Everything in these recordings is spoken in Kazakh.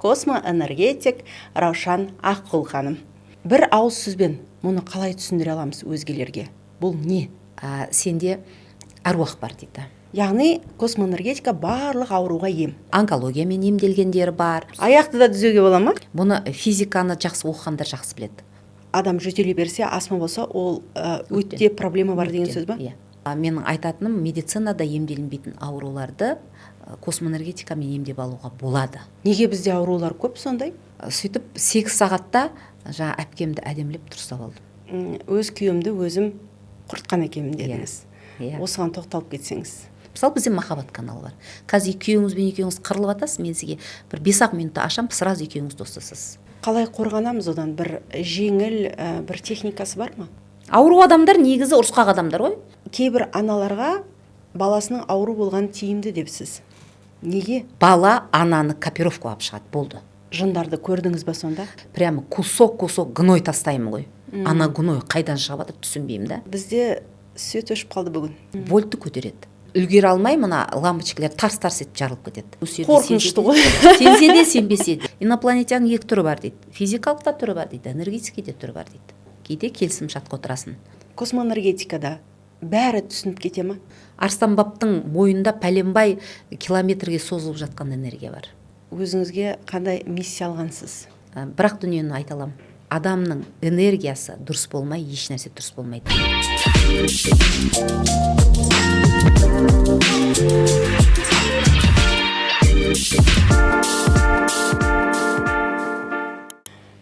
космоэнергетик Раушан Аққұл ханым. Бір ауыз сөзбен мұны қалай түсіндіре аламыз өзгелерге? Бұл не? Сенде аруақ бар дейді. Яғни космоэнергетика барлық ауруға ем. Онкологиямен емделгендер бар. Аяқты да түзеуге бола ма? Бұны физиканы жақсы оқығандар жақсы біледі. Адам жөтеле берсе, астма болса, ол өтте проблема бар деген сөз ба? Иә. Менің айтатыным, медицинада емделінбейтін ауруларды космоэнергетикамен емдеп алуға болады. Неге бізде аурулар көп сондай? Сөйтіп 8 сағатта жаңа әпкемді әдемілеп дұрыстап алдым. Өз күйемді өзім құртқан екенмін дедіңіз. Осыған тоқталып кетсеңіз. Мысалы, бізде махаббат каналы бар. Қазір күйеуіңізбен екеуіңіз қырылып атасыз, мен сізге бір 5-ақ минутта ашам, сразу екеуіңіз достасыз. Қалай қорғанамыз одан? Бір жеңіл, бір техникасы бар ма? Ауру адамдар негізі ұрысқақ адамдар ғой. Кейбір аналарға баласының ауру болған тиімді депсіз. Неге? Бала ананы копировка алып шығады, болды. Жындарды көрдіңіз ба сонда? Прямо кусок гной тастаймын ғой. Ана гной қайдан шығып жатыр түсінбеймін да. Бізде свет өшіп қалды бүгін. Вольтты көтереді. Үлгере алмай, мына лампочкалар тарс-тарс етіп жарылып кетеді. Қорқынышты ғой. Сенсе де, сенбесе де. Инопланетяның 2 түрі бар дейді. Физикалық та түрі бар дейді, энергетикалық де түрі бар дейді. Кейде келісім шартқа отырасын. Космоэнергетикада бәрі түсініп кете ма? Арыстан баптың бойында пәленбай километрге созылып жатқан энергия бар. Өзіңізге қандай миссия алғансыз? Бірақ дүниені айта аламын. Адамның энергиясы дұрыс болмай, еш нәрсе дұрыс болмайды.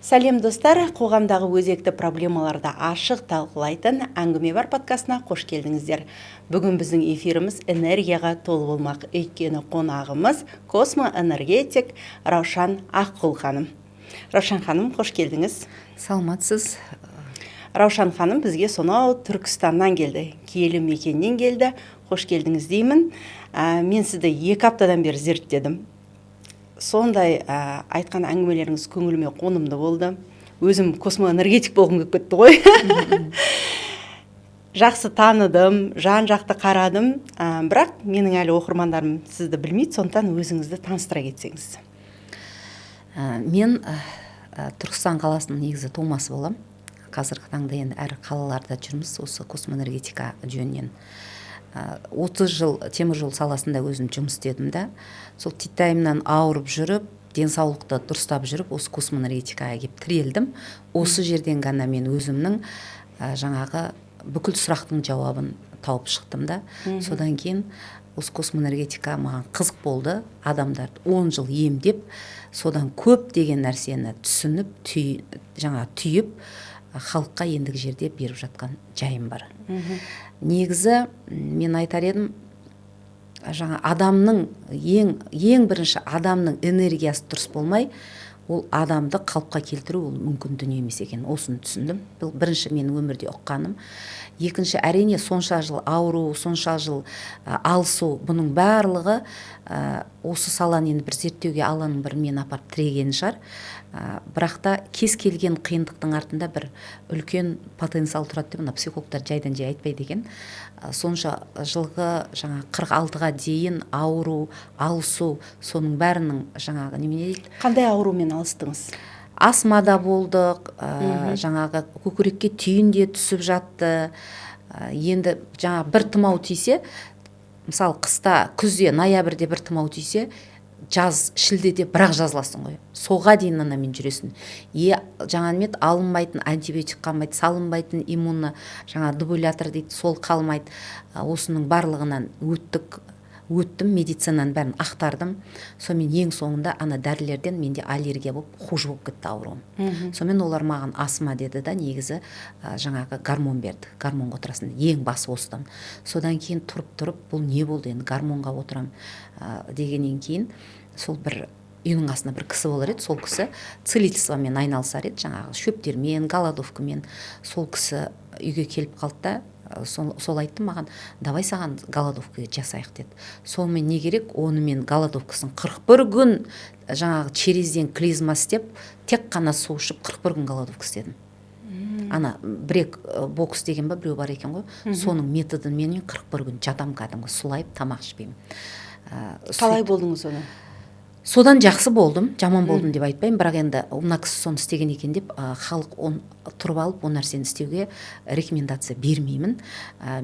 Сәлем достар, қоғамдағы өзекті проблемаларды ашық талқылайтын әңгіме бар подкастына қош келдіңіздер. Бүгін біздің эфиріміз энергияға толы болмақ, өйткені қонағымыз космоэнергетик Раушан Аққұл ханым. Раушан ханым, қош келдіңіз. Саламатсыз. Раушан ханым бізге сонау Түркістаннан келді, киелі мекеннен келді. Қош келдіңіз деймін. Мен сізді 2 аптадан бері зерттедім. Сондай айтқан әңгімелеріңіз көңіліме қонымды болды. Өзім космоэнергетик болғым келіп кетті ғой. Жақсы таныдым, жан-жақты қарадым. Бірақ менің әлі оқырмандарым сізді білмейді, сондықтан өзіңізді таныстыра кетсеңіз. Мен Түркістан қаласының негізі тумасы болам. Қазіргі таңда енді әр қалаларда жүрміз осы космоэнергетика жөнінен. 30 жыл теміржол саласында өзім жұмыс істедім да. Сол титаймнан ауырып жүріп, денсаулықты дұрыстап жүріп, осы космоэнергетикаға келіп тірелдім. Осы жерден ғана мен өзімнің жаңағы бүкіл сұрақтың жауабын тауып шықтым да. Содан кейін осы космоэнергетика маған қызық болды. Адамдарды 10 жыл емдеп, содан көп деген нәрсені түсініп, түйіп, халыққа ендігі жерде беріп жатқан жайым бар. Негізі мен айтар едім, адамның ең бірінші адамның энергиясы дұрыс болмай, ол адамды қалыпқа келтіру ол мүмкін дүние емес екен. Осыны түсіндім. Бұл бірінші менің өмірде ұққаным. Екінші, әрине сонша жыл ауру, сонша жыл алысу, бұның барлығы осы саланы енді бір зерттеуге Алланың бір мені апарып тіреген шығар. Бірақ та кез келген қиындықтың артында бір үлкен потенциал тұрады деп, психологтар жайдан жай айтпайды екен. Сонша жылғы 46-ға дейін ауру, алысу, соның бәрінің жаңағы немене дейді? Қандай аурумен алыстыңыз? Астмада болдық, жаңағы көкірекке түйін де түсіп жатты. Енді бір тымау тисе, мысалы қыста, күзде, ноябрьде бір тымау тисе, жаз, шілдеде бірақ жазыласың ғой. Соға дейін мен жүресің. Жаңа алынбайтын антибиотик қалмайды, салынбайтын иммуны, дебулятор дейді, сол қалмайды. Осының барлығынан өттім, медицинаны бәрін ақтардым. Сонымен ең соңында дәрілерден менде аллергия болып, хуже болып кетті ауруым. Сонымен олар маған астма деді да, негізі гормон берді. Гормонға отырасың. Ең басы осыдан. Содан кейін тұрып, бұл не болды енді гормонға отырам дегеннен кейін, сол бір үйінің астында бір кісі болар еді, сол кісі целительствомен айналысар еді, шөптермен, голодовкамен. Сол кісі үйге келіп қалды да, сол айтты маған, давай саған голодовка жасайық деді. Сонымен не керек? Онымен голодовкасын 41 күн черезден клизма істеп, тек қана су ішіп 41 күн голодовка істедім. Брек бокс деген біреу бар екен ғой. Соның методын менен 41 күн жатам кәдімгі, сұлайып тамақ ішпеймін. Қалай болдыңыз оны? Содан жақсы болдым, жаман болдым деп айтпаймын, бірақ енді мына кісі соны істеген екен деп халық тұрып алып ол нәрсені істеуге рекомендация бермеймін.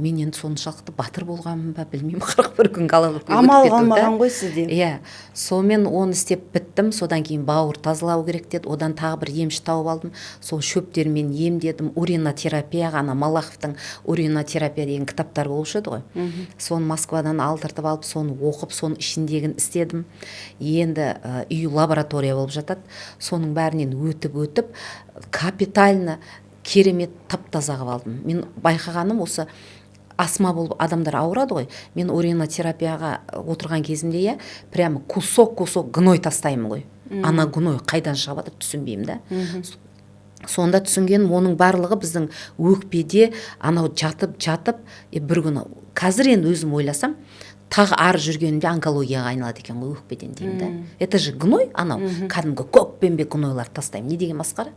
Мен енді соншалықты батыр болғанмын ба білмеймін, 41 күн гололедке амал қалмаған ғой сізде. Иә, сонымен оны істеп біттім. Содан кейін бауыр тазалау керек деді, одан тағы бір емші тауып алдым, сол шөптермен емдедім. Уринотерапия, ғана Малаховтың уринотерапия деген кітаптар болушы еді ғой, соны Москвадан алдыртып алып, соны оқып, соның ішіндегін істедім. Енді үй лаборатория болып жатады, соның бәрінен өтіп капитально керемет таптаза қылып алдым. Мен байқағаным осы астма болып адамдар ауырады ғой, мен уринотерапияға отырған кезімде прямо кусок гной тастаймын ғой. Ана гной қайдан шығып жатыр түсінбеймін да. Сонда түсінгенім, оның барлығы біздің өкпеде анау жатып бір күні, қазір енді өзім ойласам, тағы ары жүргенімде онкологияға айналады екен ғой өкпеден деймін да. Это же гной, анау кәдімгі көкпеңбек гнойлар тастаймын, не деген масқара.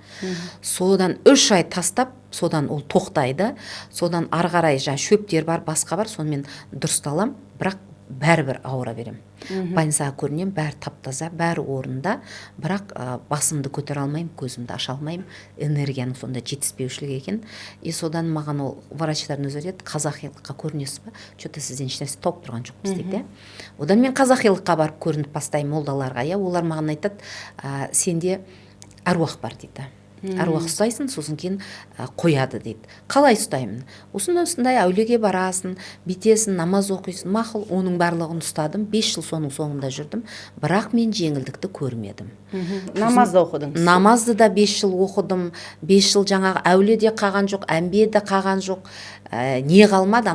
Содан 3 ай тастап, содан ол тоқтайды, содан ары қарай шөптер бар, басқа бар, сонымен дұрысталам, бірақ бәрібір ауыра берем. Больницаға көрінем, бәрі таптаза, бәрі орында, бірақ басымды көтере алмаймын, көзімді аша алмаймын, энергияның сонда жетіспеушілік екен. И содан маған ол врачтардың өзі айтады, қазақилыққа көрінесіз ба? Что-то сізден ешнәрсе тауып тұрған жоқпыз дейді. Одан мен қазақилыққа барып көрініп бастаймын молдаларға, олар маған айтады, сенде әруақ бар дейді. Әруақ ұстайсың, сосын кейін қояды дейді. Қалай ұстаймын? Осындай әулиеге барасың, битесің, намаз оқисың, мақұл, оның барлығын ұстадым. 5 жыл соның соңында жүрдім, бірақ мен жеңілдікті көрмедім. Намазды оқыдыңыз? Намазды да 5 жыл оқыдым. 5 жыл жаңағы әулие қаған жоқ, әмбие де қаған жоқ. Не қалмады,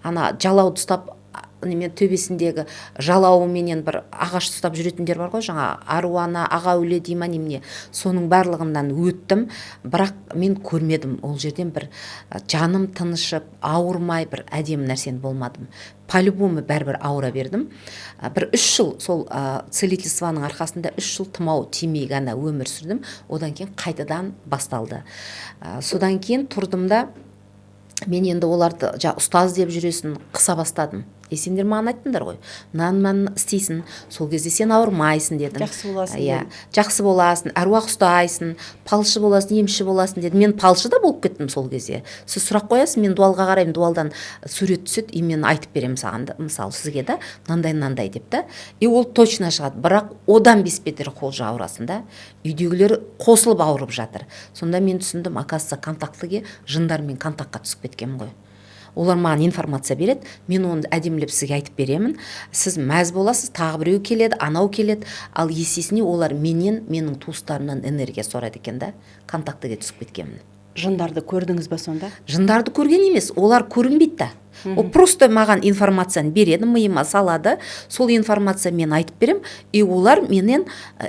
ана жалауды ұстап, төбесіндегі жалауыменен бір ағаш ұстап жүретіндер бар ғой, жаңа аруана, аға өле дейма немене, соның барлығынан өттім, бірақ мен көрмедім ол жерден бір жаным тынышып, ауырмай бір әдемі нәрсені болмадым. По-любому бәрібір ауыра бердім. Бір 3 жыл сол целительствоның арқасында 3 жыл тұмау тимей ғана өмір сүрдім, одан кейін қайтадан басталды. Содан кейін тұрдым да, мен енді оларды ұстаз деп жүресін қыса бастадым. Сендер маған айттыңдар ғой, мынаны істейсің, сол кезде сен ауырмайсың дедім. Жақсы боласың. Иә, жақсы боласың, әруақ ұстайсың, палшы боласың, емші боласың дедім. Мен палшы да болып кеттім сол кезде. Сіз сұрақ қоясыз, мен дуалға қараймын, дуалдан сурет түседі, и мен айтып беремін саған да, мысалы сізге да, мынандай деп та. И ол точно шығады, бірақ одан бетер қолжа ауырасың да. Үйдегілер қосылып ауырып жатыр. Сонда мен түсіндім, оказывается, контактіге жындармен контактқа түсіп кеткенмін ғой. Олар маған информация береді, мен оны әдемілеп сізге айтып беремін. Сіз мәз боласыз, тағы біреу келеді, анау келеді, ал есесіне олар менің туыстарымнан энергия сұрайды екен да, контактіге түсіп кеткенмін. Жындарды көрдіңіз ба сонда? Жындарды көрген емес, олар көрінбейді да. Ол просто маған информацияны береді, миыма салады, сол информация мен айтып берем, и олар менен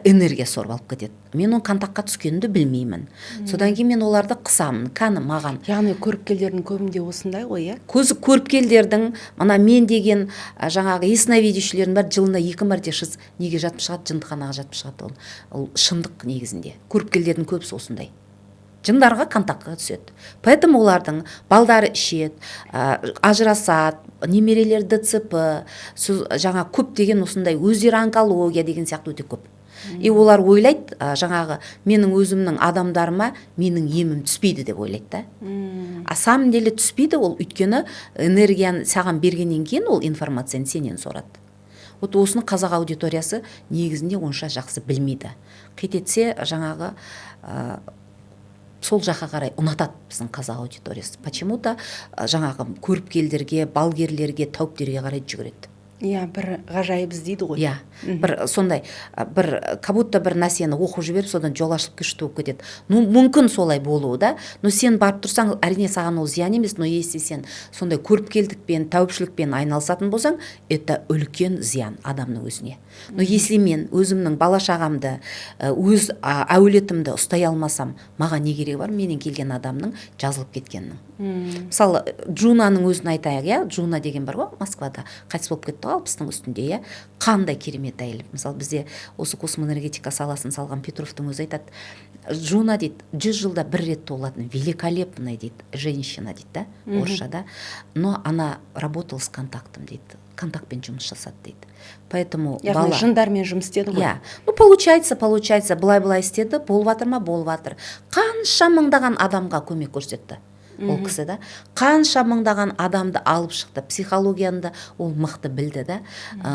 энергия сорып алып кетеді. Мен оның контактқа түскенімді білмеймін. Содан кейін мен оларды қысамын, кәні маған. Яғни көріпкелдердің көбінде осындай ғой, иә? Көзі көріпкелдердің, мына мен деген жаңағы ясновидящийлердің бар, жылына 2 мәрте неге жатып шығады, жындыханаға жатып шығады. Ол шындық негізінде. Көріпкелдердің көбісі осындай. Жындарға контактқа түседі. Поэтому олардың балдары ішеді, ажырасады, немерелер ДЦП, жаңа көп деген осындай өздері онкология деген сияқты өте көп. И олар ойлайды, жаңағы менің өзімнің адамдарыма менің емім түспейді деп ойлайды да. А самом деле түспейді, ол өйткені энергияны саған бергеннен кейін ол информацияны сенен сорады. Вот осыны қазақ аудиториясы негізінде онша жақсы білмейді. Кететсе жаңағы сол жаққа қарай ұнатады біздің қазақ аудиториясы. Почему-то жаңағы көріпкелдерге, балгерлерге, тәуіптерге қарай жүгіреді. Иә, бір ғажайып іздейді ғой. Иә, бір сондай, бір кабутта бір нәрсені оқып жіберіп, содан жол ашылып күшті болып кетеді. Ну, мүмкін солай болуы да, но сен барып тұрсаң, әрине саған ол зиян емес, но если сен сондай көріпкелдікпен, тәуіпшілікпен айналысатын болсаң, это үлкен зиян адамның өзіне. Но если мен өзімнің бала-шағамды, өз әулетімді ұстай алмасам, маған не керегі бар? Менен келген адамның жазылып кеткенінің. Мысалы, Джунаның өзін айтайық, иә, Джуна деген бар ғой, Москвада қайтыс болып кетті ғой, мысалы 60-тың үстінде, иә, қандай керемет әйел. Мысалы бізде осы космоэнергетика саласын салған Петровтың өзі айтады, жуна дейді, 100 жылда бір рет туылатын великолепная дейді женщина дейді да, орысшада, но она работала с контактом дейді, контактпен жұмыс жасады дейді. Поэтому яғни жындармен жұмыс істеді ғой. Иә, ну получается, былай істеді, болып жатыр ма, болып жатыр. Қанша мыңдаған адамға көмек көрсетті ол кісі да, қанша мыңдаған адамды алып шықты, психологияны ол мықты білді да.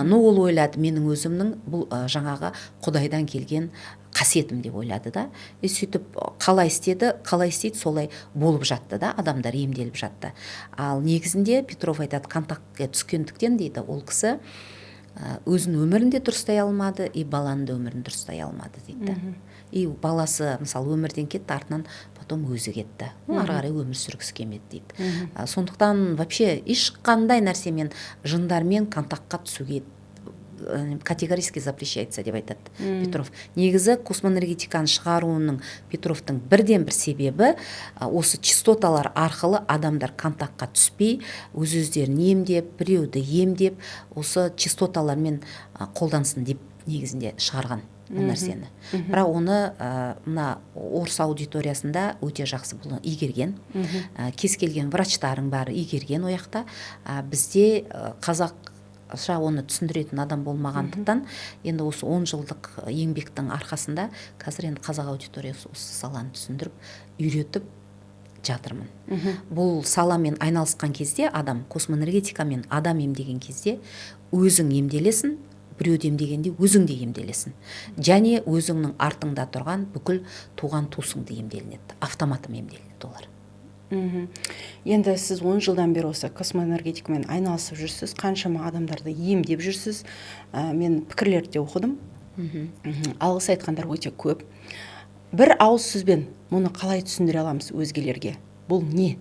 Ну ол ойлады, менің өзімнің бұл жаңағы Құдайдан келген қасиетім деп ойлады да. Сөйтіп қалай істейді, солай болып жатты да, адамдар емделіп жатты. Ал негізінде Петров айтады, контактқа түскендіктен дейді, ол кісі өзінің өмірін де дұрыстай алмады, и баланың да өмірін дұрыстай алмады дейді. И баласы мысалы өмірден кетті, артынан потом өзі кетті. Ары қарай өмір сүргісі келмеді дейді. Сондықтан вообще ешқандай нәрсемен жындармен контактқа түсуге категорически запрещается деп айтады Петров. Негізі космоэнергетиканы шығаруының Петровтың бірден бір себебі осы частоталар арқылы адамдар контактқа түспей, өздерін емдеп, біреуді емдеп, осы частоталармен қолдансын деп негізінде шығарған бұл нәрсені. Бірақ оны мына орыс аудиториясында өте жақсы бұл игерген. Кез келген врачтардың бәрі игерген ояқта. Бізде қазақша оны түсіндіретін адам болмағандықтан, енді осы 10 жылдық еңбектің арқасында қазір енді қазақ аудиториясы осы саланы түсіндіріп, үйретіп жатырмын. Бұл саламен айналысқан кезде адам, космоэнергетикамен адам емдеген кезде өзің емделесің, біреуді емдегенде өзің де емделесің. Және өзіңнің артыңда тұрған бүкіл туған туысыңды емделінеді. Автоматом емделінеді олар. Енді сіз 10 жылдан бері осы космоэнергетикамен айналысып жүрсіз, қаншама адамдарды емдеп жүрсіз. Мен пікірлерді де оқыдым. Алғыс айтқандар өте көп. Бір ауыз сөзбен мұны қалай түсіндіре аламыз өзгелерге? Бұл не?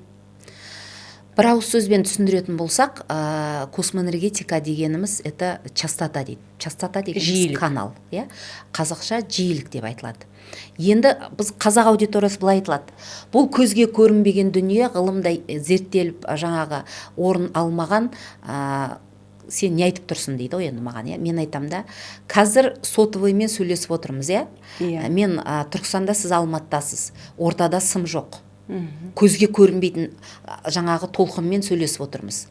Бір ауыз сөзбен түсіндіретін болсақ, космоэнергетика дегеніміз это частота дейді. Частота дегеніміз канал, қазақша жиілік деп айтылады. Енді біз қазақ аудиториясы былай айтылады. Бұл көзге көрінбеген дүние ғылымда зерттеліп жаңағы орын алмаған, сен не айтып тұрсың дейді ғой енді маған. Мен айтам да, қазір сотовыймен сөйлесіп отырмыз, мен Түркістанда, сіз Алматыдасыз, ортада сым жоқ. Көзге көрінбейтін жаңағы толқынмен сөйлесіп отырмыз.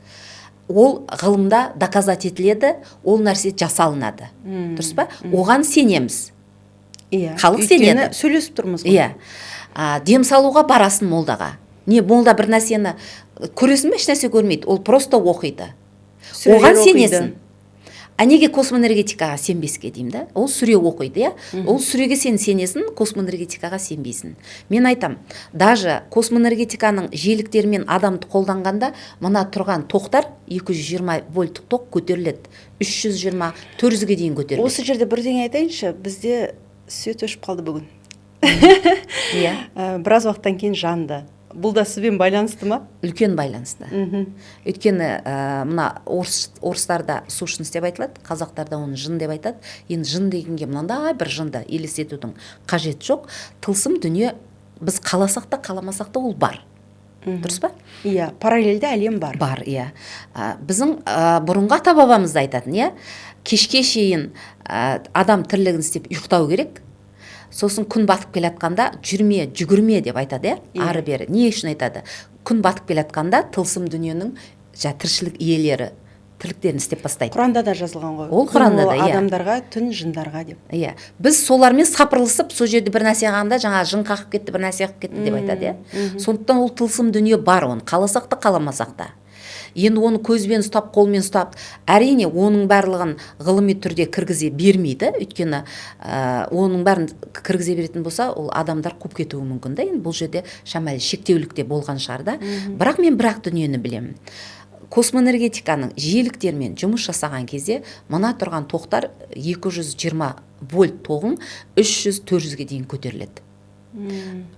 Ол ғылымда доказать етіледі, ол нәрсе жасалынады. Дұрыс па? Оған сенеміз. Халық сенеді. Сөйлесіп тұрмыз ғой. Дем салуға барасың молдаға. Не, молда бір нәрсені көресің бе, еш нәрсе көрмейді. Ол просто оқиды. Оған сенесің. Неге космоэнергетикаға сенбеске деймін да? Ол сүре оқиды, Ол сүреге сен сенесің, космоэнергетикаға сенбейсің. Мен айтам, даже космоэнергетиканың желіктерімен адамды қолданғанда, мына тұрған тоқтар 220 вольттық тоқ көтеріледі. 320, 400-ге дейін көтеріледі. Осы жерде бірдеңе айтайыншы, бізде свет өшіп қалды бүгін. Біраз уақыттан кейін жанды. Бұл да сізбен байланысты ма? Үлкен байланысты. Өйткені мына орыстарда сущность деп айтылады, қазақтарда оны жын деп айтады. Енді жын дегенге мынандай бір жынды елестетудің қажеті жоқ. Тылсым дүние біз қаласақ та қаламасақ та ол бар. Дұрыс па? Иә, параллельді әлем бар. Бар, иә. Біздің бұрынғы ата-бабамыз да айтатын, кешке шейін адам тірлігін істеп ұйықтау керек. Сосын күн батып келатқанда жүрме, жүгірме деп айтады, ары бері. Не үшін айтады? Күн батып келатқанда тылсым дүниенің тіршілік иелері тірліктерін істеп бастайды. Құранда да жазылған ғой. Ол Құранда да, адамдарға, түн жындарға деп. Біз солармен сапырылысып, сол жерде бір нәрсе қағанда, жаңа жын қақып кетті, бір нәрсе қақып кетті деп айтады. Сондықтан ол тылсым дүние бар, оны қаласақ та қаламасақ та. Енді оны көзбен ұстап, қолмен ұстап, әрине оның барлығын ғылыми түрде кіргізе бермейді, өйткені оның бәрін кіргізе беретін болса, ол адамдар қуып кетуі мүмкін да. Енді бұл жерде шамалы шектеулікте болған шығар да. Бірақ мен дүниені білемін. Космоэнергетиканың жиіліктермен жұмыс жасаған кезде, мына тұрған тоқтар 220 вольт тоғын 300-400-ге дейін көтеріледі.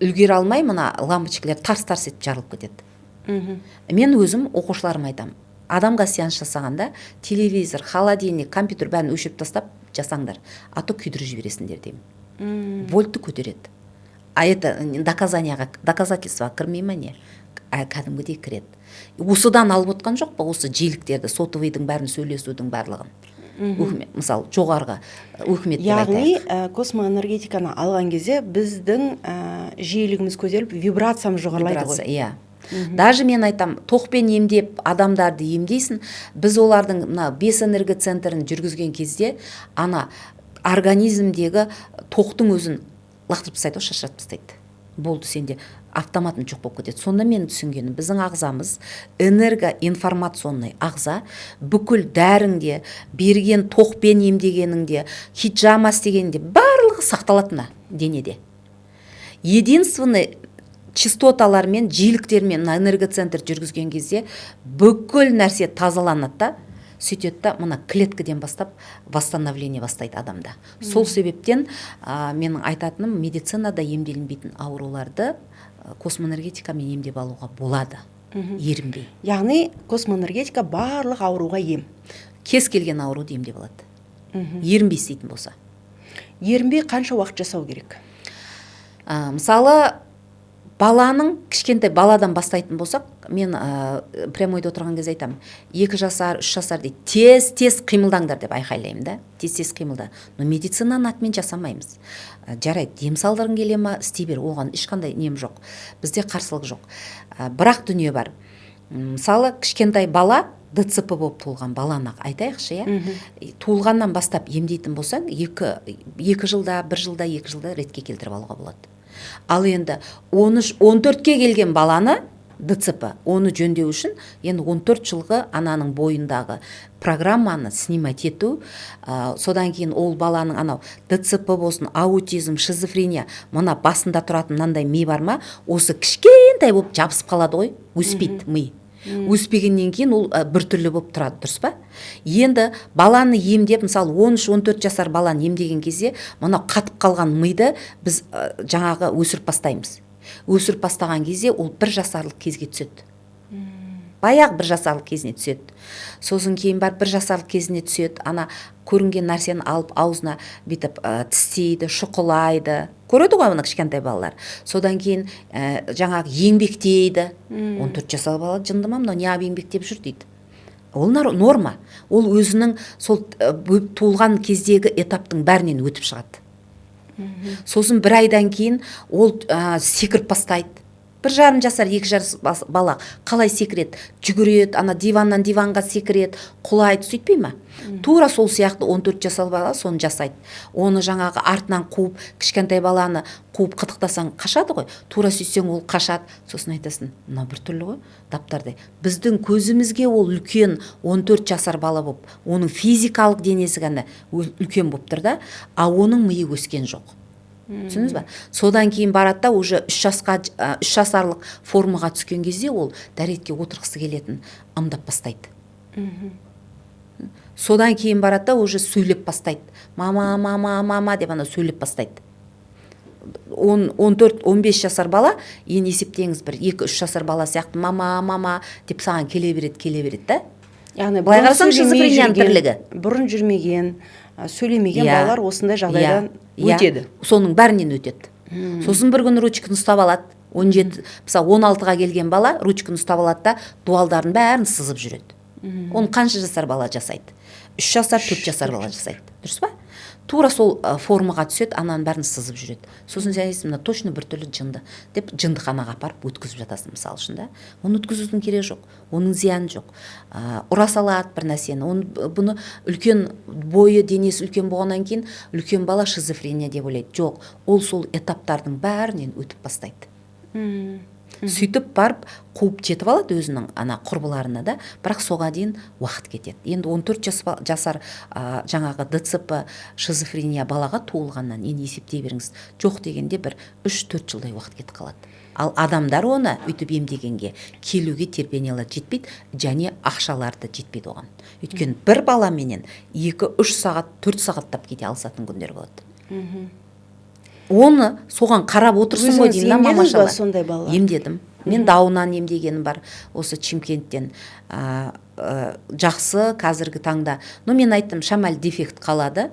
Үлгере алмай, мына лампочкалар тарс-тарс етіп жарылып кетеді. Мен өзім оқушыларым айтам, адамға сеанс жасағанда телевизор, холодильник, компьютер бәрін өшіріп тастап жасаңдар, а то күйдіріп жібересіңдер деймін. Вольтты көтереді. это доказательство кірмей ма не? Кәдімгідей кіреді. Осыдан алып отқан жоқ па осы жиіліктерді, сотовыйдың бәрін сөйлесудің барлығын? Мысалы, жоғарғы өкімет деп айтайық. Яғни космоэнергетиканы алған кезде біздің жиілігіміз көтеріліп, вибрациямыз жоғарылайды ғой. Иә. Даже мен айтам, тоқпен емдеп адамдарды емдейсің, біз олардың 5 энергоцентрін жүргізген кезде ана организмдегі тоқтың өзін лақтырып тастайды, шашырап тастайды. Болды, сенде автоматын жоқ болып кетеді. Сонда мен түсінгенім, біздің ағзамыз энергоинформационный ағза, бүкіл дәріңде, берген тоқпен емдегеніңде, хиджама істегенде барлығы сақталатына денеде. Единственный частоталармен, жиіліктермен энергоцентр жүргізген кезде бүкіл нәрсе тазаланады да, сөйтеді да, мына клеткіден бастап восстановление бастайды адамда. Сол себептен менің айтатыным, медицинада емделінбейтін ауруларды космоэнергетикамен емдеп алуға болады, ерінбей. Яғни космоэнергетика барлық ауруға ем. Кез келген ауруды емдеп алады. Ерінбей істейтін болса. Ерінбей қанша уақыт жасау керек? Мысалы, баланың, кішкентай баладан бастайтын болсақ, мен прямойда отырған кезде айтам, 2 жасар, 3 жасар дейді, тез қимылдаңдар деп айқайлаймын да, тез қимылда. Но медицинаның атымен жасамаймыз. Жарайды, дем салдырғың келе ма, істей бер, оған ешқандай нем жоқ. Бізде қарсылық жоқ. Бірақ дүние бар. Мысалы, кішкентай бала ДЦП болып туылған баланы айтайықшы, туылғаннан бастап емдейтін болсаң, 2 жылда, 1 жылда, 2 жылда ретке келтіріп алуға болады. Ал енді 13-14-ке келген баланы ДЦП, оны жөндеу үшін, енді 14 жылғы ананың бойындағы программаны снимать ету, содан кейін ол баланың анау ДЦП болсын, аутизм, шизофрения, мына басында тұратын мынандай ми бар ма, осы кішкентай болып жабысып қалады ғой, өспейді ми. Өспегеннен кейін ол біртүрлі болып тұрады, дұрыс па? Енді баланы емдеп, мысалы 13-14 жасар баланы емдеген кезде, мына қатып қалған миды біз жаңағы өсіріп бастаймыз. Өсіріп бастаған кезде ол 1 жасарлық кезге түседі. Баяғы 1 жасарлық кезіне түседі. Сосын кейін бар 1 жасарлық кезіне түседі, ана көрінген нәрсені алып аузына бетіп тістейді, шұқылайды. Көреді ғой мына кішкентай балалар. Содан кейін жаңағы еңбектейді. 14 жасар бала жынды ма, мынау неғып еңбектеп жүр дейді. Ол норма. Ол өзінің сол туылған кездегі этаптың бәрінен өтіп шығады. Сосын 1 айдан кейін ол секіріп бастайды. 1,5 жасар, 2 жасар бала қалай секіреді, жүгіреді, ана диваннан диванға секіреді, құлайды, сөйтпей ма? Тура сол сияқты 14 жасар бала соны жасайды. Оны жаңағы артынан қуып, кішкентай баланы қуып қытықтасаң қашады ғой, тура сөйтсең ол қашады. Сосын айтасың, мына бір түрлі ғой, таптардай. Біздің көзімізге ол үлкен 14 жасар бала болып, оның физикалық денесі ғана үлкен болып тұр да, а оның миы өскен жоқ. Түсініңіз ба? Содан кейін барады да, уже 3 жасарлық формаға түскен кезде ол дәретке отырғысы келетін ымдап бастайды. Содан кейін барады да, уже сөйлеп бастайды. Мама, мама, мама деп ана сөйлеп бастайды. 14-15 жасар бала, ең есептеңіз бір 2-3 жасар бала сияқты мама, мама деп саған келе береді да? Яғни былай қарасаң шизофренияның бірлігі. Бұрын жүрмеген, сөйлемеген балалар осындай жағдайдан өтеді. Соның бәрінен өтеді. Сосын бір күн ручканы ұстап алады. 16-ға келген бала ручканы ұстап алады да, дуалдарын бәрін сызып жүреді. Оны қанша жасар бала жасайды? 3 жасар, 4 жасар бала жасайды. Дұрыс па? Тура сол формаға түседі, ананың бәрін сызып жүреді. Сосын сен айтасың, мына точно бір түрлі жынды деп жындыханаға апарып өткізіп жатасың, мысалы үшін да. Оны өткізудің керегі жоқ, оның зияны жоқ. Ұра салады бір нәрсені. Бұны үлкен бойы, денесі үлкен болғаннан кейін үлкен бала шизофрения деп ойлайды. Жоқ, ол сол этаптардың бәрінен өтіп бастайды. Сөйтіп барып қуып жетіп алады өзінің ана құрбыларына да, бірақ соға дейін уақыт кетеді. Енді 14 жасар жаңағы ДЦП шизофрения балаға туылғаннан енді есептей беріңіз. Жоқ дегенде бір 3-4 жылдай уақыт кетіп қалады. Ал адамдар оны өйтіп емдегенге келуге терпениялары жетпейді, және ақшаларды жетпейді оған. Өйткені бір баламенен 2-3 сағат, 4 сағаттап кете алысатын күндер болады. Оны соған қарап отырсың ғой деймін, мамашалар. Сондай балалар? Емдедім. Мен Дауннан емдегенім бар, осы Чимкенттен. Жақсы қазіргі таңда. Но мен айттым, шамал дефект қалады.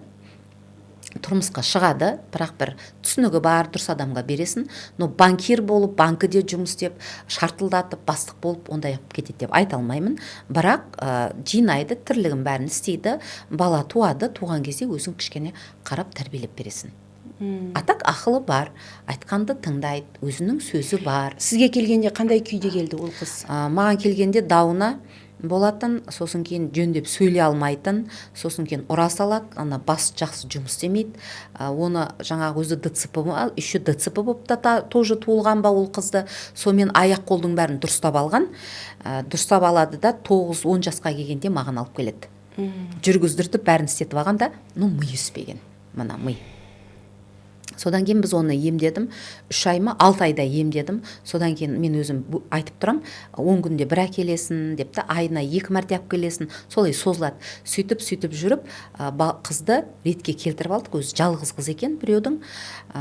тұрмысқа шығады, бірақ бір түсінігі бар, дұрыс адамға бересің, но банкир болып, банкіде жұмыс істеп, шартылдатып, бастық болып ондай кетеді деп айта алмаймын. Бірақ жинайды, тірлігін бәрін істейді, бала туады, туған кезде өзің кішкене қарап тәрбиелеп бересің. Атак ақылы бар, айтқанды тыңдайды, өзінің сөзі бар. Сізге келгенде қандай күйде келді ол қыз? Маған келгенде дауына болатын, сосын кейін жөндеп сөйлей алмайтын, сосын кейін ұра салады, ана бас жақсы жұмыс істемейді. Оны жаңағы өзі ДЦП еще ДЦП болып та тоже туылған ба ол қызды. Сонымен аяқ қолдың бәрін дұрыстап алған. Дұрыстап алады да 9-10 жасқа келгенде маған алып келеді. Жүргіздіртіп бәрін істетіп алғанда, ми өспеген. Мына ми. Содан кейін біз оны емдедім, 3 ай ма 6 айда емдедім. Содан кейін мен өзім айтып тұрам, 10 күнде бір әкелесін деп та, айына 2 мәрте алып келесін, солай созылады. Сөйтіп жүріп, қызды ретке келтіріп алдық, өзі жалғыз қыз екен біреудің.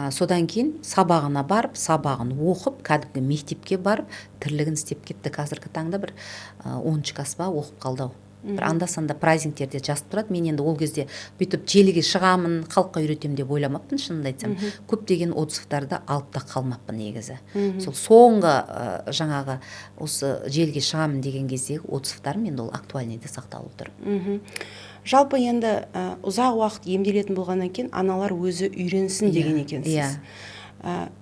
Содан кейін сабағына барып, сабағын оқып, кәдімгі мектепке барып, тірлігін істеп кетті. Қазіргі таңда бір 10 класс ба оқып қалды. Бір анда-санда праздниктерде жазып тұрады. Мен енді ол кезде бүйтіп желіге шығамын, халыққа үйретем деп ойламаппын, шынымды айтсам. Көптеген отзывтарды алып та қалмаппын негізі. Сол соңғы жаңағы осы желіге шығамын деген кездегі отзывтарым енді ол актуальныйда сақталып тұр. Жалпы енді ұзақ уақыт емделетін болғаннан кейін аналар өзі үйренсін деген екенсіз.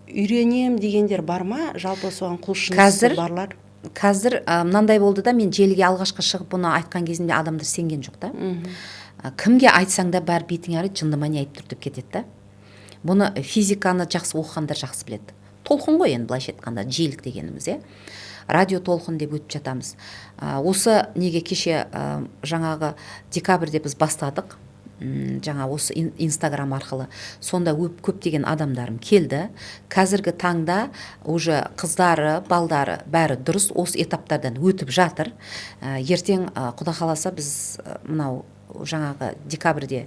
Үйренем дегендер бар ма? Жалпы соған құлшынысы барлар? Қазір мынандай болды да, мен желіге алғашқы шығып бұны айтқан кезімде адамдар сенген жоқ та. Кімге айтсаң да бәрі бетің әрі жындыма не айтып тұр деп кетеді да. Бұны физиканы жақсы оқығандар жақсы біледі. Толқын ғой енді былайша айтқанда, желік дегеніміз, радио толқын деп өтіп жатамыз. Осы неге кеше жаңағы декабрьде біз бастадық. Жаңа осы инстаграм арқылы сонда көптеген адамдарым келді. Қазіргі таңда уже қыздары, балдары бәрі дұрыс, осы этаптардан өтіп жатыр. Ертең құда қаласа біз мынау жаңағы декабрьде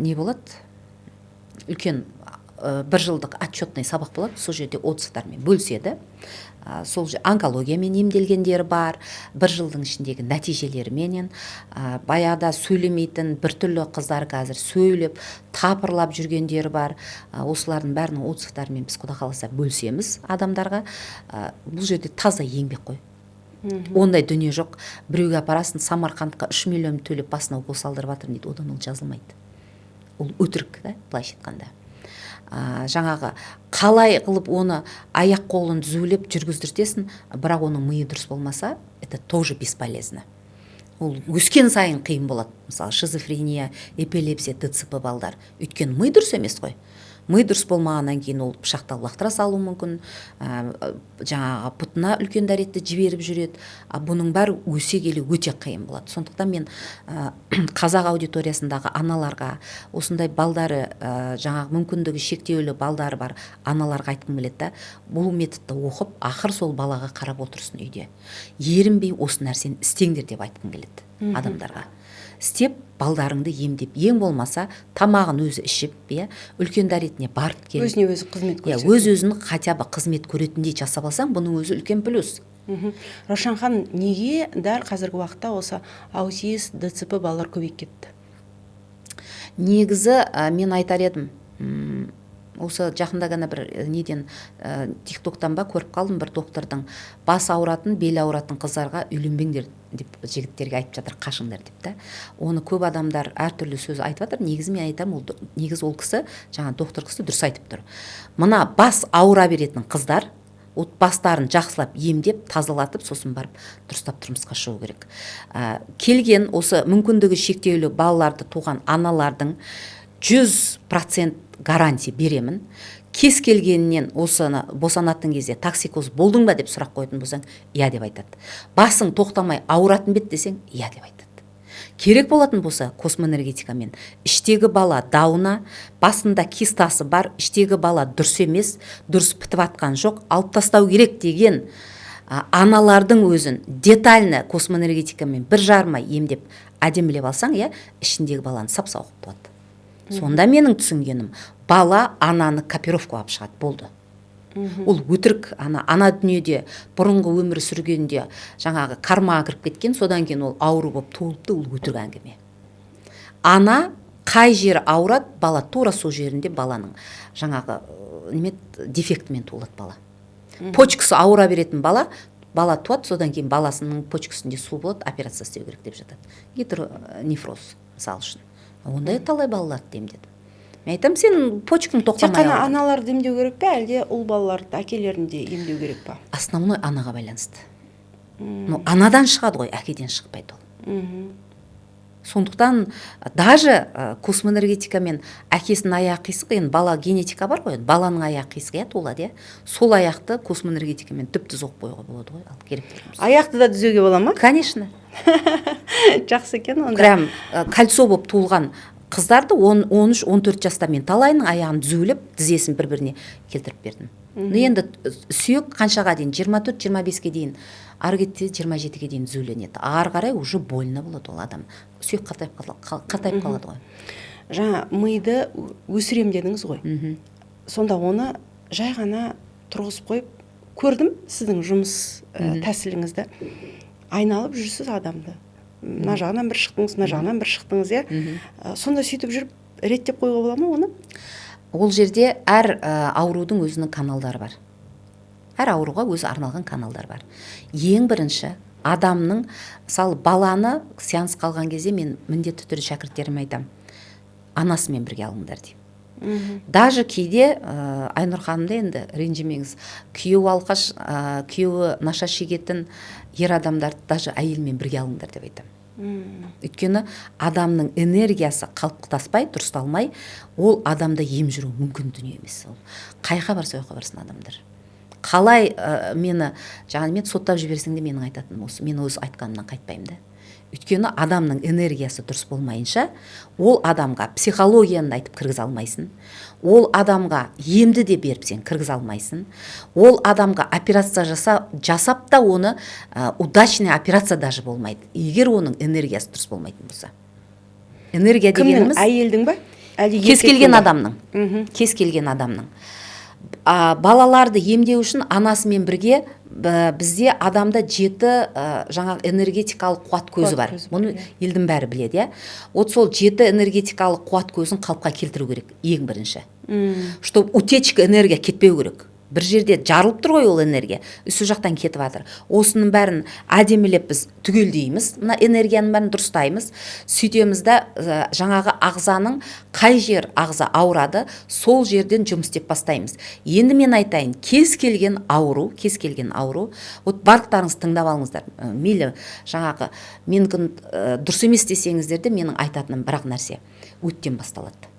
не болады? Үлкен 1 жылдық отчетный сабақ болады, сол жерде отзывтармен бөліседі. Сол онкологиямен емделгендері бар, 1 жылдың ішіндегі нәтижелеріменен, баяғыда сөйлемейтін біртүрлі қыздар қазір сөйлеп, тапырлап жүргендері бар. Осылардың бәрінің отзывтарымен біз құда қаласа бөлісеміз адамдарға. Бұл жерде таза еңбек қой. Ондай дүние жоқ. Біреуге апарасын, Самарқандқа 3 миллион төлеп басына укол салдырып жатыр дейді, одан ол жазылмайды. Ол өтірік да, былайша айтқанда. Жаңағы қалай қылып оны аяқ қолын түзулеп жүргіздіртесін, бірақ оның миы дұрыс болмаса, это тоже бесполезно. Ол өскен сайын қиын болады. Мысалы, шизофрения, эпилепсия, ДЦП балдар. Өйткені ми дұрыс емес қой. Ми дұрыс болмағаннан кейін ол пышақта лақтыра салуы мүмкін, жаңағы пұтына үлкен дәретті жіберіп жүреді. Бұның бәрі өсе келе өте қиын болады. Сондықтан мен қазақ аудиториясындағы аналарға, осындай балдары, жаңағы мүмкіндігі шектеулі балдары бар аналарға айтқым келеді, бұл методты оқып, ақыр сол балаға қарап отырсын үйде. Ерінбей осы нәрсені істеңдер деп айтқым келеді адамдарға. Істеп, балдарыңды емдеп, ең болмаса тамағын өзі ішіп, үлкен дәретіне барып келіп, өзіне өзі қызмет көрсетіп, өз-өзін хотя бы қызмет көретіндей жасап алсаң, бұның өзі үлкен плюс. Раушан ханым, неге дәл қазіргі уақытта осы аутист, ДЦП балалар көбейіп кетті? Негізі мен айтар едім, осы жақында ғана бір неден тиктоктан ба көріп қалдым, бір доктордың бас ауыратын, бел ауыратын қыздарға үйленбеңдер деп жігіттерге айтып жатыр, қашыңдар деп та. Оны көп адамдар әртүрлі сөз айтып жатыр. Негізі мен айтамын, негізі ол кісі, жаңа доктор кісі дұрыс айтып тұр. Мына бас ауыра беретін қыздар бастарын жақсылап емдеп, тазалатып, сосын барып дұрыстап тұрмысқа шығу керек. Келген осы мүмкіндігі шектеулі балаларды туған аналардың 100% гарантия беремін. Кез келгеннен осыны босанатын кезде токсикоз болдың ба деп сұрақ қойатын болсаң, иә деп айтады. Басың тоқтамай ауыратын бет десең, иә деп айтады. Керек болатын болса, космоэнергетикамен іштегі бала дауына, басында кистасы бар, іштегі бала дұрыс емес, дұрыс бітіп атқан жоқ, алып тастау керек деген аналардың өзін детально космоэнергетикамен 1,5 ай емдеп әдемілеп алсаң, ішіндегі баланы сап-сау қылып туады. Сонда менің түсінгенім, бала ананы копировка алып шығады, болды. Ол өтірік, ана дүниеде бұрынғы өмір сүргенде жаңағы кармаға кіріп кеткен, содан кейін ол ауру болып туылыпты, ол өтірік әңгіме. Ана қай жері ауырады, бала тура сол жерінде баланың жаңағы дефектімен туылады бала. Почкасы ауыра беретін бала туады, содан кейін баласының почкасында су болады, операция істеу керек деп жатады. Гидронефроз мысалы үшін. Ондай талай балаларды емдедім. Мен айтамын, сен почкаң тоқтамай. Тек қана аналарды емдеу керек пе, әлде ұл балаларды әкелерін де емдеу керек па? Основной анаға байланысты. Анадан шығады ғой, әкеден шықпайды ол. Сондықтан даже космоэнергетикамен әкесінің аяқ қисық, енді бала генетика бар ғой, баланың аяқ қисығы толады, сол аяқты космоэнергетикамен түп-түз оқып қоюға болады ғой, ал керек деген. Аяқты да түзеуге бола ма? Конечно. Жақсы екен онда. Прям кольцо болып туылған қыздарды 13-14 жаста мен талайының аяғын түзеулеп, тізесін бір-біріне келтіріп бердім. Енді сүйек қаншаға дейін, 24-25-ге дейін, ары кетсе 27-ге дейін түзеуленеді. Ары қарай уже больно болады ол адам. Сүйек қатайып қалады ғой. Жаңа миды өсірем дедіңіз ғой. Сонда оны жай ғана тұрғызып қойып көрдім сіздің жұмыс тәсіліңізді. Айналып жүрсіз адамды. Мына жағынан бір шықтыңыз, мына жағынан бір шықтыңыз, иә. Сонда сөйтіп жүріп реттеп қоюға бола ма оны? Ол жерде әр аурудың өзінің каналдары бар. Әр ауруға өзі арналған каналдар бар. Ең бірінші адамның, мысалы баланы сеанс қалған кезде мен міндетті түрде шәкірттеріме айтам, анасымен бірге алыңдар деймін. Даже кейде Айнұр ханымды енді ренжімеңіз, күйеуі алқаш, күйеуі наша шегетін ер адамдарды даже әйелмен бірге алыңдар деп айтам. Өйткені адамның энергиясы қалыптаспай, дұрысталмай, ол адамда ем жүру мүмкін дүние емес. Қайға барса ойға барсын адамдар. Қалай мені, жаңағы мен соттап жіберсең де менің айтатыным осы, мен өз айтқанымнан қайтпаймын да. Өйткені адамның энергиясы дұрыс болмайынша, ол адамға психологияны айтып кіргіз алмайсың, ол адамға емді де беріп сен кіргіз алмайсың, ол адамға операция жасап та оны удачный операция даже болмайды, егер оның энергиясы дұрыс болмайтын болса. Энергия дегеніміз әйелдің ба? Кез келген адамның. Кез келген адамның. Балаларды емдеу үшін анасымен бірге бізде адамда 7 жаңағы энергетикалық қуат көзі бар. Мұны елдің бәрі біледі, иә. Сол 7 энергетикалық қуат көзін қалыпқа келтіру керек, ең бірінші. Чтобы утечка энергия кетпеу керек. Бір жерде жарылып тұр ғой ол энергия, үсі жақтан кетіп жатыр. Осының бәрін әдемілеп біз түгелдейміз, мына энергияның бәрін дұрыстаймыз, сөйтеміз да жаңағы ағзаның қай жер ағза ауырады, сол жерден жұмыс істеп бастаймыз. Енді мен айтайын, кез келген ауру, барлықтарыңыз тыңдап алыңыздар. Мейлі жаңағы менің дұрыс емес десеңіздер де менің айтатыным бірақ нәрсе, өттен басталады.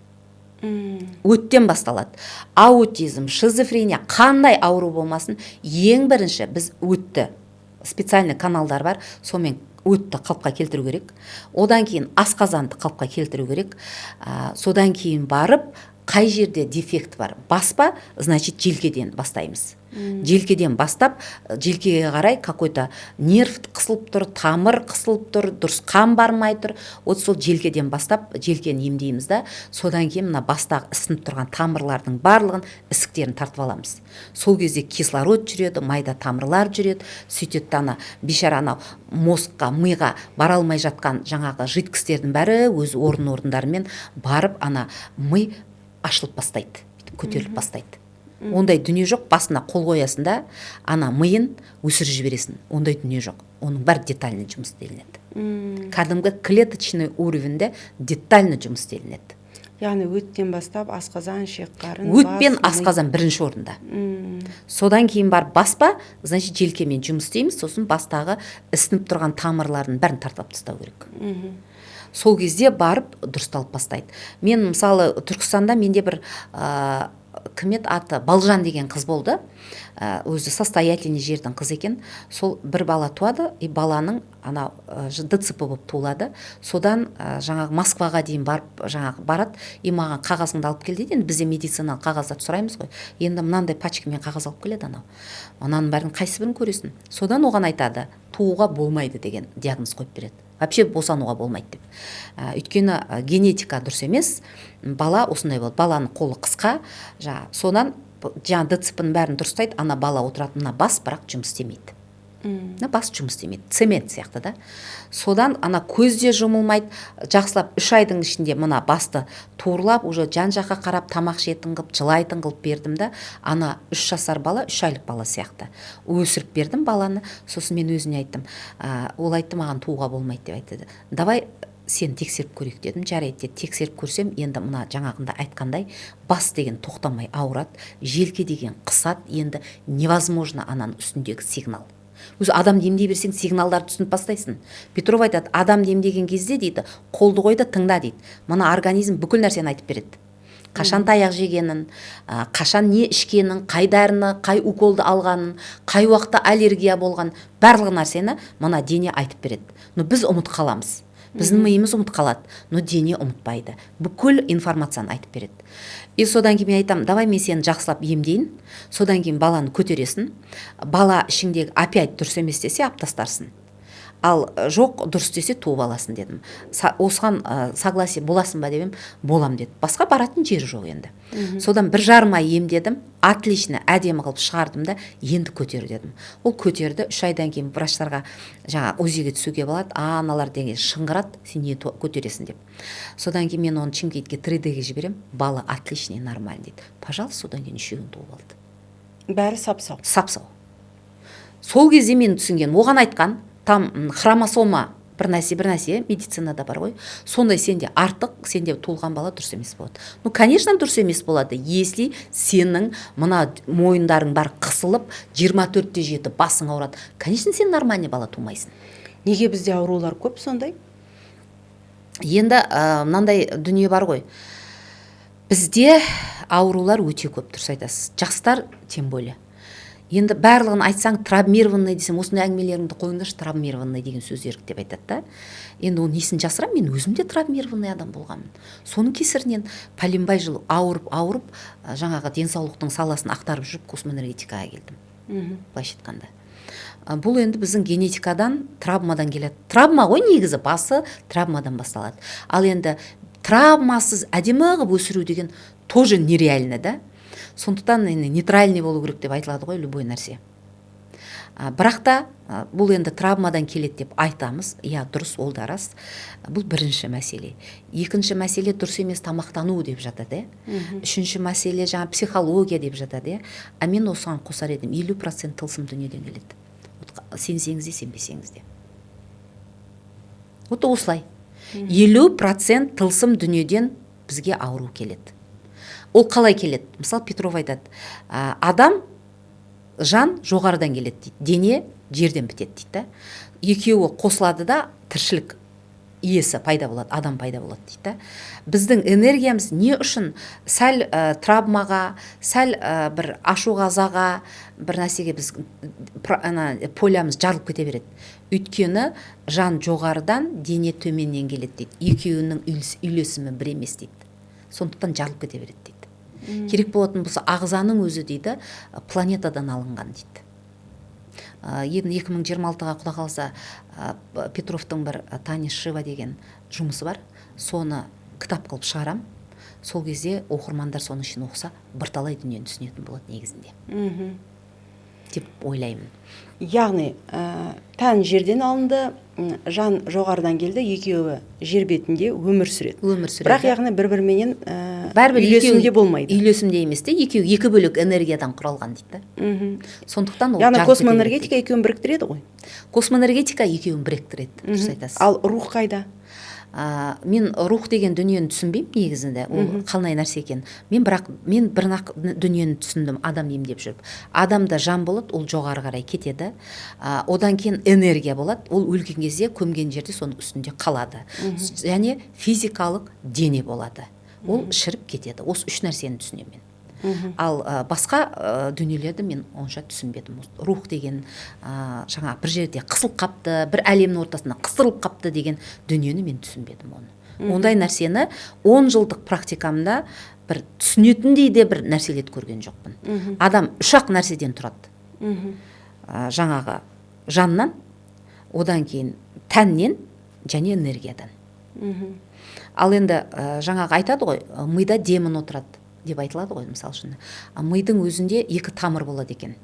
Өттен басталады. Аутизм, шизофрения, қандай ауру болмасын, ең бірінші біз өтті, специальный каналдар бар, сонымен өтті қалыпқа келтіру керек. Одан кейін асқазанды қалыпқа келтіру керек. Содан кейін барып, қай жерде дефект бар, баспа, значит, желкеден бастаймыз. Желкеден бастап, желкеге қарай какой-то нерв қысылып тұр, тамыр қысылып тұр, дұрыс қан бармай тұр. Сол желкеден бастап, желкені емдейміз да, содан кейін мына бастағы ісініп тұрған тамырлардың барлығын, ісіктерін тартып аламыз. Сол кезде кислород жүреді, майда тамырлар жүреді, сөйтеді ана бейшара анау мозгқа, миға бара алмай жатқан жаңағы жидкостердің бәрі өз орындарымен барып, ана ми ашылып бастайды, көтеріліп бастайды. Ондай дүние жоқ, басына қол қоясың да, ана миын өсіріп жібересің. Ондай дүние жоқ. Оның бәрі детальный жұмыс істелінеді. Кәдімгі клеточный уровеньде детальный жұмыс істелінеді. Яғни өттен бастап асқазан, ішек қарын, өт пен асқазан бірінші орында. Содан кейін бар баспа, значит, желкемен жұмыс істейміз, сосын бастағы ісініп тұрған тамырлардың бәрін тартып тастау керек. Сол кезде барып дұрысталып бастайды. Мен мысалы Түркістанда менде бір кімет аты Балжан деген қыз болды. Өзі состоятельный жердің қыз екен. Сол бір бала туады, и баланың ана ДЦП болып туылады. Содан жаңағы Москваға дейін барады, и маған қағазыңды алып кел дейді. Енді бізде медициналық қағаздар сұраймыз ғой. Енді мынандай пачкамен қағаз алып келеді анау. Ананың бәрін қайсы бірін көресің? Содан оған айтады, тууға болмайды деген диагноз қойып береді. Вообще босануға болмайды деп. Өйткені генетика дұрыс емес, бала осындай болды, баланың қолы қысқа, содан жаңа ДЦП-ның бәрін дұрыстайды, ана бала отырады, мына бас бірақ жұмыс істемейді. бас жұмыс істемейді, цемент сияқты да. Содан ана көзде жұмылмайды, жақсылап 3 айдың ішінде мына басты туырлап, уже жан жаққа қарап тамақ жетін қылып, жылайтын қылып бердім да, ана 3 жасар бала 3 айлық бала сияқты өсіріп бердім баланы. Сосын мен өзіне айттым, ол айтты маған туға болмайды деп айтты. Давай сен тексеріп көрейік дедім. Жарайды деді. Тексеріп көрсем, енді мына жаңағында айтқандай бас деген тоқтамай ауырады, желке деген қысады, енді невозможно ананың үстіндегі сигнал. Өзі адам демдей берсең сигналдарды түсініп бастайсың. Петров айтады, адам демдеген кезде дейді, қолды қой да тыңда дейді. Мына организм бүкіл нәрсені айтып береді. Қашан таяқ жегенін, қашан не ішкенін, қай дәріні, қай уколды алғанын, қай уақытта аллергия болған, барлық нәрсені мына дене айтып береді. Но біз ұмыт қаламыз. Біздің миымыз ұмыт қалады, но дене ұмытпайды. Бүкіл информацияны айтып береді. И содан кейін мен айтам, давай мен сені жақсылап емдейін. Содан кейін баланы көтересің. Бала ішіңдегі опять дұрыс емес десе аптастарсың. Ал жоқ дұрыс десе туып аласың дедім. Осыған согласие боласың ба дебем, болам деді. Басқа баратын жері жоқ енді. Содан 1,5 ай емдедім, отлично, әдемі қылып шығардым да, енді көтер дедім. Ол көтерді, 3 айдан кейін врачтарға жаңа УЗИге түсуге болады, аналар деген шыңғырады, сен не көтересің деп. Содан кейін мен оны Шымкентке 3Dге жіберем, бала отличный, нормальный дейді. Пожалуйста, содан кейін 3-еуін туып алды. Бәрі сап-сау. Сап-сау. Сол кезде мен түсінген, оған айтқан, там хромосома бір нәрсе медицинада бар ғой. Сондай сенде артық, сенде туылған бала дұрыс емес болады. Ну, конечно, дұрыс емес болады, если сенің мына мойындарың бар қысылып, 24/7 басың ауырады. Конечно, сен нормальный бала тумайсың. Неге бізде аурулар көп сондай? Енді мынандай дүние бар ғой. Бізде аурулар өте көп, дұрыс айтасыз. Жастар тем более. Енді барлығын айтсаң, травмированный десем, осындай әңгімелеріңді қойыңдаршы, травмированный деген сөз ерік деп айтады да. Енді оны несін жасырам, мен өзім де травмированный адам болғанмын. Соның кесірінен пәленбай жыл ауырып, жаңағы денсаулықтың саласын ақтарып жүріп, космоэнергетикаға келдім. Былайша айтқанда. Бұл енді біздің генетикадан, травмадан келеді. Травма ғой негізі, басы травмадан басталады. Ал енді травмасыз әдемі қылып өсіру деген тоже нереально да. Сондықтан нейтральный болу керек деп айтылады ғой любой нәрсе. Бірақ та бұл енді травмадан келеді деп айтамыз. Иә, дұрыс, ол да рас. Бұл бірінші мәселе. Екінші мәселе дұрыс емес тамақтану деп жатады. Үшінші мәселе жаңа психология деп жатады. А мен осыған қосар едім, 50% тылсым дүниеден келеді. Сенсеңіз де, сенбесеңіз де. Вот осылай. 50% тылсым дүниеден бізге ауру келеді. Ол қалай келеді? Мысалы, Петров айтады, адам, жан жоғарыдан келеді дейді, дене жерден бітеді дейді. Екеуі қосылады да тіршілік иесі пайда болады, адам пайда болады дейді. Біздің энергиямыз не үшін сәл травмаға, сәл бір ашуғазаға, бір нәрсеге біз полямыз жарылып кете береді. Өйткені жан жоғарыдан, дене төменнен келеді дейді. Екеуінің үйлесімі бір емес дейді. Сондықтан жарылып кете береді дейді. Керек болатын болса ағзаның өзі дейді планетадан алынған дейді. Енді 2026-ға құда қалса Петровтың бір Таня Шива деген жұмысы бар. Соны кітап қылып шығарам. Сол кезде оқырмандар соны үшін оқыса, бірталай дүниені түсінетін болады негізінде. Деп ойлаймын. Яғни, тән жерден алынды, жан жоғарыдан келді, екеуі жер бетінде өмір сүреді. Бірақ яғни бір-біріменен үйлесімде болмайды. Үйлесімде емес те, екі бөлек энергиядан құралған дейді. Сондықтан ол яғни космоэнергетика екеуін біріктіреді ғой. Космоэнергетика екеуін біріктіреді, дұрыс айтасыз. Ал рух қайда? Мен рух деген дүниені түсінбеймін негізінде, ол қалай нәрсе екен. Мен бірнақ дүниені түсіндім, адам емдеп жүріп. Адамда жан болады, ол жоғары қарай кетеді. Одан кейін энергия болады, ол өлген кезде көмген жерде соның үстінде қалады. Және физикалық дене болады. Ол шіріп кетеді. Осы үш нәрсені түсінемін мен. Ал басқа дүниелерді мен онша түсінбедім. Рух деген жаңа бір жерде қысылып қапты, бір әлемнің ортасында қысылып қапты деген дүниені мен түсінбедім оны. Ондай нәрсені 10 жылдық практикамда бір түсінетіндей де бір нәрселерді көрген жоқпын. Адам 3-ақ нәрседен тұрады. Жаңағы жаннан, одан кейін тәннен және энергиядан. Ал енді жаңағы айтады ғой, мида демон отырады деп айтылады ғой, мысалы үшін. Мидың өзінде 2 тамыр болады екен.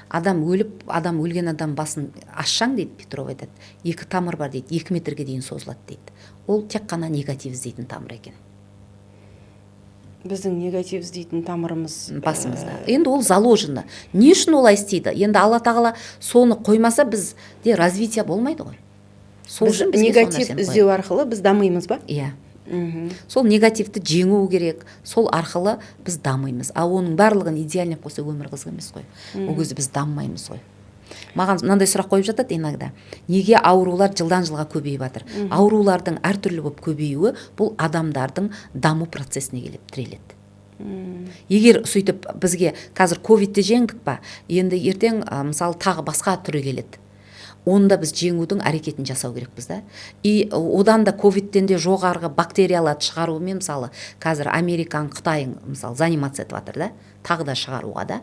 адам өліп, адам өлген адам басын ашсаң дейді, Петров айтады, 2 тамыр бар дейді, 2 метрге дейін созылады дейді. Ол тек қана негатив іздейтін тамыр екен. Біздің негатив іздейтін тамырымыз басымызда. Енді ол заложено. Не үшін олай істейді? Енді Алла тағала соны қоймаса бізде развитие болмайды ғой. Сол үшін бізге негатив іздеу арқылы біз дамимыз ба? Иә. Сол негативті жеңу керек, сол арқылы біз дамимыз. А оның барлығын идеально қойса өмір қызық емес қой. Ол кезде біз дамымаймыз ғой. Маған мынандай сұрақ қойып жатады иногда. Неге аурулар жылдан жылға көбейіп жатыр? Аурулардың әртүрлі болып көбеюі бұл адамдардың даму процесіне келіп тіреледі. Егер сөйтіп бізге қазір ковидті жеңдік па, енді ертең мысалы тағы басқа түрі келеді. Онда біз жеңудің әрекетін жасау керекпіз да. И одан да ковидтен де жоғарғы бактерияларды шығаруымен мысалы қазір Американың, Қытайың мысалы заниматься етіп жатыр да, тағы да шығаруға да.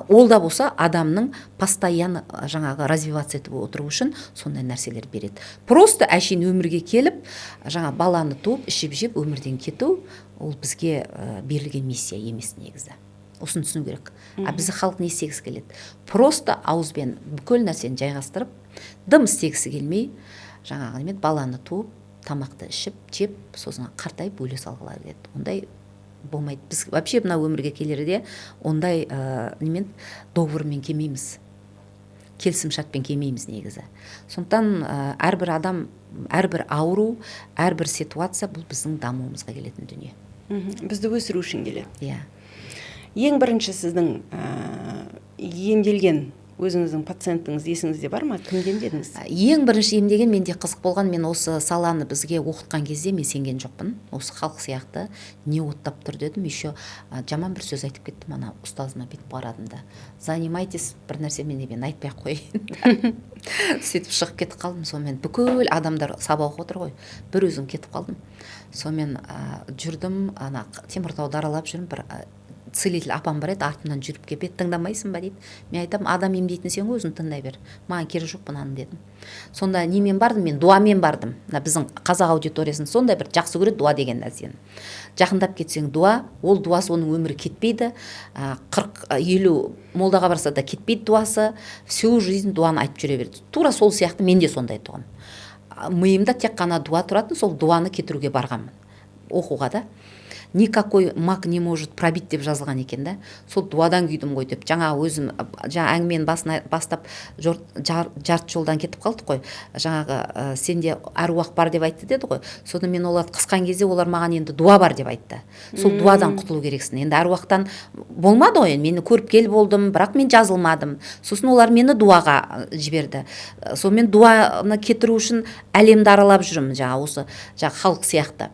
Ол да болса адамның постоянно жаңағы развиваться етіп отыру үшін сондай нәрселер береді. Просто әшейін өмірге келіп, жаңа баланы туып, ішіп-жеп өмірден кету, ол бізге берілген миссия емес негізі. Осыны түсіну керек. А бізді халық не істегісі келеді? Просто ауызбен бүкіл нәрсені жайғастырып, дым істегісі келмей, жаңағы немен баланы туып, тамақты ішіп, жеп, сосын қартайып өле салғылары келеді. Ондай болмайды. Біз вообще мына өмірге келерде ондай немен договормен келмейміз. Келісімшартпен келмейміз негізі. Сондықтан әрбір адам, әрбір ауру, әрбір ситуация бұл біздің дамуымызға келетін дүние. Бізді өсіру үшін келеді. Иә. Ең бірінші сіздің емделген өзіңіздің пациентіңіз есіңізде бар ма? Кімден дедіңіз? Ең бірінші емдеген менде қызық болған, мен осы саланы бізге оқытқан кезде мен сенген жоқпын. Осы халық сияқты не оттап тұр дедім. Еще жаман бір сөз айтып кеттім, ана ұстазыма бүйтіп қарадым да. Занимайтесь, бір нәрсе мен айтпай ақ қояйын. Сөйтіп шығып кетіп қалдым. Сонымен бүкіл адамдар сабақ оқып отыр ғой. Бір өзім кетіп қалдым. Сонымен жүрдім, ана Теміртауды аралап жүрмін, бір целитель апам бар еді, артымнан жүріп келіп, тыңдамайсың ба дейді. Мен айтамын, адам емдейтін сен ғой, өзің тыңдай бер. Маған керегі жоқ бұнан дедім. Сонда немен бардым? Мен дуамен бардым. Біздің қазақ аудиториясын сондай бір жақсы көреді дуа деген нәрсені. Жақындап кетсең дуа, ол дуасы оның өмірі кетпейді. 40-50 молдаға барса да кетпейді дуасы. Всю жизнь дуаны айтып жүре береді. Тура сол сияқты мен де сондай тұғым. Миымда тек қана дуа тұратын, сол дуаны кетіруге барғанмын. Оқуға да. Никакой маг не может пробить деп жазылған екен да. Сол дуадан күйдім ғой деп. Жаңа өзім әңгіменің бастап жарты жолдан кетіп қалдық қой. Жаңағы сенде әруақ бар деп айтты деді ғой. Соны мен оларды қысқан кезде олар маған енді дуа бар деп айтты. Сол дуадан құтылу керексің. Енді әруақтан болмады ғой. Мені көріп кел болдым, бірақ мен жазылмадым. Сосын олар мені дуаға жіберді. Сонымен дуаны кетіру үшін әлемді аралап жүрмін, жаңа осы халық сияқты.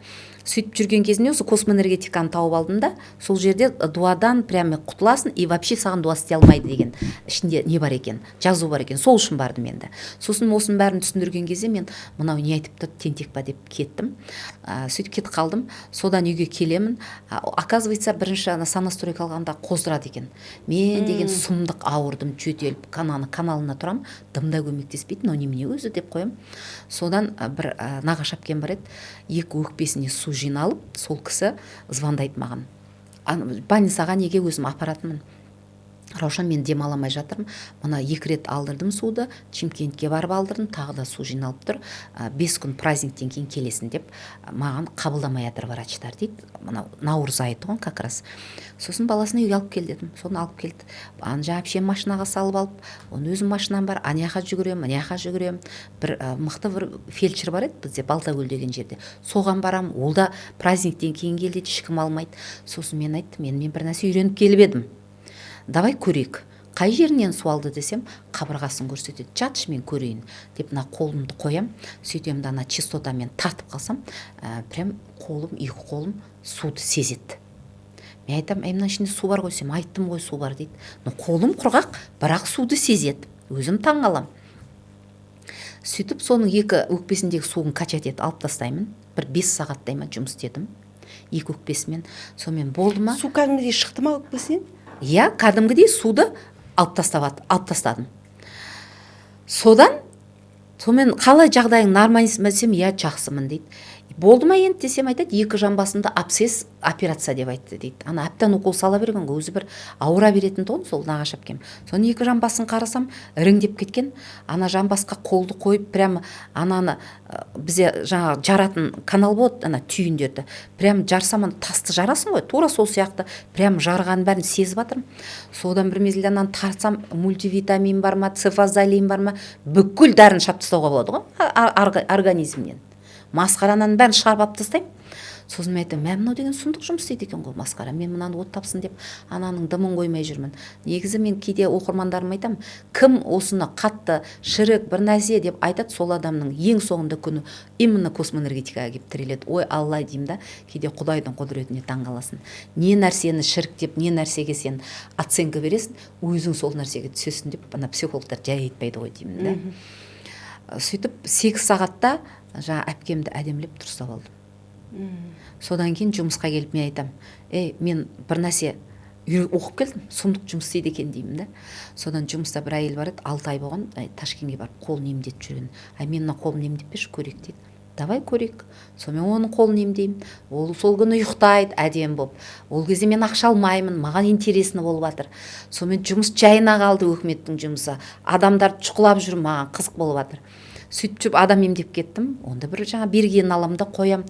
Сөйтіп жүрген кезінде осы космоэнергетиканы тауып алдым да, сол жерде дуадан прямо құтыласың, и вообще саған дуа істей алмайды деген ішінде не бар екен, жазу бар екен. Сол үшін бардым енді. Сосын осының бәрін түсіндірген кезде мен мынау не айтып тұр, тентек па деп кеттім. Сөйтіп кетіп қалдым. Содан үйге келемін. Оказывается, бірінші санастройка алғанда қоздырады екен. Мен деген сұмдық ауырдым, жөтеліп, каналына тұрам, дымда көмектеспейді, но немене өзі деп қоям. Содан бір нағашы әпкем бар еді, екі өкпесіне су жиналып, сол кісі звондайды маған. Больницаға неге өзім апаратынмын. Раушан, мен демаламай жатырмын. Мына 2 рет алдырдым суды, Шымкентке барып алдырдым, тағы да су жиналып тұр. 5 күн праздниктен кейін келесін деп маған қабылдамай жатыр врачтар дейді. Мына наурыз айы тұғын как раз. Сосын баласына үйге алып кел дедім. Соны алып келді. Жаңа әпшем машинаға салып алып, оны өзім машинам бар, аняқа жүгірем. Бір мықты бір фельдшер бар еді бізде Балтакөл деген жерде. Соған барам, ол да праздниктен кейін келді, ешкім алмайды. Сосын мен айттым, мен бір нәрсе үйреніп келіп едім. Давай көрейік. Қай жерінен су алды десем, қабырғасын көрсетеді. Жатшы мен көрейін деп мына қолымды қоям. Сөйтем да ана частотамен тартып қалсам, прям қолым, екі қолым суды сезеді. Мен айтам, мына ішінде су бар қойсам, айттым ғой су бар дейді. Но қолым құрғақ, бірақ суды сезеді. Өзім таң қалам. Сөйтіп соның екі өкпесіндегі суын качать етіп алып тастаймын. Бір 5 сағаттай ма жұмыс істедім. Екі өкпесімен. Сонымен болды ма? Су кәдімгідей шықты ма өкпесінен? Иә, кәдімгідей суды алып тастадым. Сонымен қалай жағдайың нормализм десем, иә, жақсымын дейді. болды ма енді десем, айтады 2 жамбасында абсцесс операция деп айтты дейді. Ана әптен укол сала берген ғой, өзі бір ауыра беретін тұғын сол нағаш әпкем. Соны 2 жамбасын қарасам іріңдеп кеткен. Ана жамбасқа қолды қойып прямо ананы бізде жаңа жаратын канал болады, ана түйіндерді. Прямо жарсам ана тасты жарасың ғой, тура сол сияқты прямо жарғанын бәрін сезіп жатырмын. Содан бір мезгілде ананы тартсам мультивитамин бар ма, цифазолин бар ма, бүкіл дәрін шап тастауға болады ғой организмнен. Масқараның бәрін шығарып алып тастаймын. Сосын мен айттым, мынау деген сұмдық жұмыс істейді екен ғой масқара. Мен мынаны от тапсын деп ананың дымын қоймай жүрмін. Негізі мен кейде оқырмандарыма айтамын, кім осыны қатты шірік бір нәрсе деп айтады, сол адамның ең соңында күні именно космоэнергетикаға келіп тіреледі. Ой, Алла деймін да, кейде Құдайдың құдіретіне таңғаласың. Не нәрсені шірік деп, не нәрсеге сен оценка бересің, өзің сол нәрсеге түсесің деп ана психологтар жай айтпайды ғой деймін да. Сөйтіп 8 сағатта жаңа әпкемді әдемілеп дұрыстап алдым. Содан кейін жұмысқа келіп мен айтам, мен бір нәрсе оқып келдім, сұмдық жұмыс істейді екен деймін да. Содан жұмыста бір әйел бар еді, 6 ай болған, Ташкентке барып қолын емдетіп жүрген. Мен мына қолын емдеп берші, көрейік дейді. Давай көрейік. Сонымен оның қолын емдеймін. Ол сол күні ұйықтайды әдемі болып. Ол кезде мен ақша алмаймын, маған интересно болып жатыр. Сонымен жұмыс жайына қалды, өкіметтің жұмысы. Адамдар шұқылап жүр, маған қызық болып жатыр. Сөйтіп жүріп адам емдеп кеттім. Онда бір жаңа бергенін аламын да қоям.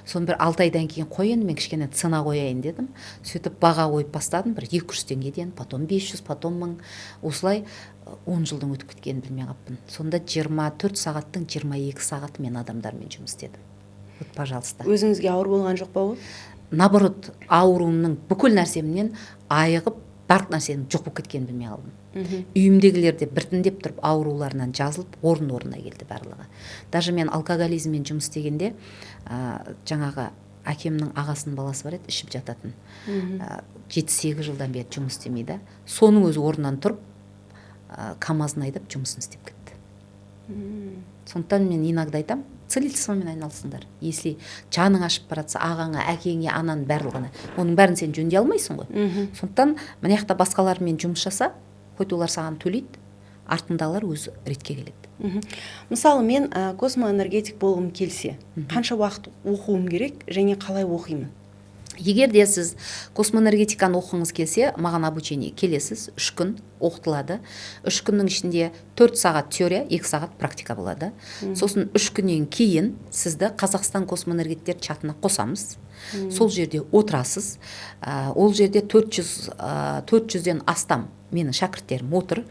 Соны бір 6 айдан кейін қойын, мен кішкене цена қояйын дедім. Сөйтіп баға қойып бастадым, бір 200 теңгеден, потом 500, потом 1000. Осылай 10 жылдың өтіп кеткенін білмей қаппын. Сонда 24 сағаттың 22 сағаты мен адамдармен жұмыс істедім. Вот, пожалуйста. Өзіңізге ауыр болған жоқ па ол? Наоборот, ауруымның бүкіл нәрсемнен айығып, барлық нәрсенің жоқ болып кеткенін білмей қалдым. Үйімдегілер де біртіндеп тұрып ауруларынан жазылып, орын-орнына келді барлығы. Даже мен алкоголизммен жұмыс істегенде, жаңағы әкемнің ағасының баласы бар еді, ішіп жататын. 7-8 жылдан бері жұмыс істемейді. Соның өзі орнынан тұрып, КамАЗын айдап жұмысын істеп кетті. Сондықтан мен иногда айтам, целительствомен айналысыңдар. Если жаның ашып баратса, ағаңа, әкеңе, ананың барлығына, оның бәрін сен жөндей алмайсың ғой. Сондықтан мына жақта басқалармен жұмыс жаса, хоть олар саған төлейді, артындағылар өзі ретке келеді. Мысалы, мен космоэнергетик болғым келсе, қанша уақыт оқуым керек және қалай оқимын? Егер де сіз космоэнергетиканы оқыңыз келсе, маған обучение келесіз, 3 күн оқытылады. 3 күннің ішінде 4 сағат теория, 2 сағат практика болады. Сосын 3 күннен кейін сізді Қазақстан космоэнергеттер чатына қосамыз. Сол жерде отырасыз. Ол жерде 400-ден астам менің шәкірттерім отыр.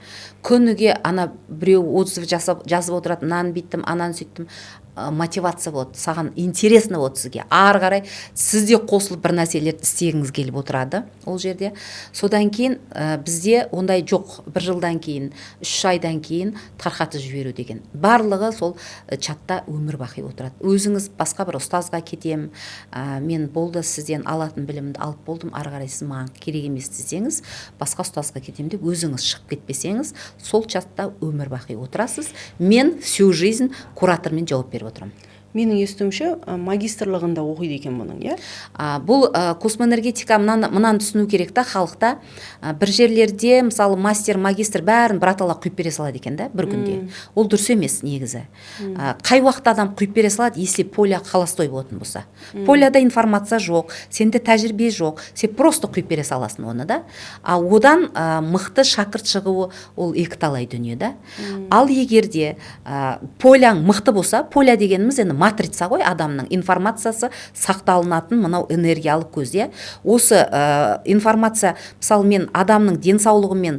Күніге ана біреу отзыв жазып отырады, мынаны бүйттім, ананы сөйттім. Мотивация болады, саған интересно болады сізге. Ары қарай сізде қосылып бір нәрселерді істегіңіз келіп отырады ол жерде. Содан кейін бізде ондай жоқ, 1 жылдан кейін, 3 айдан кейін тарқатып жіберу деген. Барлығы сол чатта өмір бақи отырады. Өзіңіз басқа бір ұстазға кетем, мен болды сізден алатын білімді алып болдым, ары қарай сіз маған керек емес десеңіз, басқа ұстазға кетем деп өзіңіз шығып кетпесеңіз, сол чатта өмір бақи отырасыз. Мен всю жизнь куратормен жауап беріп отырамын. Менің естуімше магистрлығында оқиды екен бұның, иә? Бұл космоэнергетика мынаны түсіну керек та, халықта бір жерлерде, мысалы, мастер, магистр бәрін біратала құйып бере салады екен да, бір күнде. Ол дұрыс емес негізі. Қай уақытта адам құйып бере салады, если поля холостой болатын болса. Поляда информация жоқ, сенде тәжірибе жоқ, сен просто құйып бере саласың оны да. Одан мықты шәкірт шығуы ол екіталай дүние да. Ал егерде поляң мықты болса, поля дегеніміз енді матрица ғой, адамның информациясы сақталынатын мынау энергиялық көзде. Осы информация, мысалы, мен адамның денсаулығымен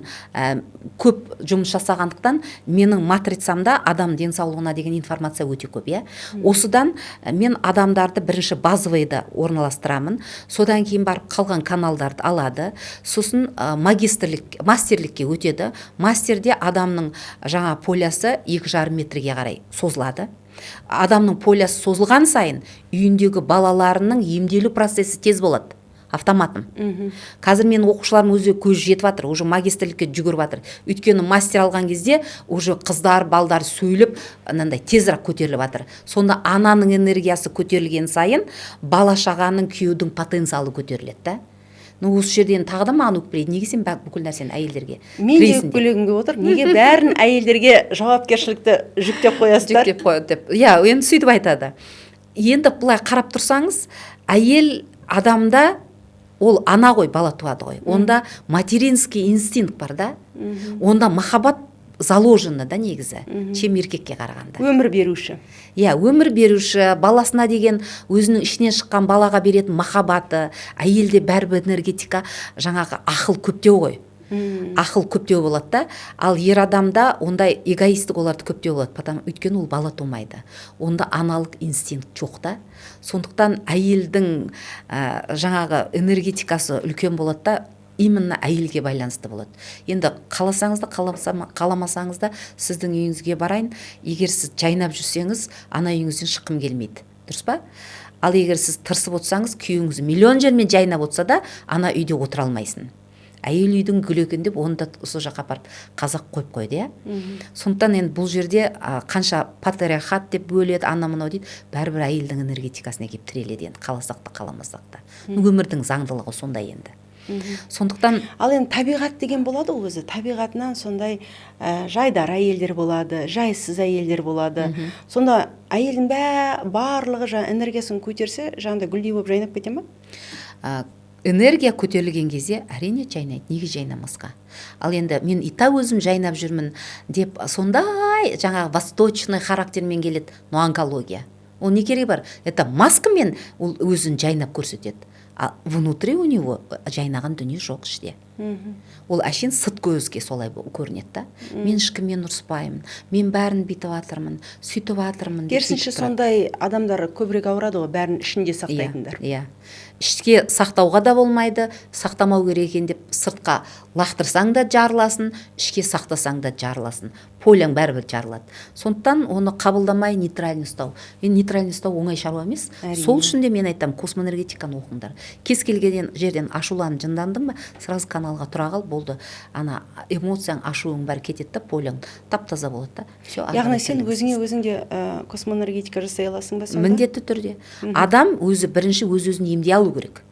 көп жұмыс жасағандықтан, менің матрицамда адам денсаулығына деген информация өте көп, иә. Осыдан мен адамдарды бірінші базовыйды орналастырамын, содан кейін барып қалған каналдарды алады, сосын мастерлікке өтеді. Мастерде адамның жаңа полясы 2,5 метрге қарай созылады. Адамның полясы созылған сайын үйіндегі балаларының емделу процесі тез болады, автоматым. Қазір мен оқушыларым өзі көз жетіп жатыр, уже магистрлікке жүгіріп жатыр. Өйткені мастер алған кезде уже қыздар, балдар сөйлеп, анандай тезірек көтеріліп жатыр. Сонда ананың энергиясы көтерілген сайын бала шағаның, күйеудің потенциалы көтеріледі да. Осы жерден тағы да маған өкпелейді, неге сен бүкіл нәрсені әйелдерге мен де өкпелегімге отыр, неге бәрін әйелдерге жауапкершілікті жүктеп қоясыздар? Жүктеп қояды деп. Иә, енді сөйтіп айтады. енді былай қарап тұрсаңыз, әйел адамда ол ана ғой, бала туады ғой. Онда материнский инстинкт бар да. Онда махаббат заложено да негізі, чем еркекке қарағанда. Өмір беруші. Иә, өмір беруші, баласына деген өзінің ішінен шыққан балаға беретін махаббаты, әйелде бәрібір энергетика, жаңағы ақыл көптеу ғой. Ақыл көптеу болады да, ал ер адамда ондай эгоистік оларды көптеу болады, өйткені ол бала тумайды. Онда аналық инстинкт жоқ да. Сондықтан әйелдің жаңағы энергетикасы үлкен болады да, именно әйелге байланысты болады. Енді қаласаңыз да, қаламасаңыз да сіздің үйіңізге барайын, егер сіз жайнап жүрсеңіз, ана үйіңізден шыққым келмейді. Дұрыс па? Ал егер сіз тырысып отырсаңыз, күйеуіңіз миллион жермен жайнап отырса да, ана үйде отыра алмайсың. Әйел үйдің гүлі екен деп, оны да сол жаққа апарып қазақ қойып қойды, иә. Сондықтан енді бұл жерде қанша патриархат деп бөледі, ана мынау дейді, бәрібір әйелдің энергетикасына келіп тіреледі енді, қаласақ та қаламасақ та. Өмірдің заңдылығы сондай енді. Сондықтан ал енді табиғат деген болады ғой, өзі табиғатынан сондай жайдар әйелдер болады, жайсыз әйелдер болады. Сонда әйелдің барлығы энергиясын көтерсе, жаңағыдай гүлдей болып жайнап кете ма? Энергия көтерілген кезде әрине жайнайды, неге жайнамасқа. Ал енді мен өзім жайнап жүрмін деп, сондай жаңағы восточный характермен келеді, но онкология. Ол не керек бар? Это маскамен ол өзін жайнап көрсетеді. А внутри у него жайнаған дүние жоқ іште. Ол әшейін сырт көзге солай көрінеді да. Мен ешкіммен ұрыспаймын, мен бәрін бүйтіп жатырмын, сөйтіп жатырмын. Керісінше сондай адамдар көбірек ауырады ғой, бәрін ішінде сақтайтындар. Иә. Ішке сақтауға да болмайды, сақтамау керек екен деп сыртқа лақтырсаң да жарыласын, ішке сақтасаң да жарыласын. Поляң бәрібір жарылады. Сондықтан оны қабылдамай нейтральный ұстау. Нейтральный ұстау оңай шаруа емес. Сол үшін де мен айтам, космоэнергетиканы оқыңдар. Кез келген жерден ашуланып жындандың ба, сразу каналға тұра қал, болды. Ана эмоцияң, ашуың бәрі кетеді да, поляң тап-таза болады да. Яғни сен өзіңде космоэнергетика жасай аласың ба сонда? Міндетті түрде. Адам өзі бірінші өз-өзін емдей алу керек.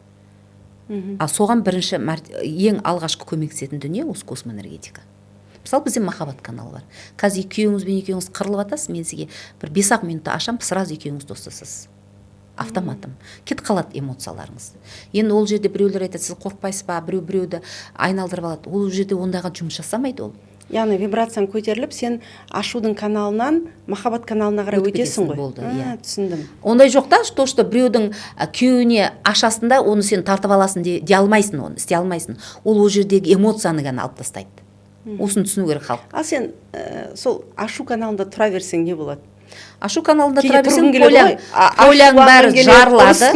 А соған бірінші ең алғашқы көмектесетін дүние осы космоэнергетика. Мысалы, бізде махаббат каналы бар. Қазір екеуіңіз қырылып атасыз, мен сізге бір 5-ақ минутта ашам, сразу екеуіңіз достасыз. Автоматом. Кет қалады эмоцияларыңыз. Енді ол жерде біреулер айтады, сіз қорықпайсыз ба, біреуді айналдырып алады. Ол жерде ондайға жұмыс жасамайды ол. Яғни вибрацияң көтеріліп, сен ашудың каналынан махаббат каналына қарай өтесің ғой. Болды, иә. Түсіндім. Ондай жоқ та, что біреудің күйеуіне ашасында, оны сен тартып аласың де алмайсың, оны істей алмайсың. Ол жердегі эмоцияны ғана алып тастайды. Осыны түсіну керек халық. Ал сен сол ашу каналында тұра берсең не болады? Ашу каналында тұра берсең, поляң бәрі жарылады.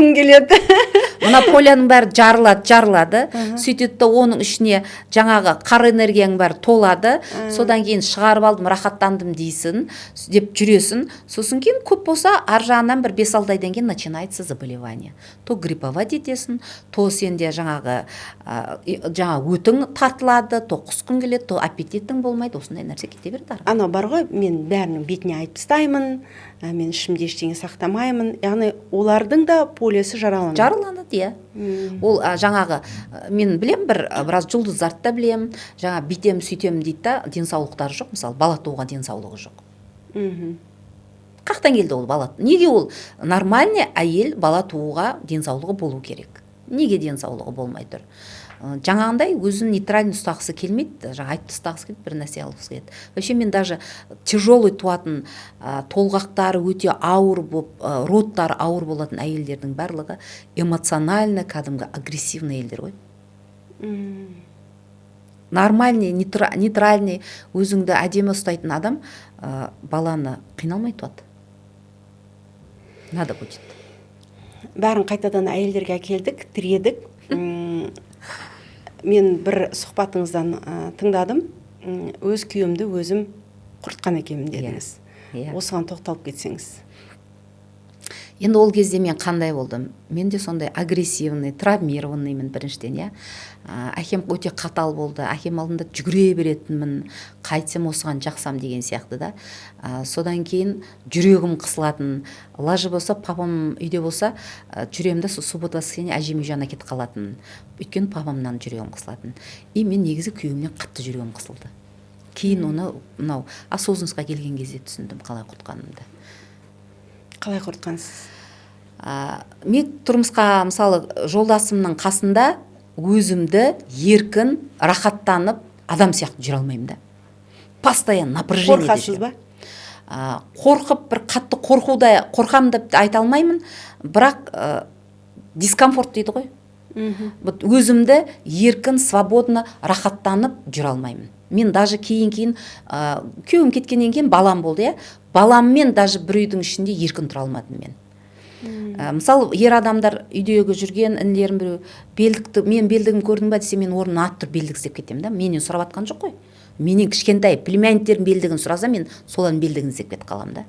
Мына поляның бәрі жарылады. Сөйтеді да оның ішіне жаңағы қар энергияң бәрі толады. Содан кейін шығарып алдым, рахаттандым дейсің, деп жүресің. Сосын кейін көп болса, ар жағынан бір 5-6 айдан кейін начинается заболевание. То грипповать етесің, то сенде жаңағы өтің тартылады, то құсқың келеді, то аппетитің болмайды. Осындай нәрсе кете берді. Ана бар ғой, мен бәрінің бетіне айтып тастаймын, мен ішімде ештеңе сақтамаймын. Яғни олардың да полисы жараланады. Жараланады, иә. Ол жаңағы, мен білем, біраз жұлдыздарды да білем, жаңа битем сөйтем дейді да, денсаулықтары жоқ, мысалы, бала тууға денсаулығы жоқ. Қақтан келді ол бала? Неге ол нормальный әйел бала тууға денсаулығы болу керек? Неге денсаулығы болмай тұр? Жаңағындай өзін нейтральный ұстағысы келмейді, айтып тастағысы келеді, бір нәрсе алғысы келеді. Вообще мен даже тяжелый туатын, толғақтары өте ауыр болып, родтары ауыр болатын әйелдердің барлығы эмоционально кәдімгі агрессивный әйелдер ғой. Нормальный, нейтральный, өзіңді әдемі ұстайтын адам баланы қиналмай туады. Надо будет. Бәрін қайтадан әйелдерге әкелдік, тіредік. Мен бір сұхбатыңыздан тыңдадым, өз күйімді өзім құртқан екенмін дедіңіз. Осыған тоқталып кетсеңіз. Енді ол кезде мен қандай болдым? Мен де сондай агрессивный, травмированныймын біріншіден, иә. Әкем өте қатал болды, әкем алдында жүгіре беретінмін, қайтсам осыған жақсам деген сияқты да. Содан кейін жүрегім қысылатын, лажы болса, папам үйде болса, жүремді суббота воскресенье әжем үй жағына кетіп қалатын. Өйткені папамнан жүрегім қысылатын. И мен негізі күйеуімнен қатты жүрегім қысылды. Кейін оны осознанностьқа келген кезде түсіндім қалай құртқанымды. Қалай құртқансыз? Мен тұрмысқа мысалы жолдасымның қасында өзімді еркін рахаттанып адам сияқты жүре алмаймын да. Постоянно напряжение. Қорқасыз ба? Қорқып, бір қатты қорқам деп айта алмаймын, бірақ дискомфорт дейді ғой. Өзімді еркін, свободно рахаттанып жүре алмаймын. Мен даже кейін күйеуім кеткеннен кейін балам болды, иә. Баламмен даже бір үйдің ішінде еркін тұра алмадым мен. Мысалы, ер адамдар үйдегі жүрген інілерім біреу белдікті, мен белдігім көрдің ба десе, мен орнына атып тұрып белдік істеп кетемін да. Менен сұрап атқан жоқ қой. Менен кішкентай племянниктердің белдігін сұраса, мен солардың белдігін істеп кетіп қаламын да.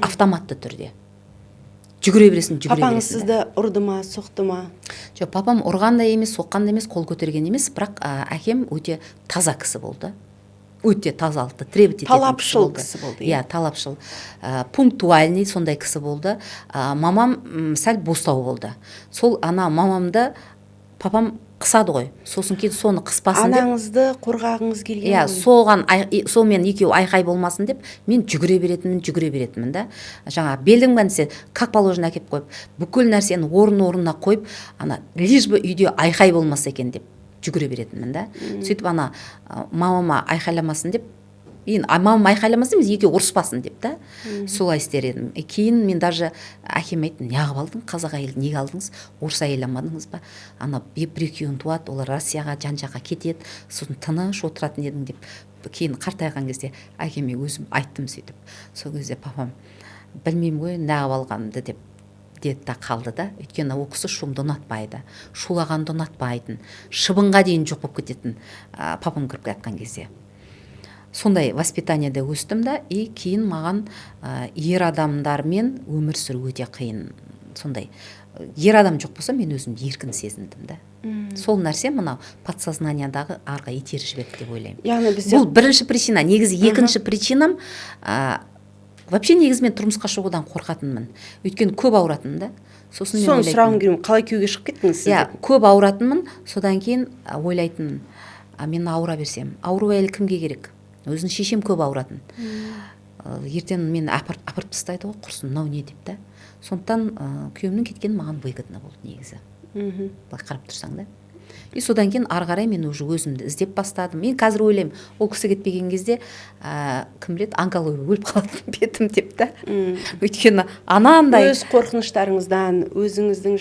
Автоматты түрде. Жүгіре бересің. Папаңыз сізді ұрды ма, соқты ма? Жоқ, папам ұрған да емес, соққан да емес, қол көтерген емес, бірақ әкем өте таза кісі болды. Өте тазалықты, требовательный талапшыл кісі болды. Иә, талапшыл. Пунктуальный сондай кісі болды. Мамам сәл бостау болды. Сол мамамды папам қысады ғой. Сосын кейін соны қыспасын деп. Анаңызды қорғағыңыз келген. Иә, сонымен екеу айқай болмасын деп, мен жүгіре беретінмін да. Жаңа белдігімнен десе, как положено әкеп қойып, бүкіл нәрсені орнына қойып, лишь бы үйде айқай болмаса екен деп жүгіре беретінмін да. Сөйтіп мамама айқайламасын деп, мамам айқайламасын, біз екеу ұрыспасын деп та. Солай істер едім. Кейін мен даже әкем айтты, неғып алдың, қазақ әйелді неге алдыңыз, орыс әйел алмадыңыз ба? Бір екеуін туады, олар Россияға, жан-жаққа кетеді, сосын тыныш отыратын едің деп. Кейін қартайған кезде әкеме өзім айттым сөйтіп. Сол кезде папам, білмеймін ғой, неғып алғанымды деп деді да қалды да. Өйткені ол кісі шумды ұнатпайды, шулағанды ұнатпайтын, шыбынға дейін жоқ болып кететін папам кіріп жатқан кезде. Сондай воспитаниеде өстім да, кейін маған ер адамдармен өмір сүру өте қиын. Сондай ер адам жоқ болса, мен өзімді еркін сезіндім да. Сол нәрсе мынау подсознаниядағы арға итеріп жіберді деп ойлаймын. Бұл бірінші причина. Негізі екінші причинам, вообще негізі мен тұрмысқа шығудан қорқатынмын. Өйткені көп ауыратынмын да. Соны сұрағым келген, қалай күйеуге шығып кеттіңіз сіз? Иә, көп ауыратынмын. Содан кейін ойлайтынмын, мен ауыра берсем, ауру әйел кімге керек? Өзін шешем көп ауыратын. Ертең мен апарып тастайды ғой, құрсын, мынау не деп та. Сондықтан күйеуімнің кеткені маған выгодно болды негізі. Былай қарап тұрсаң да. Содан кейін ары қарай мен уже өзімді іздеп бастадым. Мен қазір ойлаймын, ол кісі кетпеген кезде кім біледі, онкология өліп қалатын бетім деп та. Өйткені анандай өз қорқыныштарыңыздан, өзіңіздің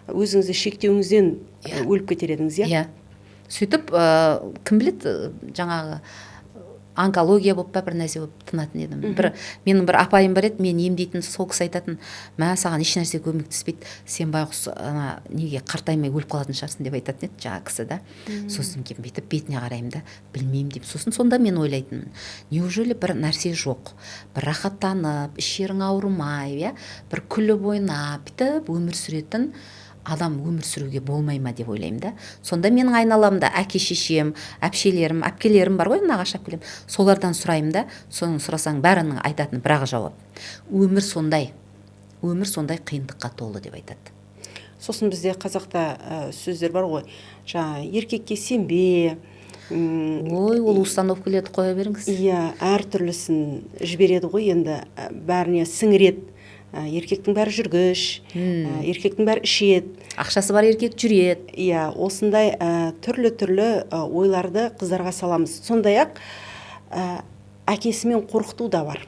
өзіңізді шектеуіңізден өліп кетер едіңіз, иә? Иә. Сөйтіп, кім біледі, жаңағы онкология болып па, бір нәрсе болып тынатын едім. Менің бір апайым бар еді, мен емдейтін, сол кісі айтатын, мә саған еш нәрсе көмектеспейді, сен байғұс неге қартаймай өліп қалатын шығарсың деп айтатын еді жаңа кісі да. Сосын кейін бүйтіп бетіне қараймын да, білмеймін деп. Сосын сонда мен ойлайтынмын, неужели бір нәрсе жоқ, бір рахаттанып, іш жерің ауырмай, бір күліп ойнап, бүйтіп өмір сүретін адам өмір сүруге болмай ма деп ойлаймын да. Сонда менің айналамда әке-шешем, әпшелерім, әпкелерім бар ғой, нағашы әпкелерім. Солардан сұраймын да, соны сұрасаң бәрінің айтатын бірақ жауап. Өмір сондай қиындыққа толы деп айтады. Сосын бізде қазақта сөздер бар ғой, жаңа еркекке сенбе. Ой, ол установкалерді қоя беріңіз. Иә, әртүрлісін жібереді ғой, енді бәріне сіңіреді. Еркектің бәрі жүргіш, еркектің бәрі ішеді. Ақшасы бар еркек жүреді. Иә, осындай түрлі ойларды қыздарға саламыз. Сондай-ақ әкесімен қорқыту да бар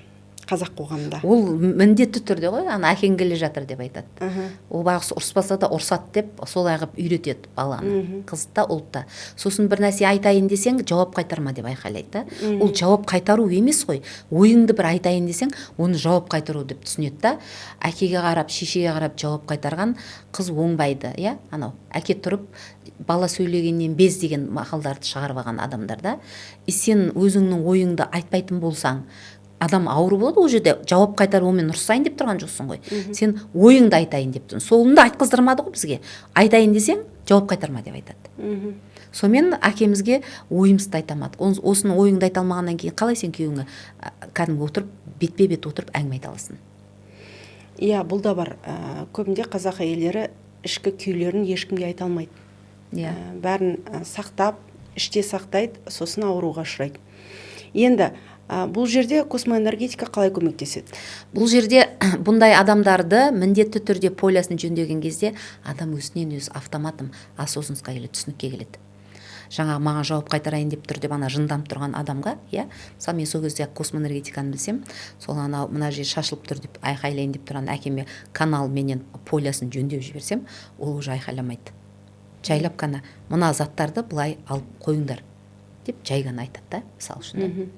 қазақ қоғамында. Ол міндетті түрде ғой, әкең келе жатыр деп айтады. Ол байғұс ұрыспаса да ұрсады деп, солай қылып үйретеді баланы, қызды да, ұлтты. Сосын бір нәрсе айтайын десең, жауап қайтарма деп айқайлайды. Ол жауап қайтару емес қой. Ойыңды бір айтайын десең, оны жауап қайтару деп түсінеді да. Әкеге қарап, шешеге қарап жауап қайтарған қыз оңбайды, иә? Әке тұрып бала сөйлегеннен без деген мақалдарды шығарып алған адамдар да. Сен өзіңнің ойыңды айтпайтын болсаң, адам ауру болады, ол жерде жауап қайтару, мен ұрсайын деп тұрған жоқсың ғой. Сен ойыңды айтайын деп тұрсың. Солында айтқыздырмады ғой бізге. Айтайын десең, жауап қайтарма деп айтады. Сонымен әкемізге ойымызды айтамады. Осыны ойыңды айта алмағаннан кейін қалай сен күйеуіңе кәдімгі отырып, бетпе-бет отырып әңгіме айта аласың? Иә, бұл да бар. Көбінде қазақ әйелдері ішкі күйлерін ешкімге айта алмайды. Бәрін сақтап, іште сақтайды, сосын ауруға ұшырайды. Енді Бұл жерде космоэнергетика қалай көмектеседі? Бұл жерде бұндай адамдарды міндетті түрде полясын жөндеген кезде адам өзінен өзі автоматом осознанностьқа келеді, түсінікке келеді. Жаңағы маған жауап қайтарайын деп тұр деп ана жынданып тұрған адамға, иә, мысалы мен сол кезде космоэнергетиканы білсем, сол анау мына жер шашылып тұр деп айқайлайын деп тұрған әкеме канал менен полясын жөндеп жіберсем, ол уже айқайламайды. Жайлап қана мына заттарды былай алып қойыңдар деп жай ғана айтады да, мысалы үшін.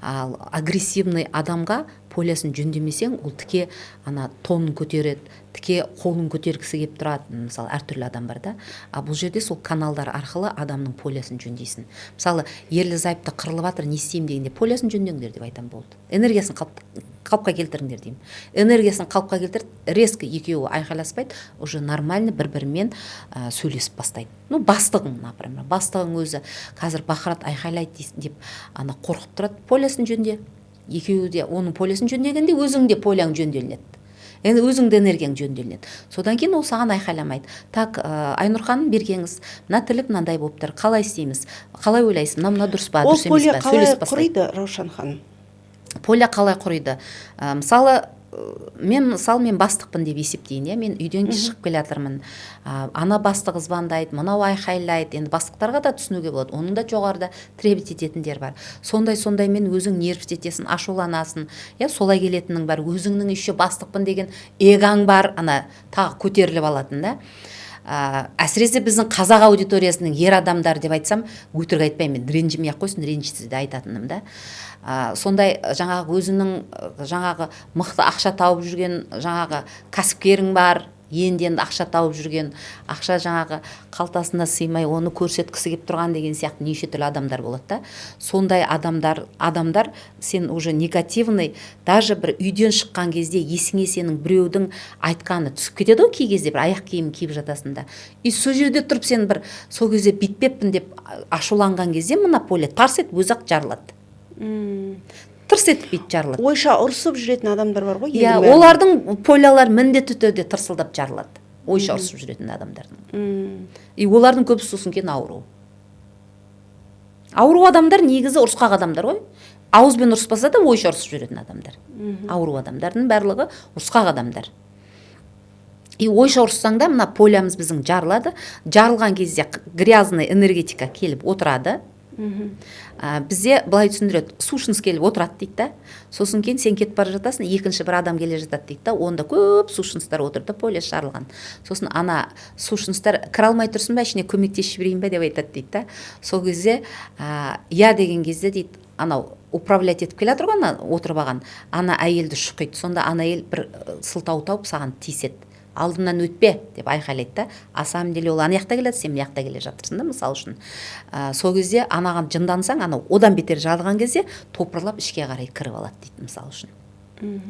Ал агрессивный адамға полясын жөндемесең, ол тіке ана тонын көтереді, тіке қолын көтергісі келіп тұрады, мысалы әртүрлі адам бар да. А бұл жерде сол каналдар арқылы адамның полясын жөндейсің. Мысалы ерлі зайыпты қырылып жатыр, не істеймін дегенде полясын жөндеңдер деп айтам, болды. Энергиясын қалыпқа келтіріңдер деймін. Энергиясын қалыпқа келтіріп, резко екеуі айқайласпайды, уже нормально бір-бірімен сөйлесіп бастайды. Ну, бастығың, например, бастығың өзі қазір бақырат айқайлайды деп ана қорқып тұрады, полясын жөнде. Екеуі де оның полясын жөндегенде өзің де поляң жөнделінеді. Енді өзіңді энергияң жөнделінеді. Содан кейін ол саған айқайламайды. Так, Айнұр ханым бергеңіз, мына тірлік мынандай болып тұр, қалай істейміз, қалай ойлайсыз, мына дұрыс па, дұрыс емес па, сөйлесіп бастайды. Ол поля қалай құриды, Раушан ханым? Поля қалай құриды? Мысалы, мен бастықпын деп есептейін, мен үйден шығып келе жатырмын. Ана бастығы звондайды, мынау айқайлайды. Енді бастықтарға да түсінуге болады. Оның да жоғарыда требовать ететіндер бар. Сондай мен өзің нервтетесің, ашуланасың. Солай келетінің бар. Өзіңнің еще бастықпын деген эгоң бар, ана тағы көтеріліп алатын да. Әсіресе біздің қазақ аудиториясының ер адамдар деп айтсам, өтірік айтпаймын, ренжімей ақ қойсын, ренжісіз де айтатыным да. Сондай жаңағы өзінің жаңағы мықты ақша тауып жүрген жаңағы кәсіпкерің бар, енді ақша тауып жүрген, ақша жаңағы қалтасына сыймай оны көрсеткісі келіп тұрған деген сияқты неше түрлі адамдар болады да. Сондай адамдар сен уже негативный, даже бір үйден шыққан кезде есіңе сенің біреудің айтқаны түсіп кетеді ғой, кей кезде бір аяқ киім киіп жатасың да. И сол жерде тұрып сен бір сол кезде бүйтпеппін деп ашуланған кезде мына поля тарс етіп өзі-ақ жарылады. Тырс етіп бейт жарылады. Ойша ұрсып жүретін адамдар бар ғой. Олардың полялар міндетті түрде тырсылдап жарылады. Ойша ұрсып жүретін адамдардың. И олардың көбісі сосын кейін ауру. Ауру адамдар негізі ұрысқақ адамдар ғой. Ауызбен ұрыспаса да ойша ұрсып жүретін адамдар. Ауру адамдардың барлығы ұрысқақ адамдар. И ойша ұрыссаң да мына полямыз біздің жарылады. Жарылған кезде грязный энергетика келіп отырады. Бізде былай түсіндіреді, сушыныс келіп отырады дейді да. Сосын кейін сен кетіп бара жатасың, екінші бір адам келе жатады дейді да. Онда көп сушыныстар отырды, поля жарылған. Сосын ана сушыныстар кіре алмай тұрсын ба, ішіне көмектесіп жіберейін ба деп айтады дейді да. Сол кезде я деген кезде дейді, анау управлять етіп келе жатыр ғой, отырып алған ана әйелді шұқиды. Сонда ана әйел бір сылтау тауып саған тиіседі. Алдымнан өтпе деп айқайлайды да. Асам деле ол ана жақта келеді, сен мына жақта келе жатырсың да, мысалы үшін. Сол кезде анаған жындансаң, анау одан бетер жарылған кезде топырлап ішке қарай кіріп алады дейді, мысалы үшін.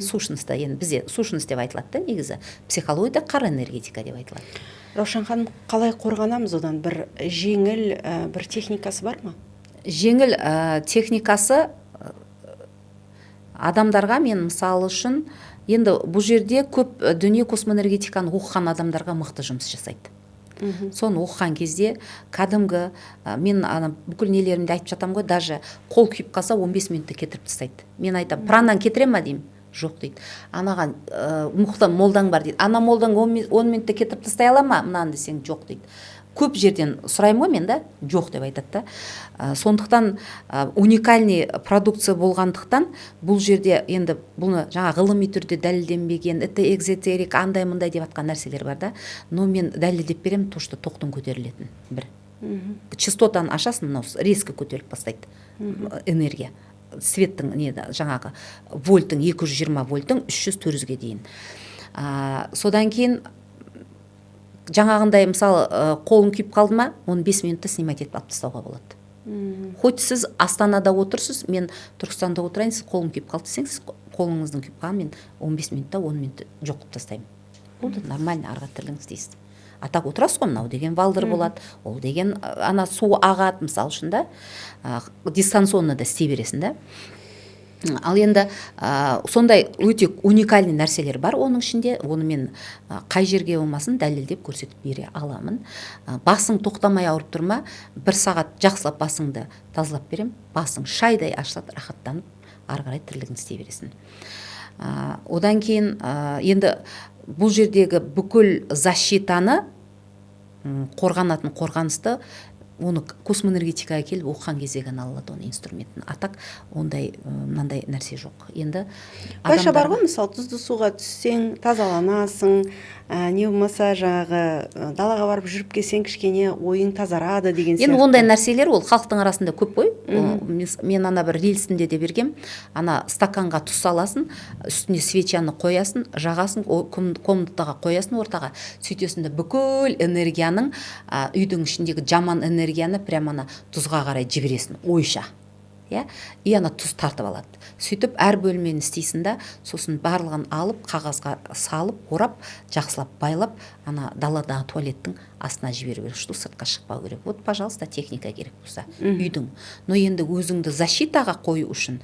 Сушыныста, енді бізде сушыныс деп айтылады да, негізі. Психологияда қара энергетика деп айтылады. Раушан ханым, қалай қорғанамыз одан? Бір жеңіл бір техникасы бар ма? Жеңіл техникасы адамдарға мен мысалы үшін енді бұл жерде көп дүние космоэнергетиканы оқыған адамдарға мықты жұмыс жасайды. Соны оқыған кезде кәдімгі мен бүкіл нелерімде айтып жатам ғой, даже қол күйіп қалса 15 минутта кетіріп тастайды. Мен айтам, праннан кетіре ма деймін? Жоқ дейді. Анаған мұқты молдаң бар дейді. Ана молдаң 10 минутта кетіріп тастай ала ма? Мынаны десең жоқ дейді. Көп жерден сұраймын ғой мен да, жоқ деп айтады да. Сондықтан уникальный продукция болғандықтан бұл жерде енді бұны жаңа ғылыми түрде дәлелденбеген, это экзотерик, андай мындай деп атқан нәрселер бар да. Но мен дәлелдеп беремін, то что тоқтың көтерілетін бір. Частотаны ашасың, мынау резко көтеріліп бастайды энергия. Светтің жаңағы вольтың 220 вольтың 300-400-ге дейін. Содан кейін жаңағындай мысалы қолың күйіп қалды ма, 15 минутта снимать етіп алып тастауға болады. Хоть сіз Астанада отырсыз, мен Түркістанда отырайын, сіз қолым күйіп қалды десеңіз, қолыңыздың күйіп қалған мен 15 минутта 10 минутта жоқ қылып тастаймын. Болды, нормально арға тірлігіңіз дейсіз. Атақ отырасыз ғой, мынау деген валдыр болады, ол деген ана су ағады, мысалы үшін да, дистанционно да істей бересің да. Ал енді сондай өте уникальный нәрселер бар оның ішінде, оны мен қай жерге болмасын дәлелдеп көрсетіп бере аламын. Басың тоқтамай ауырып тұрма, 1 сағат жақсылап басыңды тазалап берем, басың шайдай ашылады, рахаттанып ары қарай тірлігіңді істей бересің. Одан кейін енді бұл жердегі бүкіл защитаны, қорғанатын қорғанысты, оны космоэнергетикаға келіп оқыған кезде ғана алады оны инструментін. Атак ондай мынандай нәрсе жоқ. Енді Қайша бар ғой, мысалы тұзды суға түссең тазаланасың, не болмаса жаңағы далаға барып жүріп келсең кішкене ойың тазарады деген сияқты. Енді ондай нәрселер ол халықтың арасында көп қой. Мен ана бір рилсінде де бергем. Ана стаканға тұз саласың, үстіне свечаны қоясың, жағасың, комнатаға қоясың ортаға. Сөйтесің де бүкіл энергияның, үйдің ішіндегі жаман энергияны прямо ана тұзға қарай жібересің, ойша. И ана тұз тартып алады. Сөйтіп әр бөлмені істейсің да, сосын барлығын алып, қағазға салып, орап, жақсылап байлап, ана даладағы туалеттің астына жіберу керек, что сыртқа шықпау керек. Вот, пожалуйста, техника керек болса үйдің. Но енді өзіңді защитаға қою үшін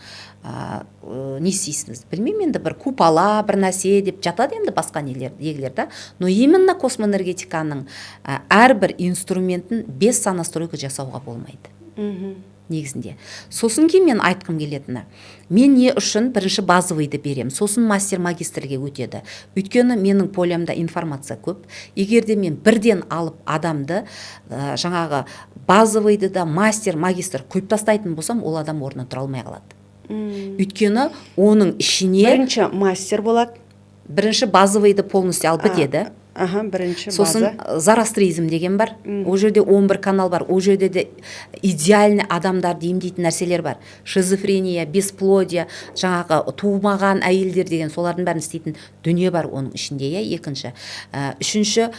не істейсіңіз? Білмеймін, енді бір купала, бір нәрсе деп жатады енді басқа егілер да. Но именно космоэнергетиканың әрбір инструментін без сонастройка жасауға болмайды. Негізінде. Сосын кейін мен айтқым келетіні, мен не үшін бірінші базовыйды берем, сосын мастер-магистрге өтеді. Өйткені менің полямда информация көп. Егерде мен бірден алып адамды жаңағы базовыйды да мастер-магистр құйып тастайтын болсам, ол адам орнынан тұра алмай қалады. Өйткені оның ішіне бірінші мастер болады, бірінші базовыйды полностью алып бітеді. Бірінші база. Сосын зарастризм деген бар. Ол жерде 11 канал бар. Ол жерде де идеальный адамдарды емдейтін нәрселер бар. Шизофрения, бесплодие, жаңағы туылмаған әйелдер деген солардың бәрін істейтін дүние бар оның ішінде. Екінші. Үшінші,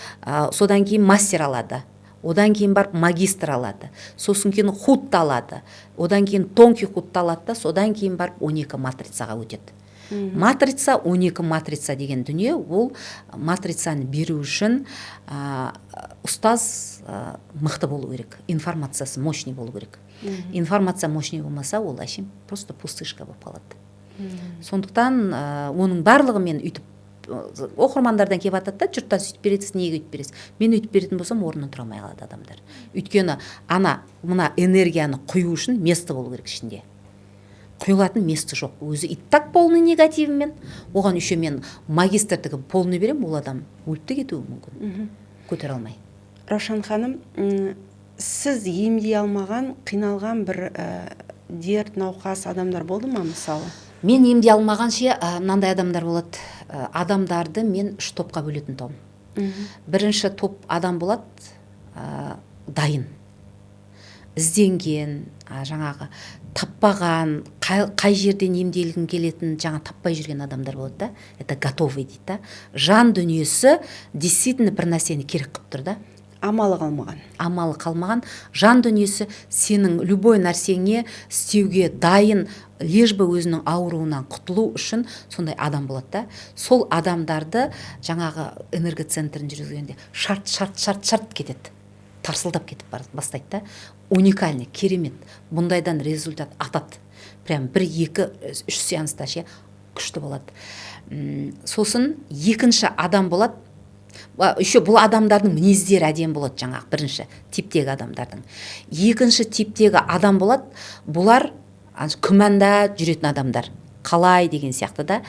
содан кейін мастер алады. Одан кейін барып магистр алады. Сосын кейін худты алады. Одан кейін тонкий худты алады да, содан кейін барып 12 матрицаға өтеді. Матрица, 12 матрица деген дүние, ол матрицаны беру үшін ұстаз мықты болу керек, информациясы мощный болу керек. Информация мощный болмаса, ол әшейін просто пустышка болып қалады. Сондықтан оның барлығы мен үйтіп оқырмандардан келіп атады да, жұрттан сөйтіп бересіз, неге өйтіп бересіз? Мен өйтіп беретін болсам, орнынан тұра алмай қалады адамдар. Өйткені мына энергияны құю үшін место болу керек ішінде. Құйылатын место жоқ. Өзі и так полный негативмен. Оған еще мен магистрдігі полный берем, ол адам өліп те кетуі мүмкін. Көтере алмай. Раушан ханым, сіз емдей алмаған, қиналған бір дерт, науқас адамдар болды ма мысалы? Мен емдей алмаған мынандай адамдар болады. Адамдарды мен 3 топқа бөлетін том. Бірінші топ адам болады, дайын, ізденген, жаңағы таппаған, қай жерден емделгің келетін, жаңа таппай жүрген адамдар болады да. Это готовый дейді да. Жан дүниесі действительно бір нәрсені керек қылып тұр да. Амалы қалмаған. Амалы қалмаған. Жан дүниесі сенің любой нәрсеңе істеуге дайын, лишь бы өзінің ауруынан құтылу үшін сондай адам болады да. Сол адамдарды жаңағы энергоцентрін жүргізгенде шарт кетеді. Тарсылдап кетіп бастайды да. Уникальный, керемет. Бұндайдан результат атады. Прям 1-2-3 сеанста күшті болады. Сосын екінші адам болады. Еще бұл адамдардың мінездері әдем болады жаңағы бірінші типтегі адамдардың. Екінші типтегі адам болады. Бұлар күмәнда жүретін адамдар. Қалай деген сияқты да,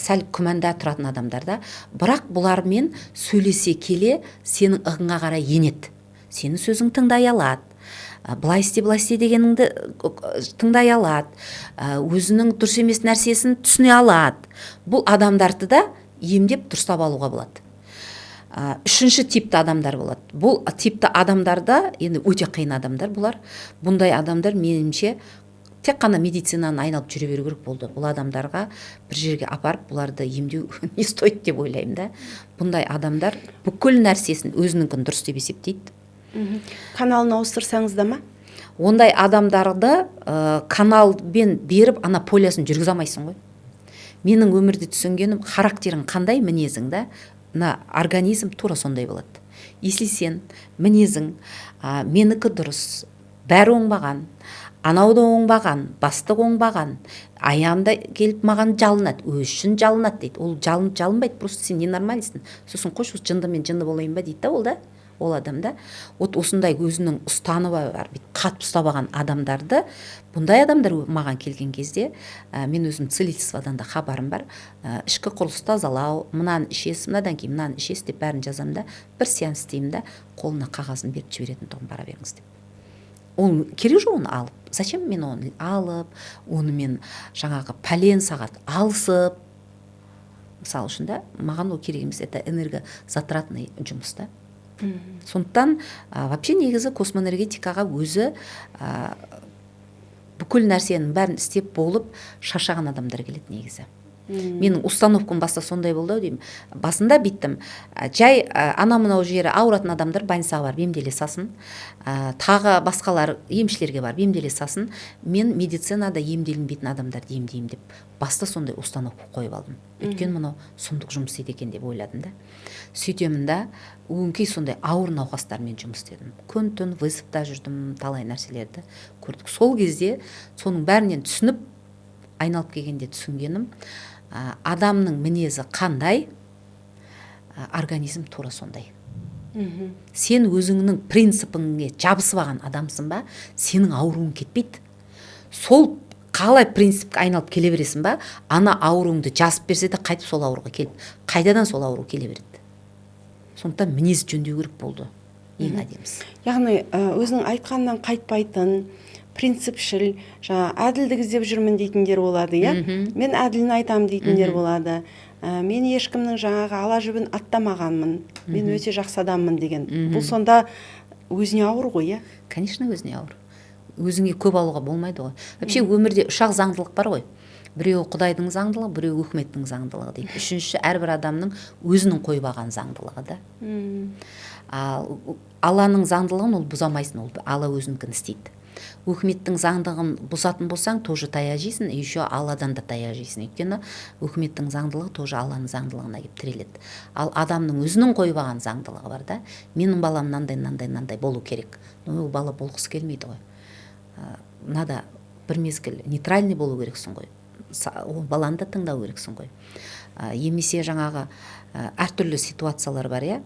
сәл күмәнда тұратын адамдар да. Бірақ бұлармен сөйлесе келе сенің ығыңа қарай енеді. Сенің сөзің тыңдай алады. Былай істе дегеніңді тыңдай алады. Өзінің дұрыс емес нәрсесін түсіне алады. Бұл адамдарды да емдеп дұрыстап алуға болады. Үшінші типті адамдар болады. Бұл типті адамдарда енді өте қиын адамдар бұлар. Бұндай адамдар меніңше тек қана медицинаны айналып жүре беру керек болды. Бұл адамдарға бір жерге апарып, бұларды емдеу не стоит деп ойлаймын да. Бұндай адамдар бүкіл нәрсесін өзінікін дұрыс деп есептейді. Каналын ауыстырсаңыз да ма? Ондай адамдарды каналбен беріп, ана полясын жүргізе алмайсың ғой. Менің өмірде түсінгенім, характерің қандай, мінезің да, организм тура сондай болады. Если сен мінезің, менікі дұрыс, бәрі оңбаған, анауды оңбаған, бастық оңбаған, аяғында келіп маған жалынады, өз үшін жалынады дейді. Ол жалынбайды, просто сен ненормальсың. Сосын қош, жынды мен жынды болайын ба дейді да, ол да. ол адамда. Вот осындай өзінің ұстанымы бар, қатып ұстап алған адамдарды, бұндай адамдар маған келген кезде, мен өзім целительстводан да хабарым бар, ішкі құрылысты тазалау, мынаны ішесіз, мынадан кейін мынаны ішесіз деп бәрін жазамын да, бір сеанс істеймін да, қолына қағазын беріп жіберетін тұғым, бара беріңіз деп. Ол керек жоқ оны алып. Зачем мен оны алып, оны мен жаңағы пәлен сағат алысып, мысалы үшін да, маған ол керек емес, это энергозатратный жұмыс да. Сондықтан вообще негізі космоэнергетикаға өзі бүкіл нәрсенің бәрін істеп болып шаршаған адамдар келеді негізі. Менің установкам баста сондай болды деймін. Басында биттім. Жай ана-мынау жері ауыратын адамдар больницаға барып емделе салсын, тағы басқалар емшілерге барып емделе салсын, мен медицинада емделінбейтін адамдарды емдеймін деп баста сондай установка қойып алдым. Өйткені мынау сұмдық жұмыс істейді екен деп ойладым да. Сөйтемін да, өңкей сондай ауыр науқастармен жұмыс істедім. Күн-түн вызовта жүрдім, талай нәрселерді көрдік. Сол кезде соның бәрінен түсініп, айналып келгенде түсінгенім, адамның мінезі қандай, организм тура сондай. Сен өзіңнің принципіңе жабысып алған адамсың ба, сенің ауруың кетпейді. Сол қалай принципке айналып келе бересің ба, ана ауруыңды жазып берсе де қайтып сол ауруға келіп, қайдадан сол ауру келе береді. Сондықтан мінез жөндеу керек болды. Ең әдемісі. Яғни өзінің айтқанынан қайтпайтын, принципшіл, жаңа әділдік іздеп жүрмін дейтіндер болады, иә? Мен әділін айтамын дейтіндер болады. Мен ешкімнің жаңағы ала жібін аттамағанмын. Мен өте жақсы адаммын деген. Бұл сонда өзіне ауыр ғой, иә? Конечно, өзіне ауыр. Өзіңе көп алуға болмайды ғой. Вообще өмірде үш-ақ заңдылық бар ғой. Біреуі Құдайдың заңдылығы, біреуі өкіметтің заңдылығы дейді. Үшінші әрбір адамның өзінің қойып алған заңдылығы да. Ал Алланың заңдылығын ол бұзамайсың, ол Алла өзінікін істейді. Өкіметтің заңдығын бұзатын болсаң, тоже таяқ жейсің, еще Алладан да таяқ жейсің. Өйткені өкіметтің заңдылығы тоже Алланың заңдылығына келіп тіреледі. Ал адамның өзінің қойып алған заңдылығы бар да. Менің балам мынандай болу керек. Ол бала болғысы келмейді ғой. Надо бір мезгіл нейтральный болу керексің ғой. Ол баланы да тыңдау керексің ғой. Емесе жаңағы әртүрлі ситуациялар бар, иә.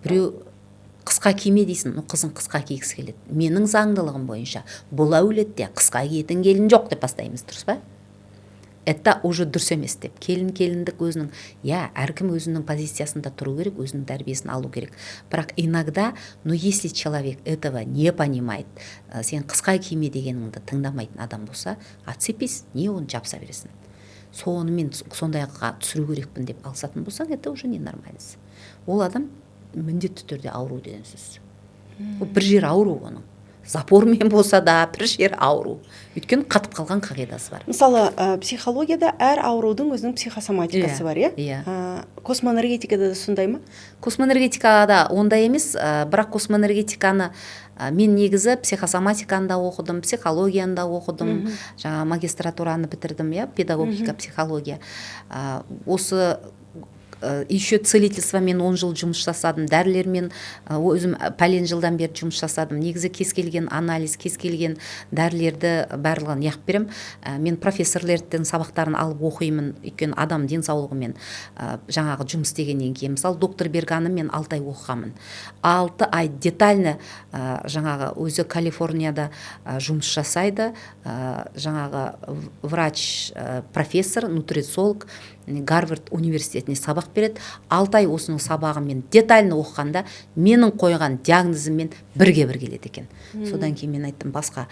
Біреу қысқа киме дейсің, қызың қысқа кигісі келеді. Менің заңдылығым бойынша бұл әулетте қысқа киетін келін жоқ деп бастаймыз, дұрыс па? Это уже дұрыс емес деп. Келіндік өзінің, әркім өзінің позициясында тұру керек, өзінің тәрбиесін алу керек. Бірақ иногда, если человек этого не понимает, сен қысқа киме дегеніңді тыңдамайтын адам болса, отцепись, не оны жапса бересің. Соны мен сондайға түсіру керекпін деп алсатын болсаң, это уже ненормальность. Ол адам міндетті түрде ауру деген сөз. Бір жер ауру оның. Запормен болса да, бір жер ауру. Өйткені қатып қалған қағидасы бар. Мысалы, психологияда әр аурудың өзінің психосоматикасы бар, иә? Космоэнергетикада да сондай ма? Космоэнергетикада ондай емес, бірақ космоэнергетиканы мен негізі психосоматиканы да оқыдым, психологияны да оқыдым, жаңа магистратураны бітірдім, педагогика, психология. Осы еще целительствомен 10 жыл жұмыс жасадым, дәрілермен өзім пәлен жылдан бері жұмыс жасадым. Негізі кез келген анализ, кез келген дәрілерді барлығын яқып берем. Мен профессорлердің сабақтарын алып оқимын, өйткені адам денсаулығымен жаңағы жұмыс істегеннен кейін. Мысалы, доктор Берганы мен 6 ай оқығанмын. 6 ай детально жаңағы өзі Калифорнияда жұмыс жасайды, жаңағы врач, профессор, нутрициолог, Гарвард университетіне сабақ береді. 6 ай осының сабағымен детально оқығанда менің қойған диагнозыммен бірге келеді екен. Содан кейін мен айттым, басқа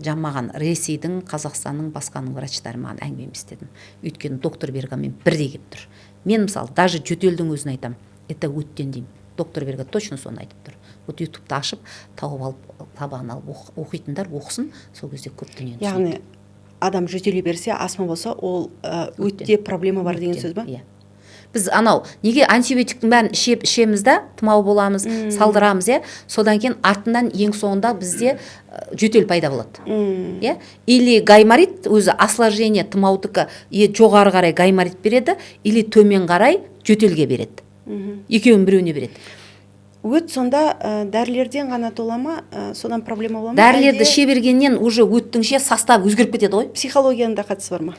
жамаған Ресейдің, Қазақстанның, басқаның врачтары маған әңгіме істедім. Өйткені доктор Бергамен бірдей келіп тұр. Мен мысалы даже жөтелдің өзін айтам, это өттен деймін. Доктор Берга точно соны айтып тұр. Вот ютубты ашып, тауып алып, табағын алып оқитындар оқысын, сол кезде көп дүниені түсінеді. Яғни адам жөтеле берсе, астма болса, ол өтте проблема бар деген сөз ба? Иә. Біз неге антибиотиктің бәрін ішеміз да, тұмау боламыз, салдырамыз, содан кейін артынан ең соңында бізде жөтел пайда болады. Или гайморит, өзі осложнение тұмаудікі жоғары қарай гайморит береді, или төмен қарай жөтелге береді. Екеуін біреуіне береді. Өт сонда дәрілерден ғана тола ма, содан проблема бола ма? Дәрілерді іше бергеннен уже өттің состав өзгеріп кетеді ғой. Психологияның да қатысы бар ма?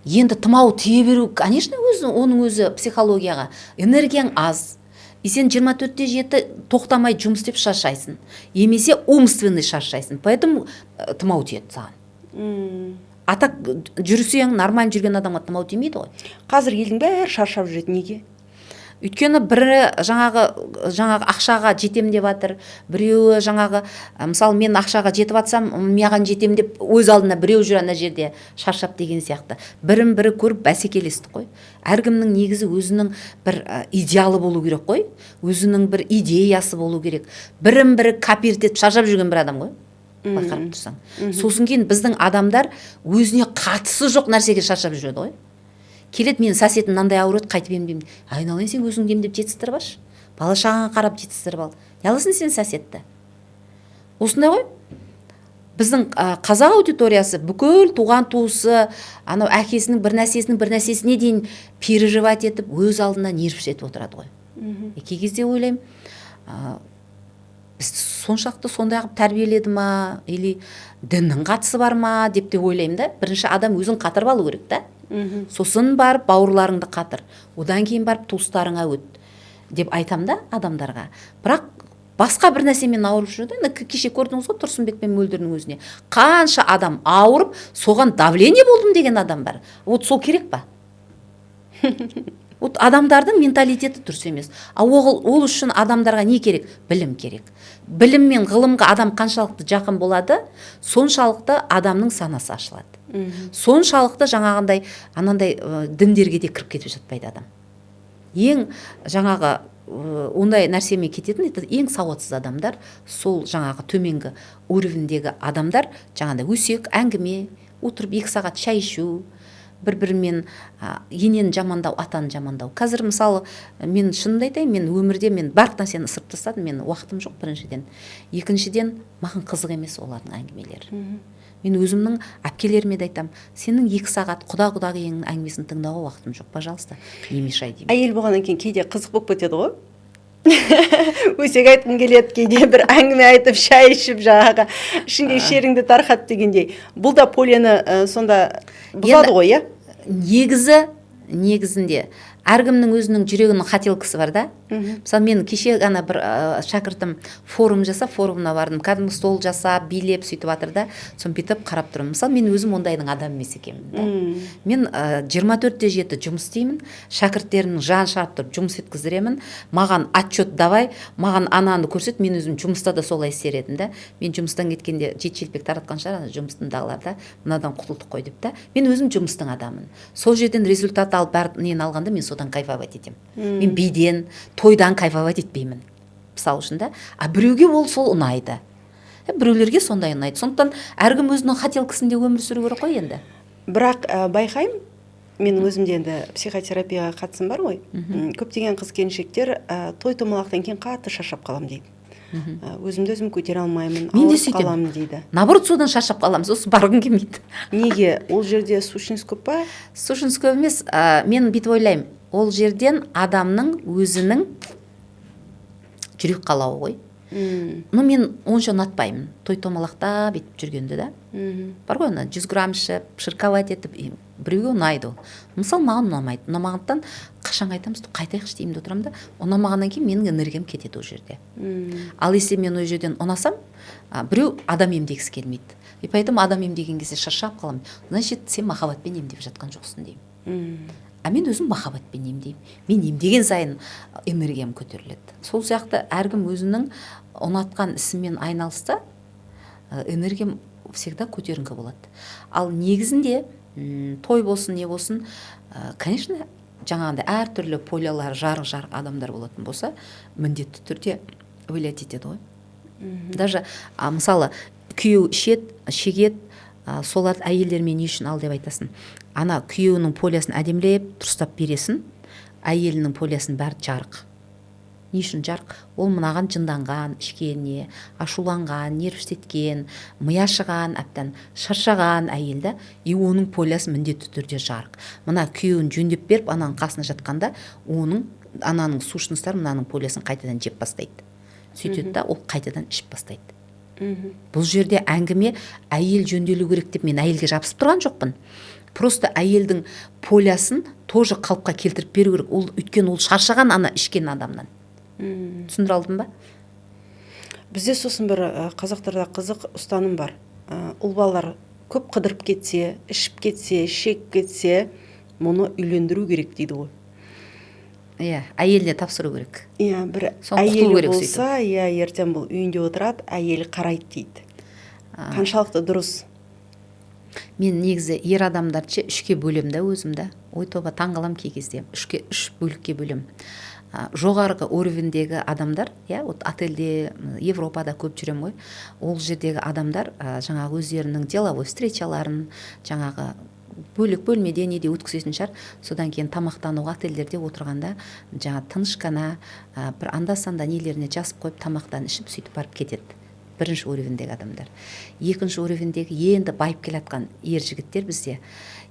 Енді тұмау тие беру, конечно, оның өзі психологияға. Энергияң аз, И сен 24/7 тоқтамай жұмыс істеп шаршайсың. Емесе умственный шаршайсың. Поэтому тұмау тиеді саған. А так жүрсең, нормально жүрген адамға тұмау тимейді ғой. Қазір елдің бәрі шаршап жүреді, неге? Өйткені бірі жаңағы ақшаға жетем деп жатыр, біреуі жаңағы мысалы мен ақшаға жетіп жатсам, маған жетем деп өз алдына біреу жүр ана жерде шаршап деген сияқты. Бірін бірі көріп бәсекелестік қой. Әркімнің негізі өзінің бір идеалы болу керек қой, өзінің бір идеясы болу керек. Бірін бірі копировать етіп шаршап жүрген бір адам ғой. Байқап тұрсаң. Сосын кейін біздің адамдар өзіне қатысы жоқ нәрсеге шаршап жүреді ғой. Келет мен сәсетім мынандай ауырады, қайтып емдеймін. Айналайын, сен өзіңді емдеп жетістіріп алшы. Бала шағаңа қарап жетістіріп ал. Ялысың сен сәсетті. Осындай ғой. Біздің қазақ аудиториясы бүкіл туған туысы, анау әкесінің бір нәрсесіне дейін переживать етіп, өз алдына нерв шетіп отырады ғой. Кей кезде ойлаймын, біз соншақты сондай қылып тәрбиеледі ма, или діннің қатысы бар ма деп те ойлаймын да. Бірінші адам өзін қатырып алу керек та. Сосын барып бауырларыңды қатыр, одан кейін барып туыстарыңа өт деп айтам да адамдарға. Бірақ басқа бір нәрсемен ауырып жүрді. Кеше көрдіңіз ғой Тұрсынбек пен Мөлдірдің өзіне. Қанша адам ауырып, соған давление болдым деген адам бар. Вот сол керек па? Вот адамдардың менталитеті дұрыс емес. Ол үшін адамдарға не керек? Білім керек. Білім мен ғылымға адам қаншалықты жақын болады, соншалықты адамның санасы ашылады. Соншалықты жаңағындай анандай діндерге де кіріп кетіп жатпайды адам. Ең жаңағы ондай нәрсемен кететін ең сауатсыз адамдар, сол жаңағы төменгі уровендегі адамдар, жаңағындай өсек, әңгіме, отырып 2 сағат шай ішу, бір-бірімен енені жамандау, атаны жамандау. Қазір мысалы мен шынымды айтайын, мен өмірде барлық нәрсені ысырып тастадым, мен уақытым жоқ біріншіден. Екіншіден, маған қызық емес олардың әңгімелері. Мен өзімнің әпкелеріме де айтам, сенің 2 сағат құда-құдағиыңның әңгімесін тыңдауға уақытым жоқ, пожалуйста, не мешай деймін. Әйел болғаннан кейін кейде қызық болып кетеді ғой. Өсек айтқым келеді, кейде бір әңгіме айтып, шай ішіп, жаңағы ішіндегі шеріңді тарқат дегендей. Бұл да полияны сонда бұзады ғой, иә? Негізінде әркімнің өзінің жүрегінің қателкісі бар да. Мысалы мен кеше ғана бір шәкіртім форум жасап, форумына бардым, кәдімгі стол жасап, билеп сөйтіп жатыр да, соны бүйтіп қарап тұрмын. Мысалы мен өзім ондайдың адам емес екенмін да. Мен 24/7 жұмыс істеймін, шәкірттерімнің жан шарып тұрып жұмыс еткіздіремін. Маған отчет давай, маған ананы көрсет, мен өзім жұмыста да солай істер едім да. Мен жұмыстан кеткенде жет-желпек таратқан шығар жұмыстыңдағылар да, мынадан құтылдық қой деп та. Мен өзім жұмыстың адамын. Сол жерден результат алып бәрін нені алғанда мен содан кайфовать етемін. Мен биден, тойдан кайфовать етпеймін. Мысалы үшін да. А біреуге ол сол ұнайды. Біреулерге сондай ұнайды. Сондықтан әркім өзінің қателкісінде өмір сүру керек қой енді. Бірақ байқаймын, менің өзімде енді психотерапияға қатысым бар ғой. Көптеген қыз келіншектер той томалақтан кейін қатты шаршап қалам дейді. Өзімді өзім көтере алмаймын, ауырып қаламын дейді. Наоборот, содан шаршап қаламыз, осы барғым келмейді. Неге? Ол жерде сущность көп па? Сущность көп емес. Мен бүйтіп ойлаймын. Ол жерден адамның өзінің жүрек қалауы ғой. Мен онша ұнатпаймын. Той томалақта бүйтіп жүргенді да. Бар ғой, 100 грамм ішіп, шырқавать етіп, біреуге ұнайды ол. Мысалы маған ұнамайды. Ұнамағандықтан қашан айтамыз, қайтайықшы деймін отырамын да. Ұнамағаннан кейін менің энергиям кетеді ол жерде. Ал если мен ол жерден ұнасам, біреу адам емдегісі келмейді. И поэтому адам емдеген кезде шаршап қаламын. Значит, сен махаббатпен емдеп жатқан жоқсың деймін. А мен өзім махаббатпен емдеймін. Мен емдеген сайын энергиям көтеріледі. Сол сияқты әркім өзінің ұнатқан ісімен айналысса, энергиям всегда көтеріңкі болады. Ал негізінде той болсын, не болсын, конечно, жаңағында әртүрлі полиялар, жарық адамдар болатын болса, міндетті түрде ойлайды етеді ғой. Даже мысалы күйеу шегет, солар әйелдермен не үшін ал деп айтасын. Ана күйеуінің полиясын әдемілеп тұрстап бересін, әйелінің полиясын бәрі жарық. Не үшін жарық? Ол мынаған жынданған, ішкеніне, ашуланған, нервштеткен, мияшыған, әптен шаршаған әйелді, и оның полиясы міндетті түрде жарық. Мына күйеуін жөндеп беріп, ананың қасына жатқанда, ананың сущностары мынаның полиясын қайтадан жеп бастайды. Сөйтеді да, ол қайтадан ішіп бастайды. Бұл жерде әңгіме әйел жөнделу керек деп мен әйелге жабысып тұрған жоқпын. Просто әйелдің полиясын тоже қалыпқа келтіріп беру керек. Өйткені ол шаршаған ана ішкен адамнан. түсіндіре алдым ба? Бізде сосын бір қазақтарда қызық ұстаным бар. Ұл балалар көп қыдырып кетсе, ішіп кетсе, шек кетсе, мұны үйлендіру керек дейді ғой. Иә, әйеліне тапсыру керек. Иә, бір Соны құтылу әйелі керек болса, иә, ертең бұл үйінде отырады, әйелі қарайды дейді. Қаншалықты дұрыс? Мен негізі ер адамдарчы үшке бөлем да өзімді. Ой тоба таңғалам кей кезде. Үш бөлікке бөлем. Жоғарғы уровендегі адамдар, иә, вот отельде, Европада көп жүрем ғой. Ол жердегі адамдар жаңағы өздерінің деловой встречаларын, жаңағы бөлек бөлмеде неде өткізетін шығар. Содан кейін тамақтануға отельдерде отырғанда жаңа тыныш қана бір анда-санда нелеріне жазып қойып тамақтан ішіп сөйтіп барып кетеді. Бірінші уровендегі адамдар. Екінші уровендегі енді байып келатқан ер жігіттер бізде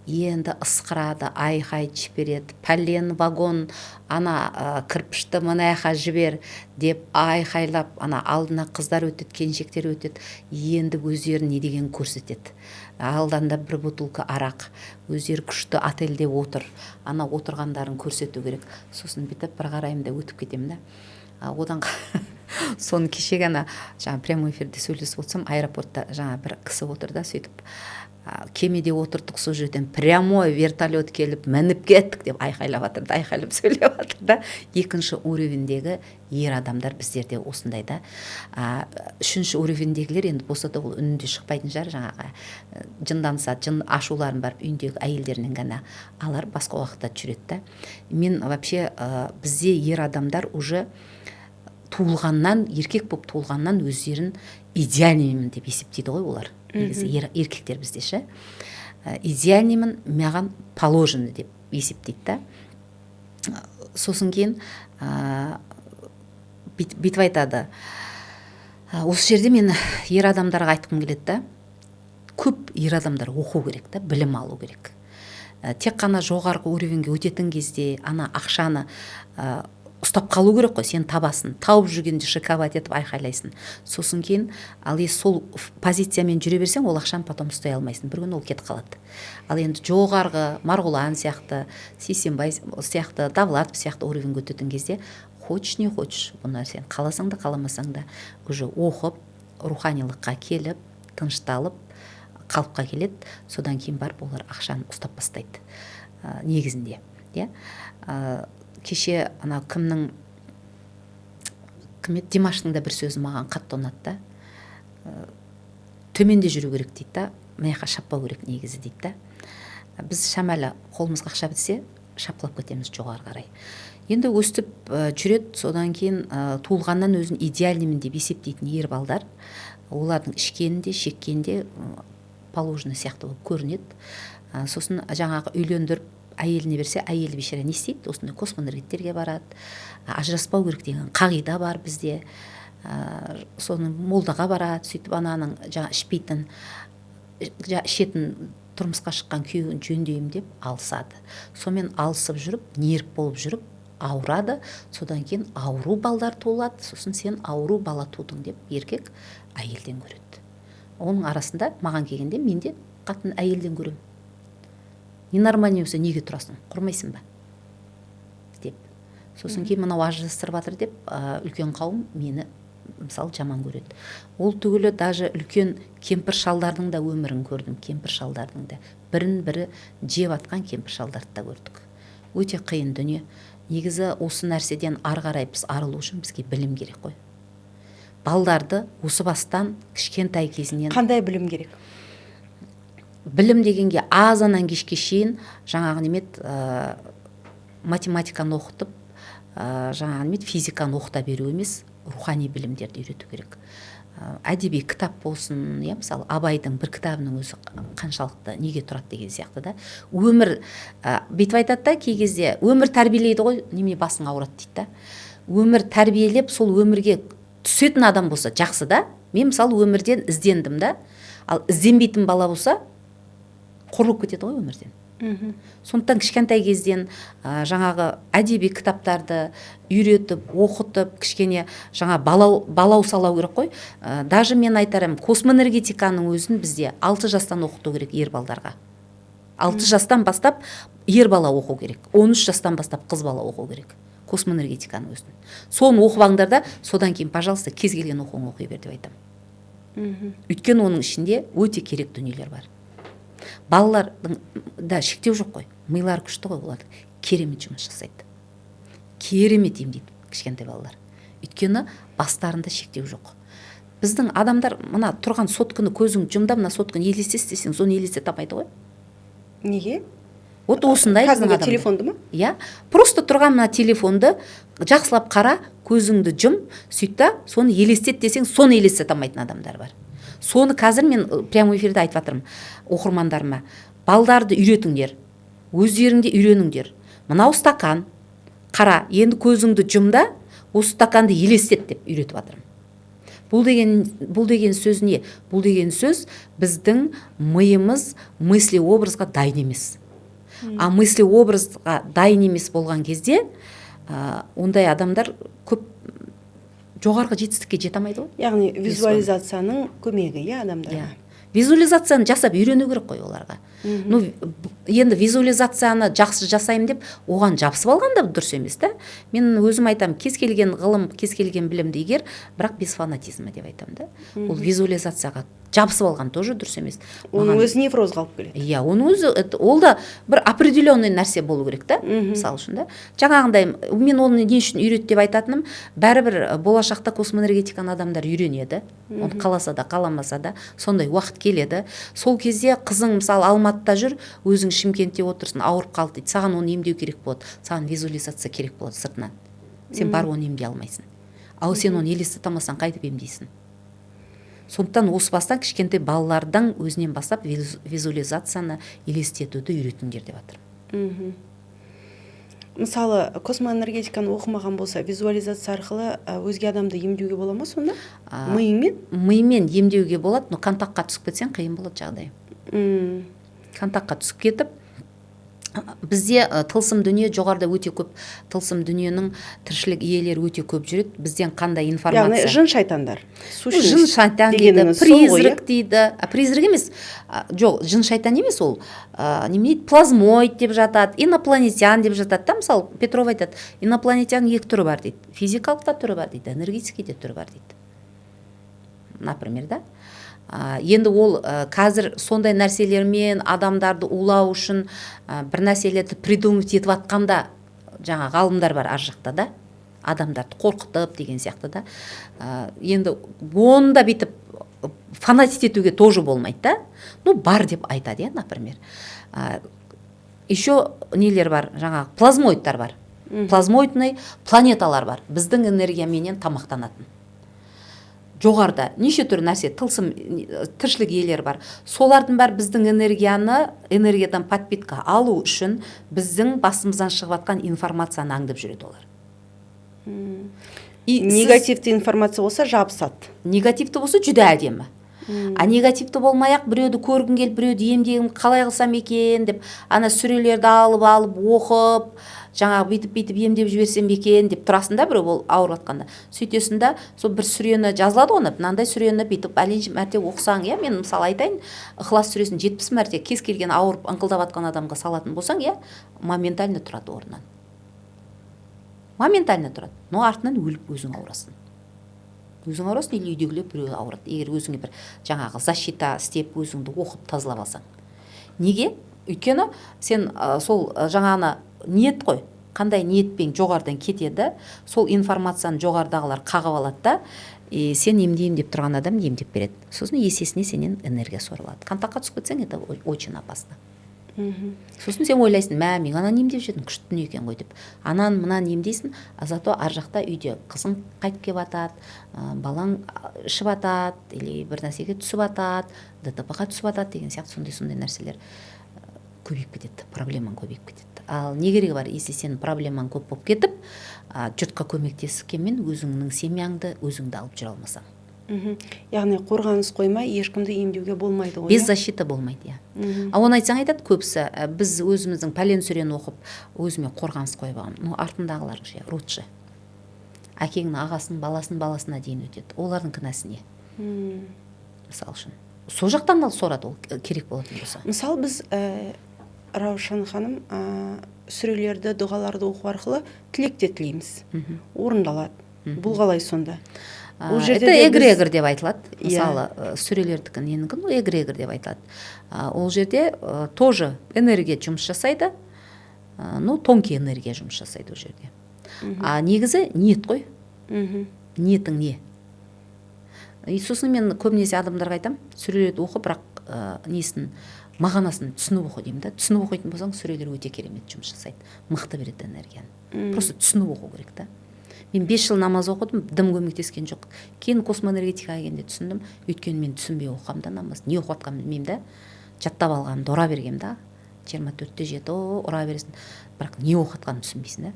енді ысқырады, айқай жібереді, пәлен вагон ана кірпішті мына жаққа жібер деп айқайлап, ана алдына қыздар өтеді, келіншектер өтеді, енді өздерін не деген көрсетеді. Алданда бір бутылка арақ, өздері күшті отельде отыр, ана отырғандарын көрсету керек. Сосын бүйтіп бір қараймын да өтіп кетемін да. Одан соны кешегі ана жаңа прямой эфирде сөйлесіп отырсам, аэропортта жаңа бір кісі отыр да, сөйтіп кемеде отырдық, сол жерден прямой вертолет келіп мініп кеттік деп айқайлап жатыр да, айқайлап сөйлеп жатыр да. Екінші уровендегі ер адамдар біздерде осындай да. Үшінші уровендегілер енді болса да ол үнінде шықпайтын шығар, жаңағы жынданса, жын ашуларын барып үйіндегі әйелдерінен ғана алар, басқа уақытта жүреді да. Мен вообще бізде ер адамдар уже туылғаннан, еркек болып туылғаннан өздерін идеальныймын деп есептейді ғой олар. Негізі еркектер бізде ше. Идеальныймын, маған положено деп есептейді да. Сосын кейін бүйтіп айтады. Осы жерде мен ер адамдарға айтқым келеді да. Көп ер адамдар оқу керек да, білім алу керек. Тек қана жоғарғы уровеньге өтетін кезде ана ақшаны ұстап қалу керек қой, сен табасын, тауып жүргенде шиковать етіп айқайлайсың. Сосын кейін ал сол позициямен жүре берсең, ол ақшаны потом ұстай алмайсың, бір күні ол кетіп қалады. Ал енді жоғарғы Марғұлан сияқты, Сейсенбай сияқты, Давлатов сияқты уровеньге өтетін кезде хочешь не хочешь, бұны сен қаласаң да қаламасаң да уже оқып, руханилыққа келіп, тынышталып, қалыпқа келеді. Содан кейін барып олар ақшаны ұстап бастайды. Негізінде, иә. Кеше ана кім еді, Димаштың да бір сөзі маған қатты ұнады да. Төменде жүру керек дейді да, мына жаққа шаппау керек негізі дейді да. Біз шамалы қолымызға ақша бітсе, шапқылап кетеміз жоғары қарай. Енді өстіп жүреді, содан кейін туылғаннан өзін идеальныймын деп есептейтін ер балдар, олардың ішкенінде, шеккенде положено сияқты болып көрінеді. Сосын жаңағы үйлендіріп әйеліне берсе, әйелі бейшара не істейді? Осындай космонавттерге барады. Ажыраспау керек деген қағида бар бізде. Соны молдаға барады, сөйтіп ананың жаңа ішпейтін, ішетін тұрмысқа шыққан күйеуін жөндеймін деп алысады. Сонымен алысып жүріп, нерв болып жүріп, ауырады. Содан кейін ауру балдар туылады. Сосын сен ауру бала тудың деп еркек әйелден көреді. Оның арасында маған келгенде мен де қатын әйелден көремін. Ненормальный болса неге тұрасың, құрмайсың ба деп. Сосын кейін мынау ажырастырып жатыр деп үлкен қауым мені мысалы жаман көреді. Ол түгілі даже үлкен кемпір шалдардың да өмірін көрдім. Кемпір шалдардың да бірін-бірі жеп атқан кемпір шалдарды да көрдік. Өте қиын дүние. Негізі осы нәрседен ары қарай біз арылу үшін бізге білім керек қой. Балдарды осы бастан кішкентай кезінен. Қандай білім керек? Білім дегенге азаннан кешке шейін жаңағы немет математиканы оқытып, жаңағы немет физиканы оқыта беру емес, рухани білімдерді үйрету керек. Әдеби кітап болсын, иә, мысалы Абайдың бір кітабының өзі қаншалықты неге тұрады деген сияқты да. Өмір бүйтіп айтады да, кей кезде өмір тәрбиелейді ғой, неме басың ауырады дейді да. Өмір тәрбиелеп, сол өмірге түсетін адам болса жақсы да. Мен мысалы өмірден іздендім да. Ал ізденбейтін бала болса қорылып кетеді ғой өмірден. Сондықтан кішкентай кезден жаңағы әдеби кітаптарды үйретіп, оқытып, кішкене жаңа балау салау керек қой. Даже мен айтарым, космоэнергетиканың өзін бізде 6 жастан оқыту керек ер балдарға. 6 жастан бастап ер бала оқу керек. 13 жастан бастап қыз бала оқу керек. космоэнергетиканың өзін. Соны оқып алыңдар да, содан кейін, пожалуйста, кез келген оқуын оқи бер деп айтамын. Өйткені оның ішінде өте керек дүниелер бар. Балалардың да шектеу жоқ қой. Милары күшті ғой олар. Керемет жұмыс жасайды. Керемет емдейді кішкентай балалар. Өйткені бастарында шектеу жоқ. Біздің адамдар мына тұрған сотканы көзің жұмда, мына сотканы елестес десең, соны елестете алмайды ғой. Неге? Вот осындай кәдімгі телефонды ма? Иә, просто тұрған мына телефонды жақсылап қара, көзіңді жым, сөйтті, соны елестет десең, соны елестете алмайтын адамдар бар. Соны қазір мен прямо эфирде айтып жатырмын оқырмандарыма. Балдарды үйретіңдер, өздеріңде үйреніңдер. Мынау стакан, қара, енді көзіңді жұмда, осы стаканды елестет деп үйретіп жатырмын. Бұл деген сөз не? Бұл деген сөз біздің миымыз мысли образға дайын емес. А мысли образға дайын емес болған кезде, ондай адамдар көп жоғарғы жетістікке жете алмайды ғой. Яғни визуализацияның көмегі, адамдарға. Визуализацияны жасап үйрену керек қой оларға. Ну, енді визуализацияны жақсы жасаймын деп, оған жабысып алған да дұрыс емес та. Мен өзім айтам, кез келген ғылым, кез келген білімді игер, бірақ без фанатизма деп айтам да. Ол визуализацияға жабысып алған тоже дұрыс емес. Оның өзі неврозға алып келеді. Иә, оның өзі, ол да бір определенный нәрсе болу керек та, мысалы үшін да. Жаңағындай, мен оны не үшін үйрет деп айтатыным, бәрібір болашақта космоэнергетиканы адамдар үйренеді. Оны қаласа да, қаламаса да, сондай уақыт келеді. Сол кезде қызың мысалы Алматыда жүр, өзің Шымкентте отырсын, ауырып қалды дейді. Саған оны емдеу керек болады. Саған визуализация керек болады сыртынан. Сен бар оны емдей алмайсың. Ал сен оны елестете алмасаң қайтып емдейсің? Сондықтан осы бастан кішкентай балалардан өзінен бастап визуализацияны елестетуді үйретіңдер деп жатырмын. Мысалы, космоэнергетиканы оқымаған болса, визуализация арқылы өзге адамды емдеуге бола ма сонда? Миыңмен? Миымен емдеуге болады, но контактқа түсіп кетсең қиын болады жағдай. Контактқа түсіп кетіп, бізде тылсым дүние жоғарыда өте көп, тылсым дүниенің тіршілік иелері өте көп жүреді. Бізден қандай информация? Яғни жын шайтандар. Жын шайтан дейді, призрак дейді. Призрак емес, жоқ, жын шайтан емес ол. Немене, плазмоид деп жатады, инопланетян деп жатады. Там, мысалы, Петров айтады, инопланетян екі түрі бар дейді. Физикалық та түрі бар дейді, энергетический де түрі бар дейді. Например, да? Енді ол қазір сондай нәрселермен адамдарды улау үшін бір нәрселерді придумать етіп атқанда, жаңа ғалымдар бар ар жақта да, адамдарды қорқытып деген сияқты да. Енді оны да бүйтіп фанатить етуге тоже болмайды да. Ну, бар деп айтады, например. Еще нелер бар, жаңа плазмоидтар бар. Плазмоидный планеталар бар. Біздің энергияменен тамақтанатын. Жоғарда неше түрлі нәрсе, тылсым тіршілік иелері бар. Солардың бар біздің энергиядан подпитка алу үшін біздің басымыздан шығып жатқан информацияны аңдып жүреді олар. Негативті информация болса жабысады. Негативті болса жүдә әдемі. А негативті болмай-ақ біреуді көргің келіп, біреуді емдегім қалай қылсам екен деп, ана сүрелерді алып оқып, жаңағы бүйтіп емдеп жіберсем екен деп тұрасың да, біреу ол ауырып жатқанда. Сөйтесің да, сол бір сүрені жазылады оны, мынандай сүрені бүйтіп әлінші мәрте оқысаң, иә, мен мысалы айтайын, Ықылас сүресін 70 мәрте кез келген ауырып ыңқылдап жатқан адамға салатын болсаң, иә, моментально тұрады орнынан. Моментально тұрады. Но артынан өліп өзің ауырасың. Өзің ауырасың, или үйдегілер біреу ауырады. Егер өзіңе бір жаңағы защита істеп, өзіңді оқып тазалап алсаң. Неге? Өйткені сен сол жаңағына ниет қой. Қандай ниетпен жоғарыдан кетеді, сол информацияны жоғарыдағылар қағып алады да, сен емдеймін деп тұрған адам емдеп береді. Сосын есесіне сенен энергия сорылады. Контактқа түсіп кетсең, это очень опасно. Сосын сен ойлайсың, мен ананы емдеп жүрдім, күшті дүние екен ғой деп. Анан мынаны емдейсің, зато ар жақта үйде қызың қайтып келіп жатады, балаң ішіп жатады, или бір нәрсеге түсіп жатады, ДТП-ға түсіп жатады деген сияқты сондай нәрселер көбейіп кетеді, проблемаң көбейіп кетеді. Ал не керегі бар, если сен проблемаң көп болып кетіп, жұртқа көмектескенмен өзіңнің семьяңды өзіңді алып жүре алмасаң. Яғни қорғаныс қоймай ешкімді емдеуге болмайды ғой. Без защита болмайды, иә. Оны айтсаң айтады көбісі, біз өзіміздің пәлен сүрені оқып, өзіме қорғаныс қойып алғам. Ну, артындағылар ше, рудшы. Әкеңнің ағасын, баласына дейін өтеді. Олардың кінәсі не? Мысал үшін. Сол жақтан да сорады ол керек болатын болса. Мысалы біз Раушан ханым, сүрелерді, дұғаларды оқу арқылы тілекте тілейміз. Орындалады. Бұл қалай сонда? Это эгрегор деп айтылады. Мысалы, сүрелердікі ненікін эгрегор деп айтылады. Ол жерде тоже энергия жұмыс жасайды, тонкий энергия жұмыс жасайды ол жерде. Негізі ниет қой. Ниетің не? Сосын мен көбінесе адамдарға айтам, сүрелерді оқы, бірақ несін, мағынасын түсініп оқы деймін да. Түсініп оқитын болсаң, сүрелер өте керемет жұмыс жасайды. Мықты береді энергияны. Просто түсініп оқу керек та. Мен 5 жыл намаз оқыдым, дым көмектескен жоқ. Кейін космоэнергетикаға келгенде түсіндім. Өйткені мен түсінбей оқығам да намаз. Не оқып жатқанымды білмеймін да. Жаттап алғанымды ұра бергем да. 24-те жеті ұра бересің. Бірақ не оқып жатқанымды түсінбейсің да.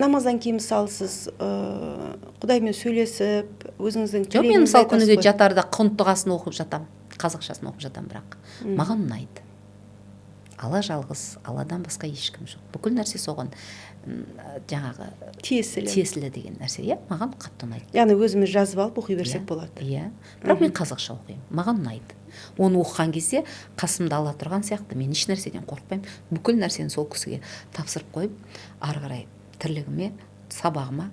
Намаздан кейін мысалы сіз Құдаймен сөйлесіп, өзіңіздің жоқ, мен мысалы күніге жатарда құнт дұғасын оқып жатам, қазақшасын оқып жатам, бірақ маған ұнайды. Алла жалғыз, Алладан басқа ешкім жоқ. Бүкіл нәрсе соған жаңағы тиесілі деген нәрсе. Маған қатты ұнайды. Яғни өзіміз жазып алып оқи берсек болады. Бірақ мен қазақша оқимын. Маған ұнайды. Оны оқыған кезде қасымда Алла тұрған сияқты, мен еш нәрседен қорықпаймын. Бүкіл нәрсені сол кісіге тапсырып қойып, ары қарай тірлігіме, сабағыма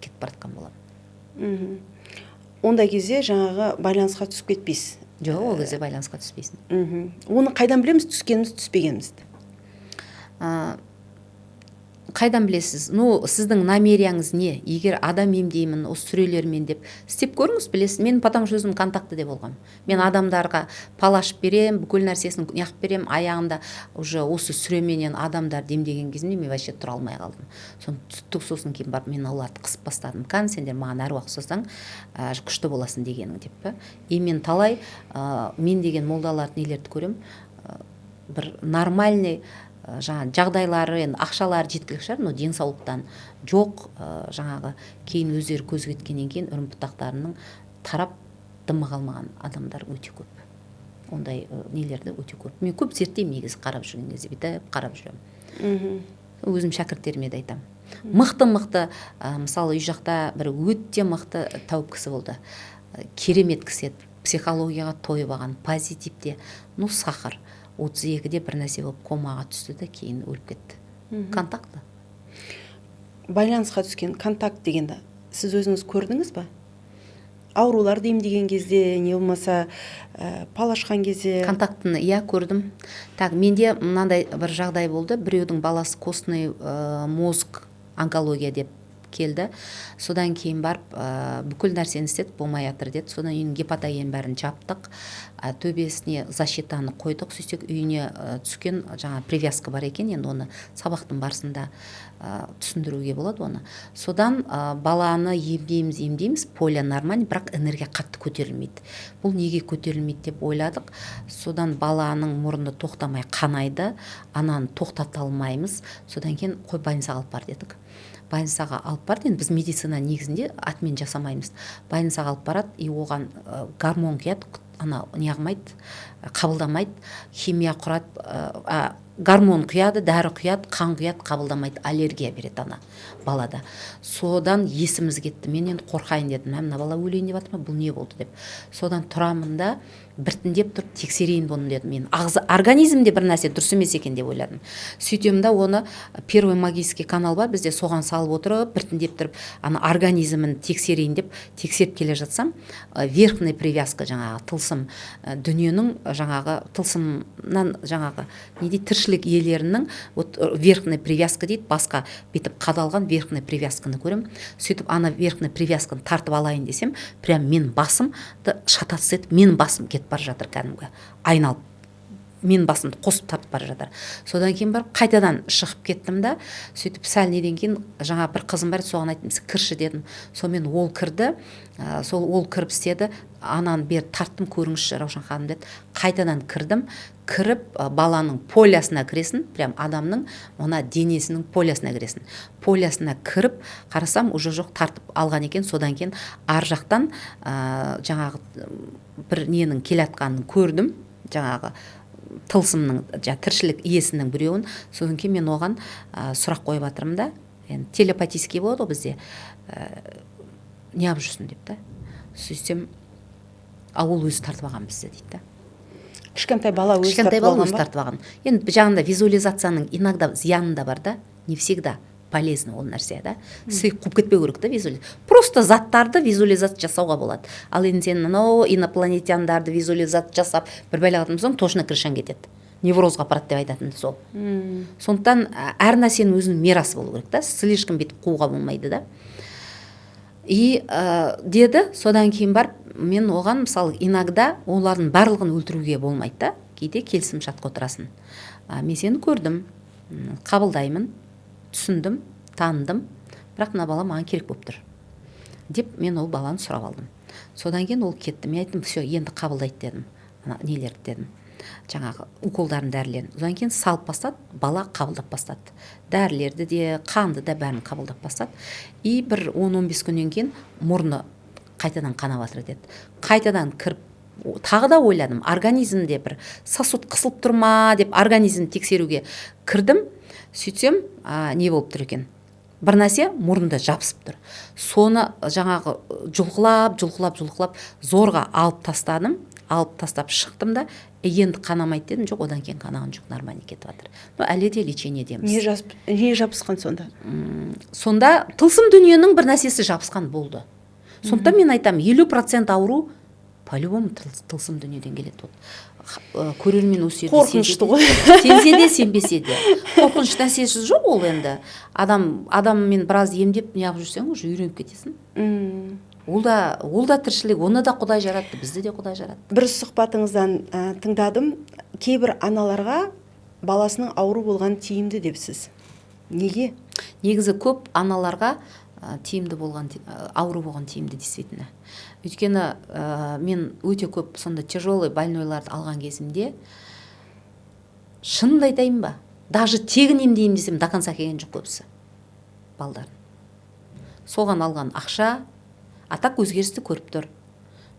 кетіп бара жатқан боламын. Ондай кезде жаңағы байланысқа түсіп кетпейсіз. Жоқ, ол кезде байланысқа түспейсің. Оны қайдан білеміз, түскеніміз, түспегенімізді? Қайдан білесіз? Сіздің намерияңыз не? Егер адам емдеймін, осы сүрелермен деп істеп көріңіз, білесіз. Мен потому что өзім контактыде болғам. Мен адамдарға пал ашып берем, бүкіл нәрсесін яқып берем, аяғында уже осы сүременен адамдар демдеген кезімде мен вообще тұра алмай қалдым. Сосын кейін барып мен оларды қысып бастадым. Сендер маған әруақ ұстасаң, күшті боласың дегенің деп. Мен талай мен деген молдаларды нелерді көрем. Бір нормальный жағдайлары, ақшалары жеткілікті шығар, но денсаулықтан жоқ, жаңағы кейін өздері көзге кеткеннен кейін үрім бұтақтарының тарап дымы қалмаған адамдар өте көп. Ондай нелерді өте көп. Мен көп зерттеймін негізі, қарап жүрген кезде бүйтіп қарап жүремін. Өзім шәкірттеріме де айтамын. Мықты, мысалы үй жақта бір өте мықты тауып кісі болды. Керемет кісі еді, психологияға тойып алған, позитивте, сахар. 32-де бір нәрсе болып комаға түсті де кейін өліп кетті. Контакты. Байланысқа түскен контакт дегенді сіз өзіңіз көрдіңіз ба? Ауруларды емдеген кезде, не болмаса пал ашқан кезде? Контактыны көрдім. Менде мынандай бір жағдай болды. Біреудің баласы костный мозг онкология деп келді. Содан кейін барып бүкіл нәрсені істеді, болмай жатыр деді. Содан үйінің гепатоген бәрін жаптық, төбесіне защитаны қойдық. Сөйтсек үйіне түскен жаңа привязка бар екен, енді оны сабақтың барысында түсіндіруге болады оны. Содан баланы емдейміз, поле нормально, бірақ энергия қатты көтерілмейді. Бұл неге көтерілмейді деп ойладық. Содан баланың мұрны тоқтамай қанайды, ананы тоқтата алмаймыз. Содан кейін қой больницаға алып бар дедік. Больницаға алып барды, біз медицина негізінде атмен жасамаймыз. Больницаға алып барады, оған гормон құяды, неғылмайды, қабылдамайды, химия құрады, гормон құяды, дәрі құяды, қан құяды, қабылдамайды, аллергия береді балада. Содан есіміз кетті. Мен енді қорқайын дедім. Мына бала өлейін деп жатыр ма, бұл не болды деп. Содан тұрамын да біртіндеп тұрып тексерейін бұны дедім. Мен организмде бір нәрсе дұрыс емес екен деп ойладым. Сөйтем да оны первый магический канал бар, бізде соған салып отырып, біртіндеп тұрып, организмін тексерейін деп тексеріп келе жатсам, верхний привязка жаңағы тылсым дүниенің жаңағы тылсымнан жаңағы не дейді, тіршілік иелерінің вот верхний привязка дейді, басқа бетіп қадалған верхний привязканы көрем. Сөйтіп верхний привязканы тартып алайын десем, прям мен басымды шатасыз етіп, мен басым кетіп бара жатыр, кәдімгі айналып мен басымды қосып тартып бара жатыр. Содан кейін барып қайтадан шығып кеттім да, сөйтіп сәл неден кейін жаңа бір қызым бар, соған айттым, кірші дедім. Сонымен ол кірді, ол кіріп істеді, ананы бер тарттым, көріңізші Раушан ханым деді. Қайтадан кірдім, кіріп баланың полясына кіресін, прям адамның ona денесінің полясына кіресін. Полясына кіріп қарасам, уже жоқ, тартып алған екен. Содан кейін ар жақтан жаңағы бір ненің келатқанын көрдім, жаңағы тылсымның, тіршілік иесінің біреуін. Содан кейін мен оған сұрақ қойып жатырмын да, телепатийский болады ғой бізде, неғып жүрсің деп та. Сөйтсем, ол өзі тартып алған бізді дейді да. кішкентай бала өзі кішкентай тартып бала алған өзі ба? тартып алған. Енді жаңағыда визуализацияның иногда зияны да бар да, не всегда полезно ол нәрсе да. Сый қуып кетпеу керек та просто заттарды визуализация жасауға болады. Ал енді сен мынау инопланетяндарды визуализация жасап бір байлағатын болсаң, точно крышаң кетеді. Неврозға апарады деп айтатын сол. Сондықтан әр нәрсенің өзінің мерасы болу керек та, слишком бүйтіп қууға болмайды да. И деді, содан кейін барып мен оған мысалы иногда олардың барлығын өлтіруге болмайды да, кейде келісім шартқа отырасың. Мен сені көрдім, қабылдаймын, түсіндім, таныдым, бірақ мына бала маған керек болып тұр деп мен ол баланы сұрап алдым. Содан кейін ол кетті. Мен айттым, все, енді қабылдайды дедім, нелерді дедім, жаңағы уколдарын, дәрілерін. Содан кейін салып бастады, бала қабылдап бастады. Дәрілерді де, қанды да бәрін қабылдап бастады. И бір 10-15 күннен кейін мұрны қайтадан қанап жатыр деді. Қайтадан кіріп, тағы да ойладым, организмде бір сосуд қысылып тұр ма деп организмді тексеруге кірдім. Сөйтсем, не болып тұр екен? Бір нәрсе мұрнында жабысып тұр. Соны жаңағы жұлқылап зорға алып тастадым. Алып тастап шықтым да, енді қанамайды дедім. Жоқ, одан кейін қанаған жоқ, нормально кетіп жатыр. Но әлі де лечение деміз. Не жабысқан сонда? Сонда тылсым дүниенің бір нәрсесі жабысқан болды. Сондықтан мен айтам, 50% ауру по-любому тылсым дүниеден келеді. Көрермен өседі. Қорқынышты ғой. Сенсе де, сенбесе де. Қорқыныш нәрсесі жоқ ол енді. Адаммен біраз емдеп неғып жүрсең, уже үйреніп кетесің. Ол да тіршілік, оны да Құдай жаратты, бізді де Құдай жаратты. Бір сұхбатыңыздан тыңдадым, кейбір аналарға баласының ауру болған тиімді депсіз. Неге? Негізі көп аналарға тиімді болған, ауру болған тиімді действительно. Өйткені мен өте көп сонда тяжелый больнойларды алған кезімде, шынымды айтайын ба, даже тегін емдеймін десем до конца келген жоқ көбісі балдардың. Соған алған ақша, атақ өзгерісті көріп тұр.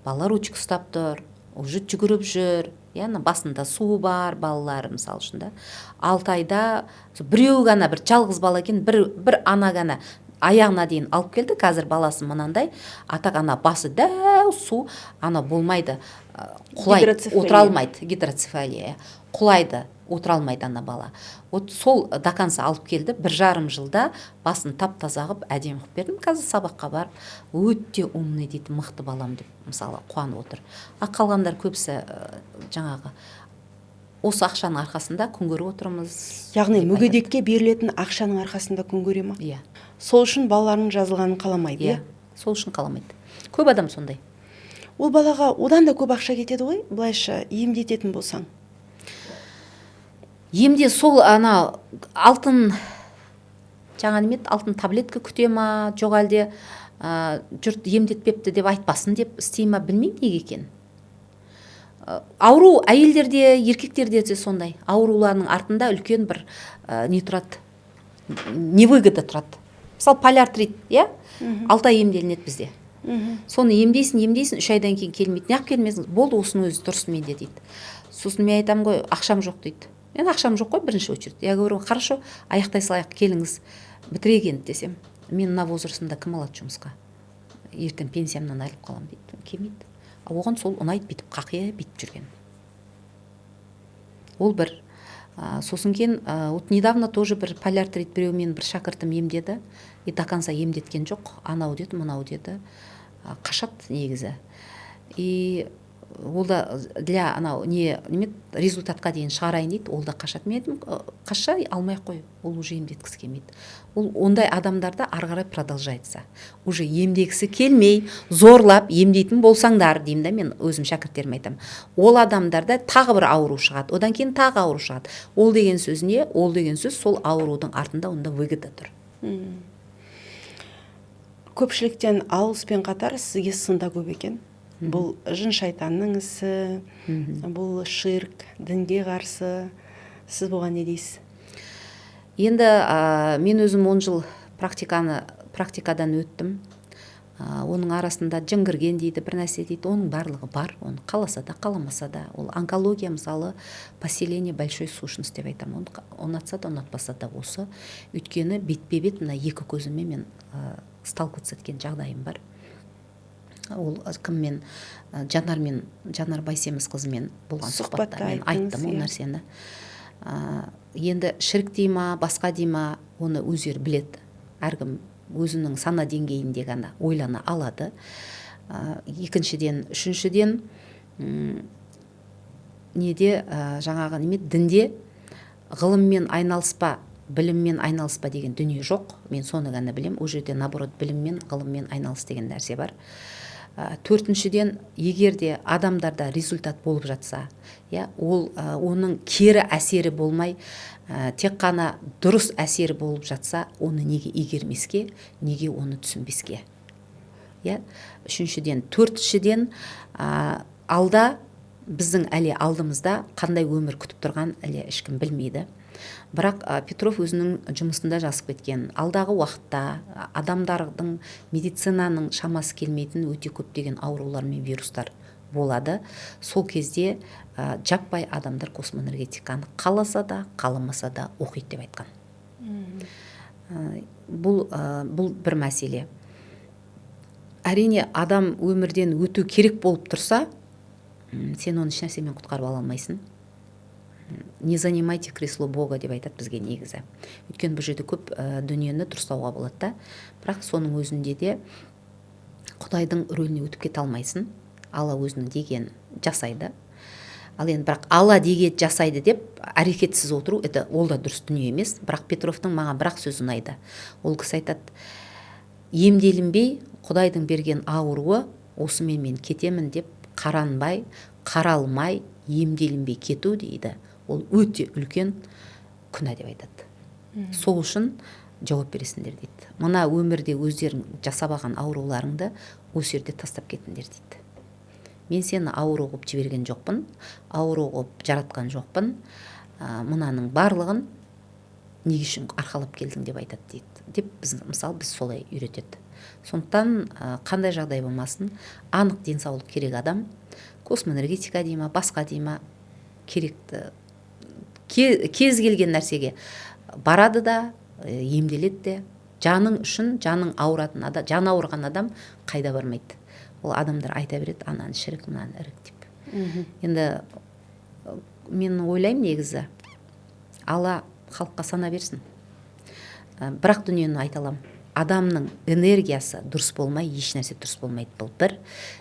Балалар ручка ұстап тұр, уже жүгіріп жүр. Яғни басында суы бар балалар, мысалы үшін да. 6 айда біреу ғана, бір жалғыз бала екен, бір ана ғана аяғына дейін алып келді. Қазір баласы мынандай, атақ ана басы дәу су, ана болмайды, құлайды, отыра алмайды, гидроцефалия, құлайды, отыра алмайды ана бала. Вот сол до конца алып келді. 1,5 жылда басын тап-таза қылып әдемі қылып бердім. Қазір сабаққа барып, өте умный дейді, мықты балам деп мысалы қуанып отыр. Қалғандар көбісі жаңағы осы ақшаның арқасында күн көріп отырмыз. Яғни мүгедекке берілетін ақшаның арқасында күн көре ма? Иә. Сол үшін балаларының жазылғанын қаламайды. Иә, сол үшін қаламайды. Көп адам сондай. Ол балаға одан да көп ақша кетеді ғой, былайша емдететін болсаң. Емде сол ана алтын алтын таблетка күте ма, жоқ әлде жұрт емдетпепті деп айтпасын деп істей ма, білмеймін неге екен. Ауру әйелдерде, еркектерде де сондай. Ауруларының артында үлкен бір не тұрады, невыгода тұрады. Мысалы полиартрит, иә? 6 ай емделінеді бізде. Соны емдейсің, 3 айдан кейін келмейді. Неғып келмесің? Болды, осының өзі дұрыс менде дейді. Сосын мен айтам ғой, ақшам жоқ дейді. Мен ақшам жоқ қой бірінші очередь. Я говорю, хорошо, аяқтай салайық, келіңіз, бітірейік енді десем. Мен мына возрастымда кім алады жұмысқа? Ертең пенсиямнан айырылып қалам дейді. Келмейді. Оған сол ұнайды бүйтіп қақия бүйтіп жүрген. Ол бір. Сосын кейін, вот недавно тоже бір полиартрит біреумен бір шәкіртім емдеді. И до конца емдеткен жоқ. Анау деді, мынау деді. Қашады негізі. И ол да для анау результатқа дейін шығарайын дейді, ол да қашады. Мен айтым, қаша алмай қой, ол уже емдеткісі келмейді. Ол ондай адамдарда ары қарай продолжается. Уже емдегісі келмей, зорлап емдейтін болсаңдар деймін да, мен өзім шәкірттеріме айтам. Ол адамдарда тағы бір ауру шығады, одан кейін тағы ауру шығады. Ол деген сөз не? Ол деген сөз сол аурудың артында онда выгода тұр. Көпшіліктен алғыспен қатар сізге сында көп екен. Бұл жын шайтанның ісі, бұл ширк, дінге қарсы. Сіз бұған не дейсіз? Енді мен өзім 10 жыл практикадан өттім. Оның арасында жын кірген дейді, бір нәрсе дейді, оның барлығы бар. Оны қаласа да, қаламаса да. Ол онкология, мысалы, поселение большой сущность деп айтам. Оны ұнатса да, ұнатпаса да осы. Өйткені бетпе-бет мына екі көзіме мен сталкиваться еткен жағдайым бар. ол кіммен, Жанар Байсеміз қызымен болған Сұхбатта сұхбатта мен айттыңыз, айттым ол иә. нәрсені. Енді шірік дей ма, басқа дей ма, оны өздері біледі. Әркім өзінің сана деңгейінде ғана ойлана алады. Екіншіден, үшіншіден, жаңағы дінде ғылыммен айналыспа, біліммен айналыспа деген дүние жоқ. Мен соны ғана білем. Ол жерде наоборот біліммен, ғылыммен айналыс деген нәрсе бар. Төртіншіден, егер де адамдарда результат болып жатса, ол оның кері әсері болмай, тек қана дұрыс әсері болып жатса, оны неге игермеске, неге оны түсінбеске. Үшіншіден, төртіншіден, алда біздің әлі алдымызда қандай өмір күтіп тұрған әлі ешкім білмейді. Бірақ Петров өзінің жұмысында жазып кеткен, алдағы уақытта адамдардың медицинаның шамасы келмейтін өте көптеген аурулар мен вирустар болады. Сол кезде жаппай адамдар космоэнергетиканы қаласа да, қаламаса да оқиды деп айтқан. Бұл бір мәселе. Әрине, адам өмірден өту керек болып тұрса, сен оны ешнәрсемен құтқарып ала алмайсың. Не занимайте кресло Бога деп айтады бізге негізі. Өйткені бұл жерде көп дүниені дұрыстауға болады да. Бірақ соның өзінде де Құдайдың рөліне өтіп кете алмайсың. Алла өзінің деген жасайды. Ал енді бірақ Алла деген жасайды деп әрекетсіз отыру, ол да дұрыс дүние емес. Бірақ Петровтың маған бірақ сөзі ұнайды. Ол кісі айтады, емделінбей Құдайдың берген ауруы осымен мен кетемін деп қаранбай, қаралмай, емделінбей кету дейді. Ол өте үлкен күнә деп айтады. Сол үшін жауап бересіңдер дейді. Мына өмірде өздерің жасап алған ауруларыңды осы жерде тастап кетіңдер дейді. Мен сені ауру қылып жіберген жоқпын, ауру қылып жаратқан жоқпын. Мынаның барлығын неге үшін арқалап келдің деп айтады дейді. Деп біз солай үйретеді. Сондықтан қандай жағдай болмасын, анық денсаулық керек адам, космоэнергетика дейма, басқа дейма, керекті кез келген нәрсеге барады да, емделеді де. Жаның үшін, жаның ауыратын адам, жаны ауырған адам қайда бармайды. Ол адамдар айта береді, ананы шірік, мынаны ірік деп. Енді мен ойлаймын негізі, Алла халыққа сана берсін. Бірақ дүниені айта аламын. Адамның энергиясы дұрыс болмай, еш нәрсе дұрыс болмайды. Бұл бір.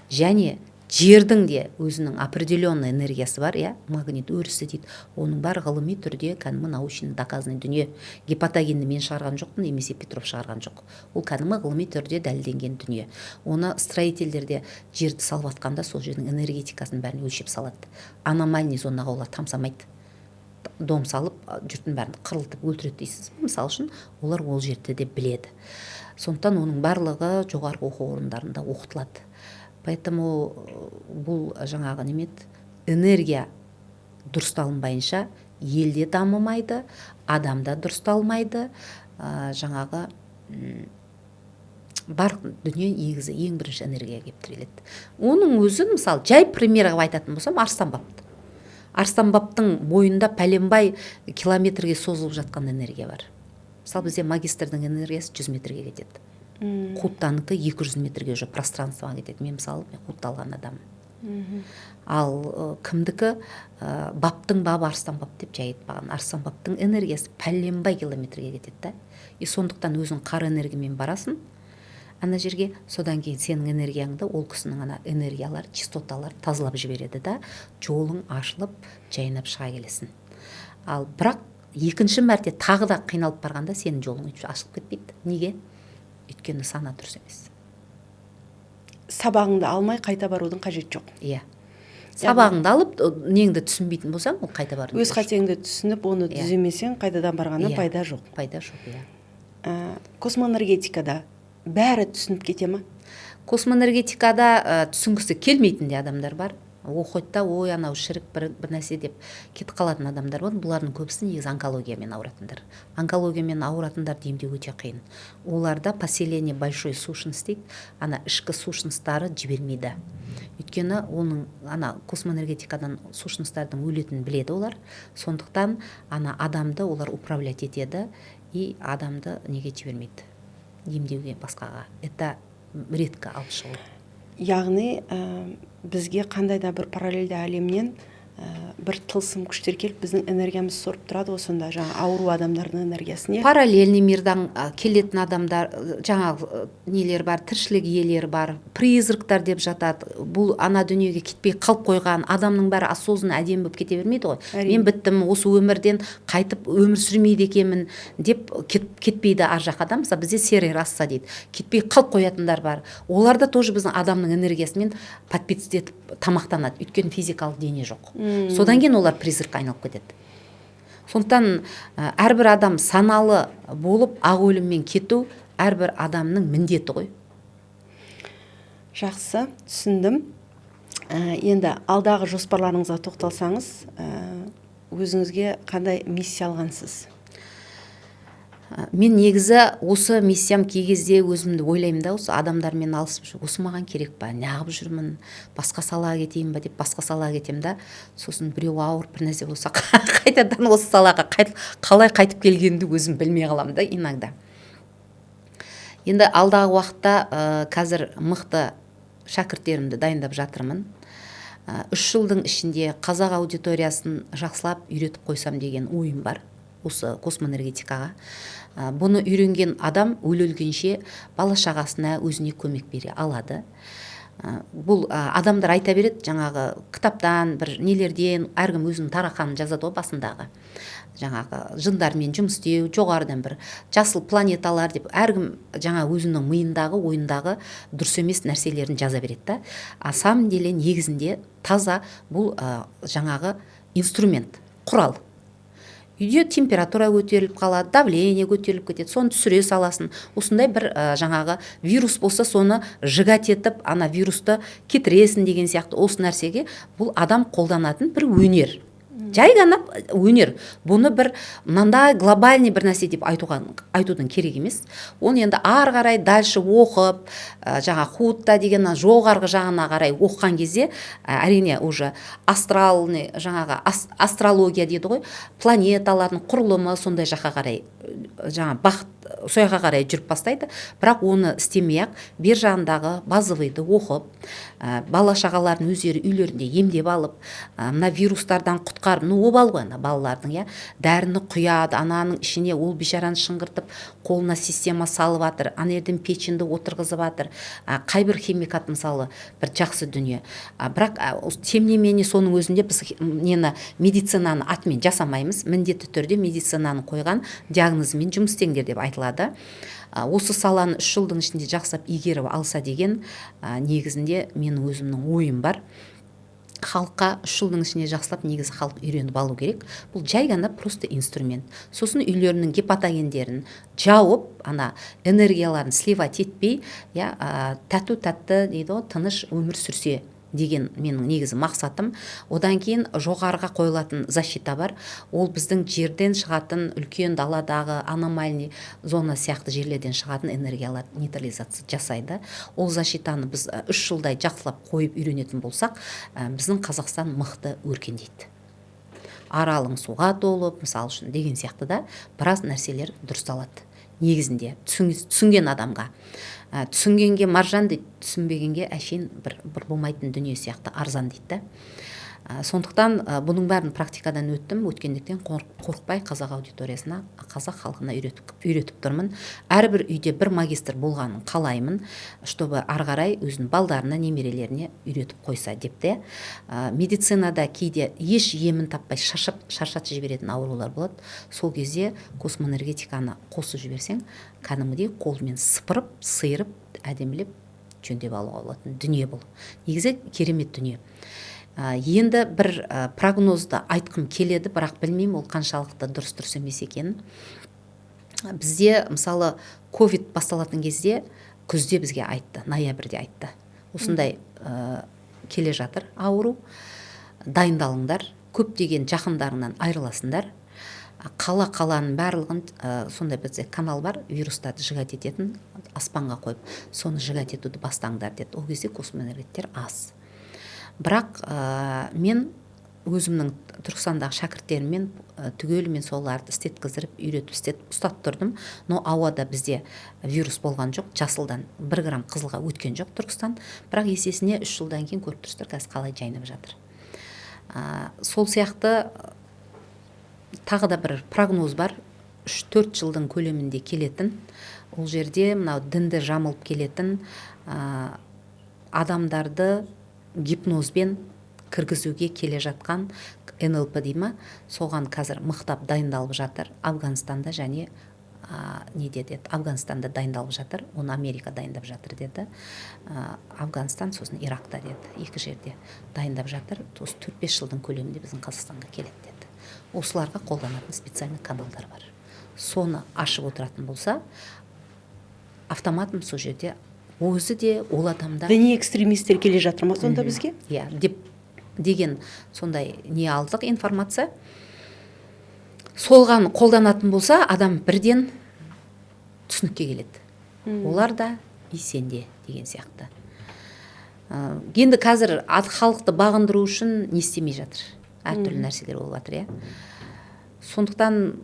Және жердің де өзінің определенный энергиясы бар, магнит өрісі дейді. Оның бар ғылыми түрде кәдімгі научный доказанный дүние. Гипотагенді мен шығарған жоқпын, немесе Петров шығарған жоқ. Ол кәдімгі ғылыми түрде дәлелденген дүние. Оны строительдерде жерді салып атқанда сол жердің энергетикасын бәрін өлшеп салады. Аномальный зонаға олар тамсамайды. Дом салып, жұрттың бәрін қырылтып өлтіреді дейсіз. Мысалы үшін, олар ол жерді де біледі. Сондықтан оның барлығы жоғарғы оқу орындарында оқытылады. Поэтому бұл жаңағы энергия дұрысталынбайынша елде дамымайды, адамда дұрысталмайды. Жаңағы бар дүние негізі ең бірінші энергия келіп тіреледі. Оның өзін, мысалы, жай пример қылып айтатын болсам, Арыстанбапты. Арыстанбаптың бойында пәленбай километрге созылып жатқан энергия бар. Мысалы, бізде магистрдің энергиясы 100 метрге кетеді. Қуттаныкі 200 метрге уже пространствоға кетеді. Мен мысалы, қутты алған адаммын. Ал кімдікі баптың бабы Арыстанбап деп жай айтпаған. Арыстанбаптың энергиясы пәленбай километрге кетеді. И сондықтан өзің қар энергиямен барасың ана жерге, содан кейін сенің энергияңды ол кісінің ана энергиялар, частоталар тазалап жібереді да, жолың ашылып, жайнап шыға келесің. Ал бірақ екінші мәрте тағы да қиналып барғанда сенің жолың ашылып кетпейді. Неге? Өйткені сана дұрыс емес. Сабағыңды алмай қайта барудың қажеті жоқ. Сабағыңды алып, неңді түсінбейтін болсаң, ол қайта барудың. Өз қатеңді түсініп, оны түземесең, қайтадан барғаннан пайда жоқ. Пайда жоқ, Космоэнергетикада бәрі түсініп кете ма? Космоэнергетикада түсінгісі келмейтін де адамдар бар. Оқиды да, ой, анау шірік бір нәрсе деп кетіп қалатын адамдар бар. Бұлардың көбісі негізі онкологиямен ауыратындар. Онкологиямен ауыратындарды емдеу өте қиын. Оларда поселение большой сущность дейді. Ана ішкі сущностьтары жібермейді. Өйткені оның ана космоэнергетикадан сущностьтардың өлетінін біледі олар. Сондықтан ана адамды олар управлять етеді и адамды неге жібермейді. Емдеуге басқаға. Это редко алып шығу. яғни бізге қандай да бір параллельді әлемнен бір тылсым күштер келіп біздің энергиямызды сорып тұрады ғой, сонда жаңа ауру адамдардың энергиясын, иә. Параллельный мирдан келетін адамдар, жаңағы нелер бар, тіршілік иелері бар, призрактар деп жатады. Бұл ана дүниеге кетпей қалып қойған адамның бәрі осознанно әдемі болып кете бермейді ғой. Мен біттім, осы өмірден қайтып өмір сүрмейді екенмін деп кетпейді ар жаққа. Мысалы бізде серый раса дейді, кетпей қалып қоятындар бар. Олар да тоже біздің адамның энергиясымен подпитывать етіп тамақтанады, өйткені физикалық дене жоқ. Содан кейін олар призракқа айналып кетеді. Сондықтан әрбір адам саналы болып ақ өліммен кету әрбір адамның міндеті ғой. Жақсы, түсіндім. Енді алдағы жоспарларыңызға тоқталсаңыз, өзіңізге қандай миссия алғансыз? Мен негізі осы миссиям кей кезде өзімді ойлаймын да, осы адамдармен алысып жүр, осы маған керек па, неғып жүрмін, басқа салаға кетейін ба деп басқа салаға кетем да, сосын біреу ауырып бір нәрсе болса қайтадан осы салаға қалай қайтып келгенді өзім білмей қаламын да иногда. Енді алдағы уақытта қазір мықты шәкірттерімді дайындап жатырмын. 3 жылдың ішінде қазақ аудиториясын жақсылап үйретіп қойсам деген ойым бар осы космоэнергетикаға. Бұны үйренген адам өле-өлгенше бала шағасына өзіне көмек бере алады. Бұл адамдар айта береді, жаңағы кітаптан, бір нелерден, әркім өзінің тарақанын жазады ғой басындағы. Жаңағы жындармен жұмыс істеу, жоғарыдан бір жасыл планеталар деп әркім жаңа өзінің миындағы, ойындағы дұрыс емес нәрселерін жаза береді. Самом деле негізінде таза бұл жаңағы инструмент, құрал. Үйде температура көтеріліп қалады, давление көтеріліп кетеді, соны түсіре саласын. Осындай бір жаңағы вирус болса, соны жігат етіп, ана вирусты кетіресін деген сияқты осы нәрсеге бұл адам қолданатын бір өнер. Жай ғана өнер. Бұны бір мынандай глобальный бір нәрсе деп айтудың керек емес. Оны енді ары қарай дальше оқып, жаңа худта деген жоғарғы жағына қарай оқыған кезде, әрине уже астралный, жаңағы астрология дейді ғой, планеталардың құрылымы сондай жаққа қарай, жаңа бақыт сояға қарай жүріп бастайды. Бірақ оны істемей-ақ бер жағындағы базовыйды оқып, бала шағаларын өздері үйлерінде емдеп алып, мына вирустардан құтқарып, обал ғой ана балалардың, дәріні құяды, ананың ішіне ол бишараны шыңғыртып, қолына система салып жатыр, ана жерден печеньді отырғызып жатыр. Қайбір химикат мысалы бір жақсы дүние. Бірақ тем не менее соның өзінде біз нені медицинаны атымен жасамаймыз, міндетті түрде медицинаны қойған диагнозымен жұмыс істеңдер деп айтылады. Осы саланы 3 жылдың ішінде жақсап игеріп алса деген негізінде менің өзімнің ойым бар. Халыққа 3 жылдың ішінде жақсылап негізі халық үйреніп алу керек. Бұл жай ғана просто инструмент. Сосын үйлерінің гепатогендерін жауып, ана энергияларын сливать етпей, тәтті дейді ғой, тыныш өмір сүрсе деген менің негізі мақсатым. Одан кейін жоғарыға қойылатын защита бар. Ол біздің жерден шығатын үлкен даладағы аномальный зона сияқты жерлерден шығатын энергиялар нейтрализация жасайды. Ол защитаны біз 3 жылдай жақсылап қойып үйренетін болсақ, біздің Қазақстан мықты өркендейді. Аралың суға толып, мысалы үшін деген сияқты да біраз нәрселер дұрысталады. Негізінде түсінген адамға. Түсінгенге маржан дейді, түсінбегенге әшейін бір болмайтын дүние сияқты арзан дейді. Сондықтан бұның бәрін практикадан өткендіктен қорықпай қазақ аудиториясына, қазақ халқына үйретіп тұрмын. Әрбір үйде бір магистр болғанын қалаймын, чтобы ары қарай өзінің балдарына, немерелеріне үйретіп қойса деп те. Медицинада кейде еш емін таппай шаршатып жіберетін аурулар болады. Сол кезде космоэнергетиканы қосып жіберсең, кәдімгідей қолмен сыпырып, сыйырып, әдемілеп жөндеп алуға болатын дүние бұл. Негізі керемет дүние. Енді бір прогнозды айтқым келеді, бірақ білмеймін ол қаншалықты дұрыс емес екенін. Бізде мысалы ковид басталатын кезде күзде бізге айтты, ноябрьде айтты. Осындай келе жатыр ауру, дайындалыңдар, көптеген жақындарыңнан айырыласыңдар. Қаланың барлығын, сондай бізде канал бар, вирустарды жігат ететін, аспанға қойып, соны жігат етуді бастаңдар деді. Ол кезде космоэнергеттер аз. Бірақ мен өзімнің Түркістандағы шәкірттеріммен түгелімен соларды істеткіздіріп үйретіп істетіп ұстап тұрдым. Но ауада бізде вирус болған жоқ, жасылдан 1 грамм қызылға өткен жоқ Түркістан, бірақ есесіне 3 жылдан кейін көріп тұрсыздар қазір қалай жайнап жатыр. Сол сияқты тағы да бір прогноз бар, 3-4 жылдың көлемінде келетін. Ол жерде мынау дінді жамылып келетін, адамдарды гипнозбен кіргізуге келе жатқан НЛП дейма, соған қазір мықтап дайындалып жатыр. Афганстанда және неде деді, Афганстанда дайындалып жатыр, оны Америка дайындап жатыр деді. Афганстан, сосын Иракта деді, 2 жерде дайындап жатыр. Осы 4-5 жылдың көлемінде біздің Қазақстанға келеді деді. Осыларға қолданатын специальный каналдар бар. Соны ашып отыратын болса, автоматом сол жерде өзі де ол адамда діни экстремисттер келе жатыр ма сонда бізге? Иә, деген сондай не алдық информация. Солған қолданатын болса, адам бірден түсінікке келеді. Олар да сенде деген сияқты. Енді қазір халықты бағындыру үшін не істемей жатыр? Әртүрлі нәрселер болып жатыр, иә. Сондықтан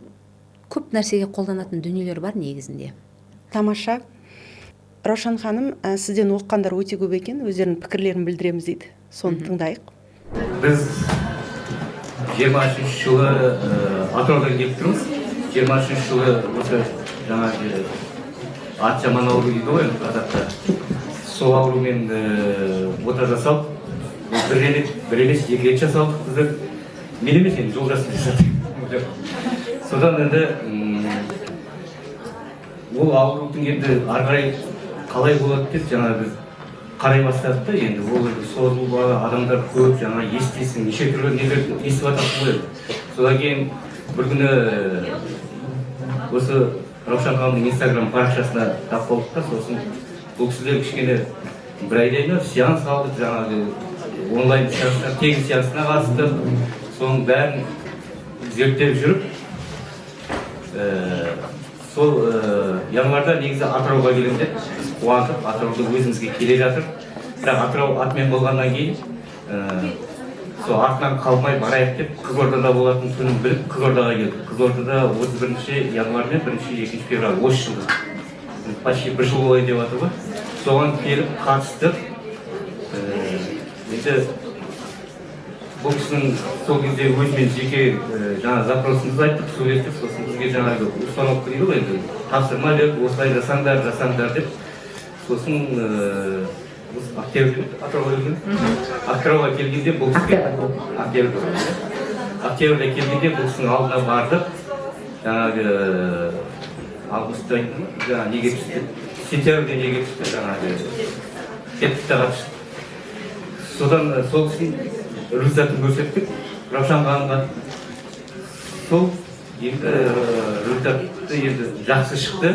көп нәрсеге қолданатын дүниелер бар негізінде. Тамаша. Раушан ханым, сізден оққандар өте көп екен, өздерінің пікірлерін білдіреміз дейді. Соны тыңдайық. Біз 23 жылы Атыраудан келіп тұрмыз. 23 жылы осы жаңағы ат жаман ауру дейді ғой қазақта. Сол аурумен ота жасалып, бір емес 2 рет жасалдық біздер. Мен емес енді жолдасым жасады. Содан енді ол аурудың енді ары қарай қалай болады деп жаңағы біз қарай бастадық та, енді ол созылуы адамдар көп, жаңа естисің, неше түрлі нелер естіп жатасың ғой. Содан кейін бір күні осы Раушан ханымның Instagram парақшасына тап болдық та, сосын бұл кісілер кішкене бір айдайына сеанс алдық, жаңағы онлайн сеансына, тегін сеансына қатыстық, соның бәрін зерттеп жүріп, сол январда негізі Атырауға келемде, қуантып, Атырауды өзімізге келе жатыр. Бірақ Атырау атмен болғаннан кейін, сол артынан қалмай барайық деп, Қызылордада болатын күнін біліп, Қызылордаға келдік. Қызылордада 31 январ мен 1-2 февраль осы жылы. Почти 1 жыл болай деп жатыр ғой. Соған келіп қатыстық. Енді бұл кісінің сол кезде өзімен жеке жаңа запросымызды айттық, сөйлестік, сосын бізге жаңағы установка дейді ғой, енді тапсырма беріп, осылай жасаңдар деп. Сосын Атырауға келгенде бұл кісінің алдына бардық. Жаңағы августта неге түсті, сентябрьде неге түсті, жаңағы кеттікті қатышты. Содан сол кісінің результатын көрсеттік Раушан ханымға. Сол енді результаты енді жақсы шықты.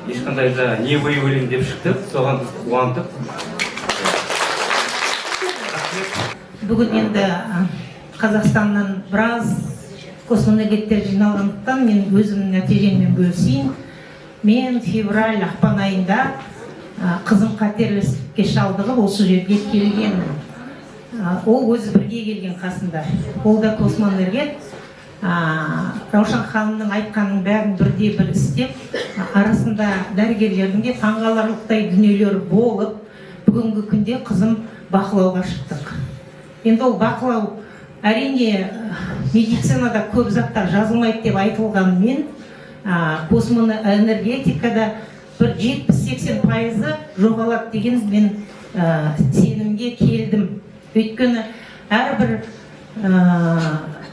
Ешқандай да не өлең деп шықты. Соған біз қуандық. Бүгін енді Қазақстаннан біраз космонавиктер жиналғандықтан мен өзімнің нәтижеммен бөлісейін. Мен февраль ақпан айында қызым қатерлі ісікке шалдығып осы жерге келгенмін. Ол өзі бірге келген қасында. Ол да космонавт. Раушан ханымның айтқанын бәрін бірде бір істеп, арасында дәрігерлердің де таңғаларлықтай дүниелер болып, бүгінгі күнде қызым бақылауға шықтық. Енді ол бақылау әрине медицинада көп заттар жазылмайды деп айтылғанымен, космоэнергетикада бір 70-80% жоғалады деген мен сенімге келдім. Өйткені әрбір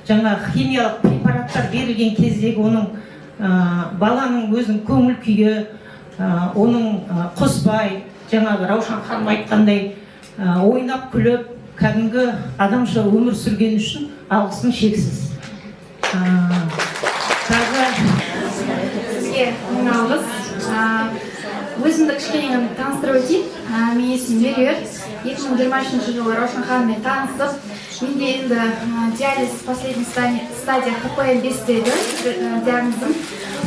жаңа химиялық препараттар берілген кездегі оның баланың өзінің көңіл күйі, оның қоспай, жаңағы Раушан ханым айтқандай ойнап күліп, кәдімгі адамша өмір сүрген үшін алғысым шексіз. Сізге мың алғыс. Өзімді кішкене таныстырып өтейін. Мен есімім Меруерт. 2023 жылы Раушан ханыммен танысып, менде енді диализ последний стадия ХПЛ-5-тегі диагнозым.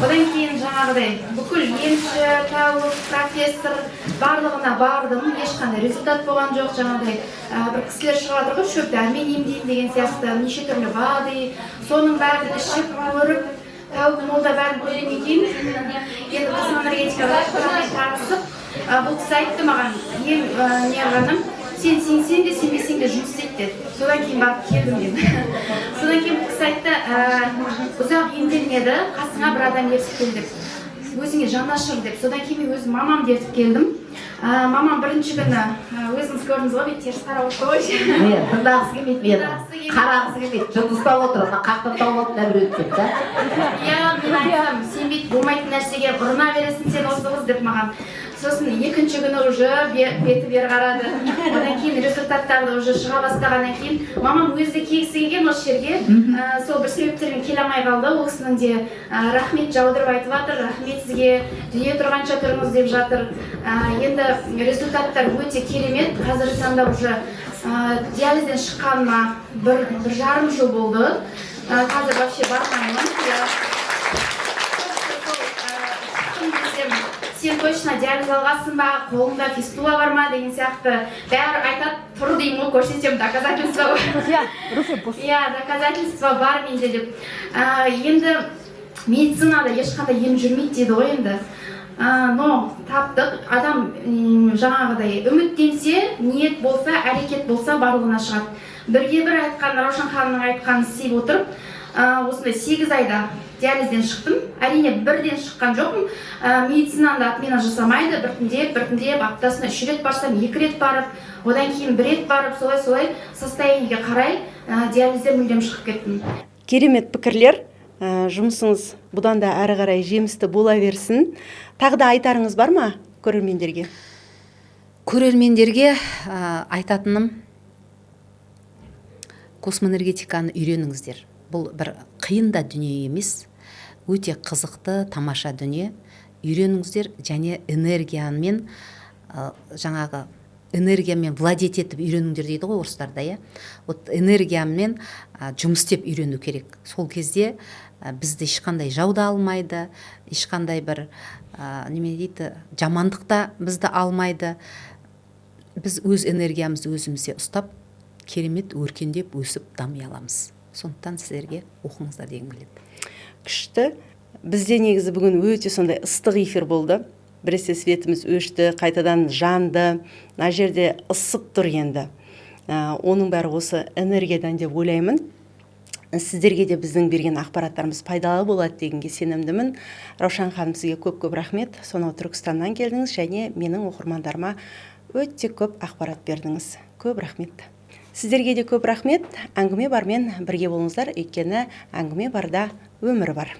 Одан кейін жаңағыдай бүкіл емші, тәуіп, профессор барлығына бардым, ешқандай результат болған жоқ. Жаңағыдай бір кісілер шығады ғой, шөп дәрімен емдеймін деген сияқты неше түрлі БАДи, соның бәрін ішіп көріп, тәуіп молда бәрін көргеннен кейін енді космоэнергетикаға танысып, бұл кісі айтты маған, ең неғаным, сен сенсең де сенбесең де жұмыс істейді деді. Содан кейін барып келдім мен. Содан кейін бұл кісі айтты, ұзақ емделмеді, қасыңа бір адам ертіп кел деп. Өзіңе жанашыр деп. Содан кейін мен өзім мамамды ертіп келдім. Мамам бірінші күні өзіңіз көрдіңіз ғой, теріс қарап отыр ғой. Мен тыңдағысы келмейді, мен қарағысы келмейді. Жұлдызда отыр, ана қақтан тауып алып біреу өтіп кетті. Иә, мен айтсам, сен бет болмайтын нәрсеге ұрына бересің сен осы қыз деп маған. Сосын екінші күні уже беті бері қарады. Одан кейін результаттарды уже шыға бастағаннан кейін мамам өзі келгісі келген осы жерге. Сол бір себептермен келе алмай қалды. Ол кісінің де рахмет жаудырып айтып жатыр. Рахмет сізге, дүние тұрғанша тұрыңыз деп жатыр. Енді результаттар өте керемет. Қазіргі таңда уже диализден шыққаныма бір жарым жыл болды. Қазір вообще бармаймын. Сен точно диализ алғасың ба, қолыңда фистула бар ма деген сияқты бәрі айтады, тұр деймін ғой, көрсетемін, доказательство бар. Иә, доказательство бар менде деп. Енді медицинада ешқандай ем жүрмейді дейді ғой енді. Но таптық, адам жаңағыдай үміттенсе, ниет болса, әрекет болса барлығына шығады. Бірге бір айтқан, Раушан ханымның айтқанын істеп отырып, осындай 8 айда диализден шықтым. Әрине бірден шыққан жоқпын. Медицинада отмена жасамайды. Біртіндеп аптасына 3 рет барсам, 2 рет барып, одан кейін 1 рет барып, солай состояниеге қарай диализден мүлдем шығып кеттім. Керемет пікірлер. Жұмысыңыз бұдан да әрі қарай жемісті бола берсін. Тағы да айтарыңыз бар ма көрермендерге? Көрермендерге айтатыным, космоэнергетиканы үйреніңіздер. Бұл бір қиын да дүние емес, өте қызықты, тамаша дүние. Үйреніңіздер және энергиямен, жаңағы энергиямен владеть етіп үйреніңдер дейді ғой орыстарда, иә. Вот энергиямен жұмыс істеп үйрену керек. Сол кезде бізді ешқандай жау да алмайды, ешқандай бір неме дейді, жамандық та бізді алмайды. Біз өз энергиямызды өзімізде ұстап, керемет өркендеп өсіп дами аламыз. Сондықтан сіздерге оқыңыздар дегім келеді. Күшті. Бізде негізі бүгін өте сондай ыстық эфир болды. Біресе светіміз өшті, қайтадан жанды. Мына жерде ысып тұр енді. Оның бәрі осы энергиядан деп ойлаймын. Сіздерге де біздің берген ақпараттарымыз пайдалы болады дегенге сенімдімін. Раушан ханым, сізге көп-көп рахмет. Сонау Түркістаннан келдіңіз және менің оқырмандарыма өте көп ақпарат бердіңіз. Көп рахмет. Сіздерге де көп рахмет. Әңгіме бармен бірге болыңыздар, өйткені әңгіме барда өмір бар.